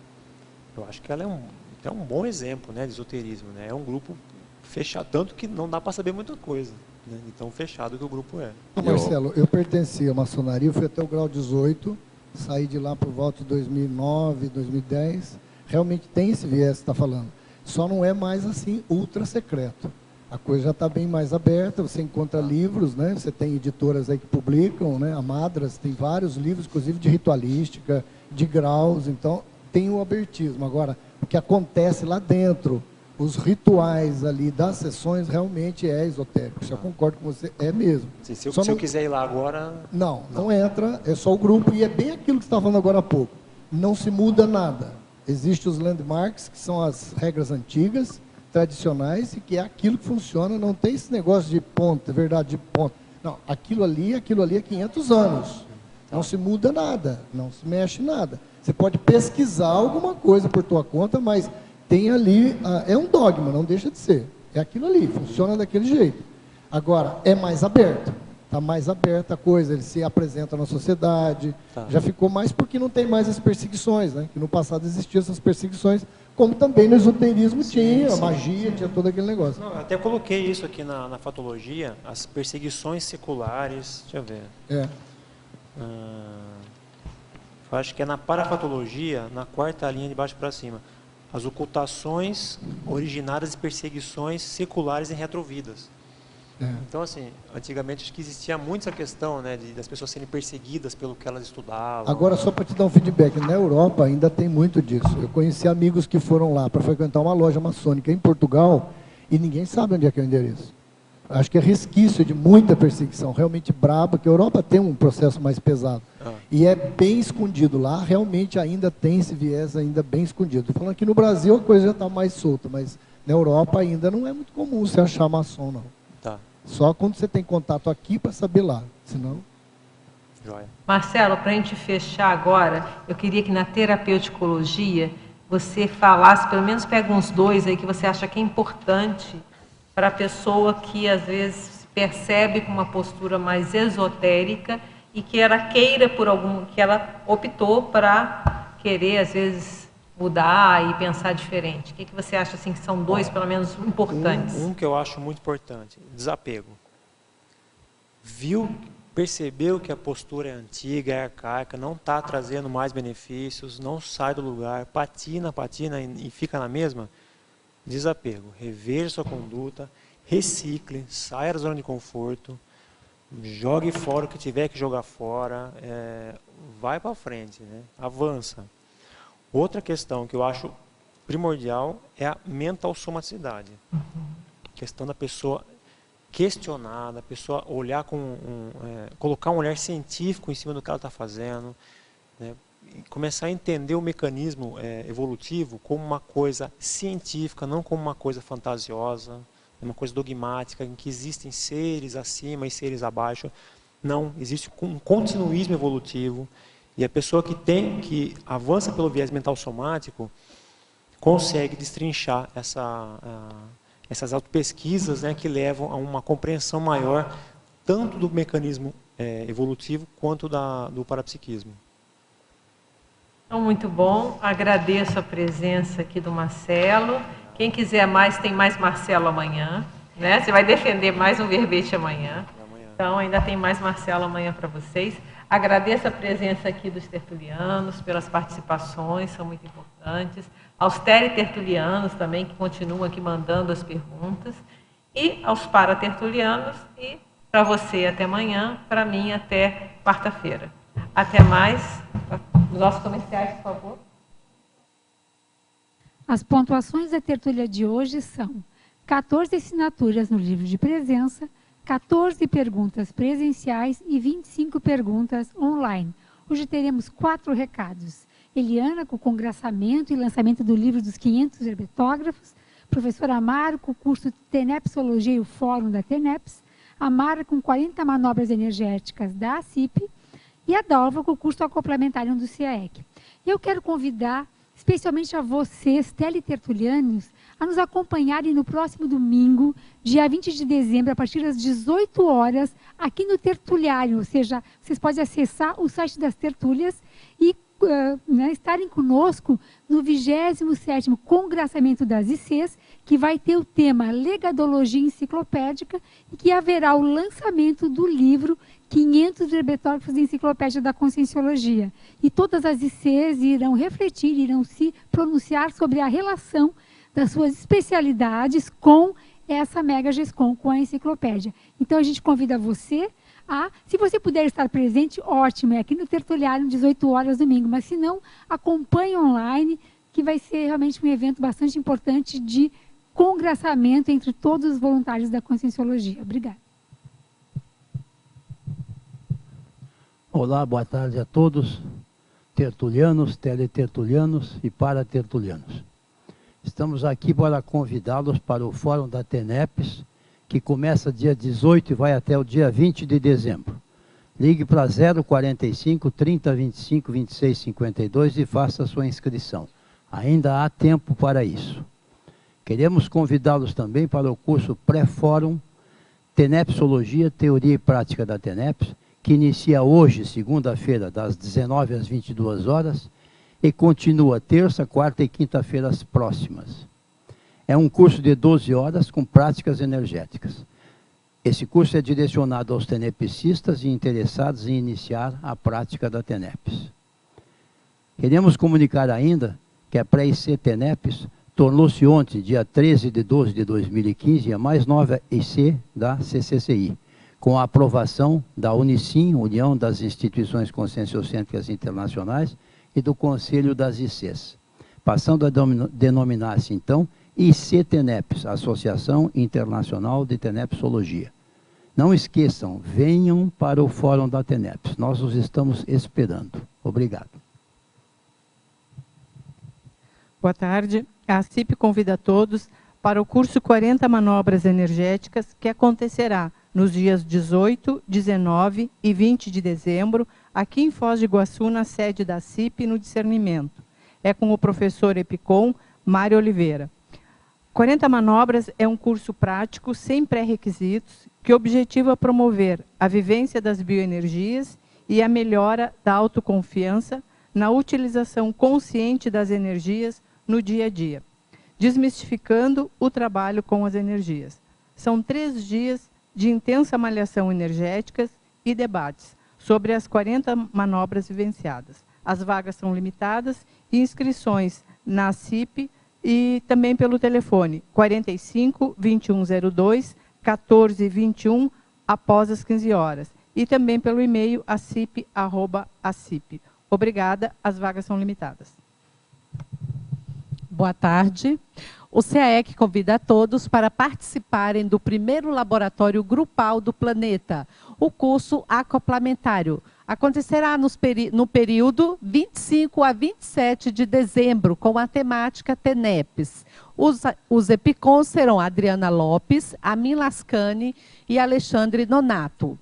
Speaker 1: eu acho que ela é um bom exemplo, né, de esoterismo, né? É um grupo fechado, tanto que não dá para saber muita coisa, né, de tão fechado que o grupo é.
Speaker 6: Marcelo, eu pertenci à maçonaria, eu fui até o grau 18, saí de lá por volta de 2009, 2010. Realmente tem esse viés que está falando. Só não é mais assim ultra secreto. A coisa já está bem mais aberta, você encontra livros, né? Você tem editoras aí que publicam, né? A Madras tem vários livros, inclusive de ritualística, de graus, então tem o abertismo. Agora, o que acontece lá dentro, os rituais ali das sessões realmente é esotérico. Isso eu concordo com você, é mesmo.
Speaker 1: Sim, se eu quiser ir lá agora...
Speaker 6: Não entra, é só o grupo, e é bem aquilo que você estava falando agora há pouco. Não se muda nada. Existem os landmarks, que são as regras antigas, tradicionais, e que é aquilo que funciona, não tem esse negócio de ponta, verdade, de ponta. Não, aquilo ali é 500 anos. Não se muda nada, não se mexe nada. Você pode pesquisar alguma coisa por tua conta, mas tem ali, é um dogma, não deixa de ser. É aquilo ali, funciona daquele jeito. Agora, é mais aberto. Está mais aberta a coisa, ele se apresenta na sociedade, já ficou mais porque não tem mais as perseguições, né? Que no passado existiam essas perseguições, como também no esoterismo tinha, a magia, tinha todo aquele negócio.
Speaker 1: Não, eu até coloquei isso aqui na fatologia, as perseguições seculares, deixa eu ver. Eu acho que é na parafatologia, na quarta linha de baixo para cima. As ocultações originárias de perseguições seculares em retrovidas. Então, assim, antigamente acho que existia muito essa questão, né, das pessoas serem perseguidas pelo que elas estudavam.
Speaker 6: Agora, só para te dar um feedback, na Europa ainda tem muito disso. Eu conheci amigos que foram lá para frequentar uma loja maçônica em Portugal e ninguém sabe onde é que é o endereço. Acho que é resquício de muita perseguição, realmente braba, que a Europa tem um processo mais pesado. E é bem escondido. Lá realmente ainda tem esse viés ainda bem escondido. Estou falando que no Brasil a coisa já está mais solta, mas na Europa ainda não é muito comum você achar maçom, não.
Speaker 1: Tá.
Speaker 6: Só quando você tem contato aqui para saber lá, senão...
Speaker 1: Joia.
Speaker 2: Marcelo, para a gente fechar agora, eu queria que na terapeuticologia você falasse, pelo menos pega uns 2 aí que você acha que é importante para a pessoa que às vezes se percebe com uma postura mais esotérica e que ela queira que ela optou para querer às vezes mudar e pensar diferente. O que você acha assim que são 2 pelo menos importantes?
Speaker 1: Um que eu acho muito importante, desapego. Percebeu que a postura é antiga, é arcaica, não está trazendo mais benefícios, não sai do lugar, patina e fica na mesma? Desapego. Reveja sua conduta, recicle, saia da zona de conforto, jogue fora o que tiver que jogar fora, vai para frente, né? Avança. Outra questão que eu acho primordial é a mental somaticidade. Questão da pessoa questionar, da pessoa olhar colocar um olhar científico em cima do que ela está fazendo, né? E começar a entender o mecanismo evolutivo como uma coisa científica, não como uma coisa fantasiosa, uma coisa dogmática, em que existem seres acima e seres abaixo. Não, existe um continuismo evolutivo. E a pessoa que avança pelo viés mental somático consegue destrinchar essas autopesquisas, né, que levam a uma compreensão maior tanto do mecanismo evolutivo quanto do parapsiquismo.
Speaker 2: Então, muito bom. Agradeço a presença aqui do Marcelo. Quem quiser mais, tem mais Marcelo amanhã, né? Você vai defender mais um verbete amanhã. Então, ainda tem mais Marcelo amanhã para vocês. Agradeço a presença aqui dos tertulianos, pelas participações, são muito importantes. Aos teletertulianos também, que continuam aqui mandando as perguntas. E aos paratertulianos. E para você até amanhã, para mim até quarta-feira. Até mais. Os nossos comerciais, por favor.
Speaker 9: As pontuações da tertúlia de hoje são 14 assinaturas no livro de presença, 14 perguntas presenciais e 25 perguntas online. Hoje teremos 4 recados. Eliana, com o congraçamento e lançamento do livro dos 500 herbetógrafos. Professor Amaro, com o curso Tenepsologia e o Fórum da Teneps. Amara, com 40 manobras energéticas da ACIP. E a Dalva, com o curso Acoplamentário do CIAEC. Eu quero convidar, especialmente a vocês, teletertulianos, a nos acompanharem no próximo domingo, dia 20 de dezembro, a partir das 18 horas, aqui no Tertuliário. Ou seja, vocês podem acessar o site das tertúlias e estarem conosco no 27º Congraçamento das ICs, que vai ter o tema Legadologia Enciclopédica e que haverá o lançamento do livro 500 herbetógrafos de Enciclopédia da Conscienciologia. E todas as ICs irão refletir, irão se pronunciar sobre a relação das suas especialidades com essa Mega GESCOM, com a enciclopédia. Então, a gente convida você se você puder estar presente, ótimo, é aqui no Tertuliário, 18 horas domingo, mas se não, acompanhe online, que vai ser realmente um evento bastante importante de congraçamento entre todos os voluntários da Conscienciologia. Obrigada.
Speaker 10: Olá, boa tarde a todos, tertulianos, teletertulianos e paratertulianos. Estamos aqui para convidá-los para o Fórum da Teneps, que começa dia 18 e vai até o dia 20 de dezembro. Ligue para 045 30 25 26 52 e faça a sua inscrição. Ainda há tempo para isso. Queremos convidá-los também para o curso pré-fórum Tenepsologia, Teoria e Prática da Teneps, que inicia hoje, segunda-feira, das 19 às 22 horas, e continua terça, quarta e quinta-feiras próximas. É um curso de 12 horas com práticas energéticas. Esse curso é direcionado aos tenepsistas e interessados em iniciar a prática da Teneps. Queremos comunicar ainda que a pré-IC Teneps tornou-se ontem, dia 13 de 12 de 2015, a mais nova EC da CCCI, com a aprovação da Unicim, União das Instituições Conscienciocêntricas Internacionais, e do Conselho das ICs, passando a denominar-se, então, IC-TENEPS, Associação Internacional de Tenepsologia. Não esqueçam, venham para o Fórum da TENEPS, nós os estamos esperando. Obrigado.
Speaker 7: Boa tarde. A CIP convida a todos para o curso 40 Manobras Energéticas, que acontecerá nos dias 18, 19 e 20 de dezembro, aqui em Foz do Iguaçu, na sede da CIP, no Discernimento. É com o professor Epicom, Mário Oliveira. 40 Manobras é um curso prático, sem pré-requisitos, que objetiva promover a vivência das bioenergias e a melhora da autoconfiança na utilização consciente das energias no dia a dia, desmistificando o trabalho com as energias. São 3 dias de intensa malhação energéticas e debates sobre as 40 manobras vivenciadas. As vagas são limitadas e inscrições na CIP e também pelo telefone 45 2102 1421 após as 15 horas e também pelo e-mail acip@acip. Obrigada, as vagas são limitadas.
Speaker 11: Boa tarde. O CAEC convida a todos para participarem do primeiro laboratório grupal do planeta, o curso acoplamentário. Acontecerá no período 25 a 27 de dezembro, com a temática TENEPS. Os EPICONs serão Adriana Lopes, Amin Lascani e Alexandre Donato.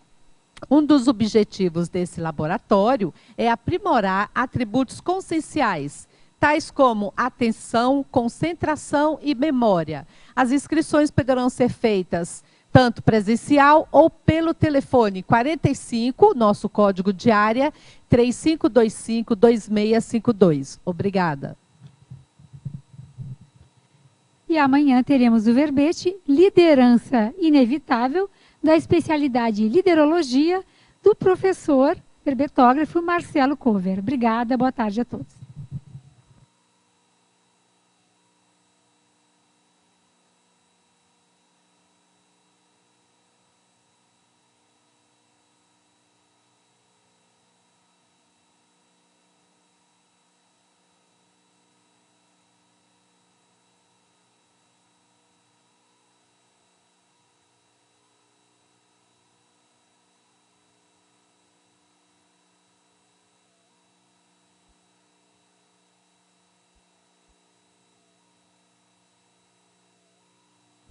Speaker 11: Um dos objetivos desse laboratório é aprimorar atributos conscienciais, tais como atenção, concentração e memória. As inscrições poderão ser feitas tanto presencial ou pelo telefone 45, nosso código de área, 3525-2652. Obrigada.
Speaker 9: E amanhã teremos o verbete Liderança Inevitável, da especialidade Liderologia, do professor verbetógrafo Marcelo Cover. Obrigada, boa tarde a todos.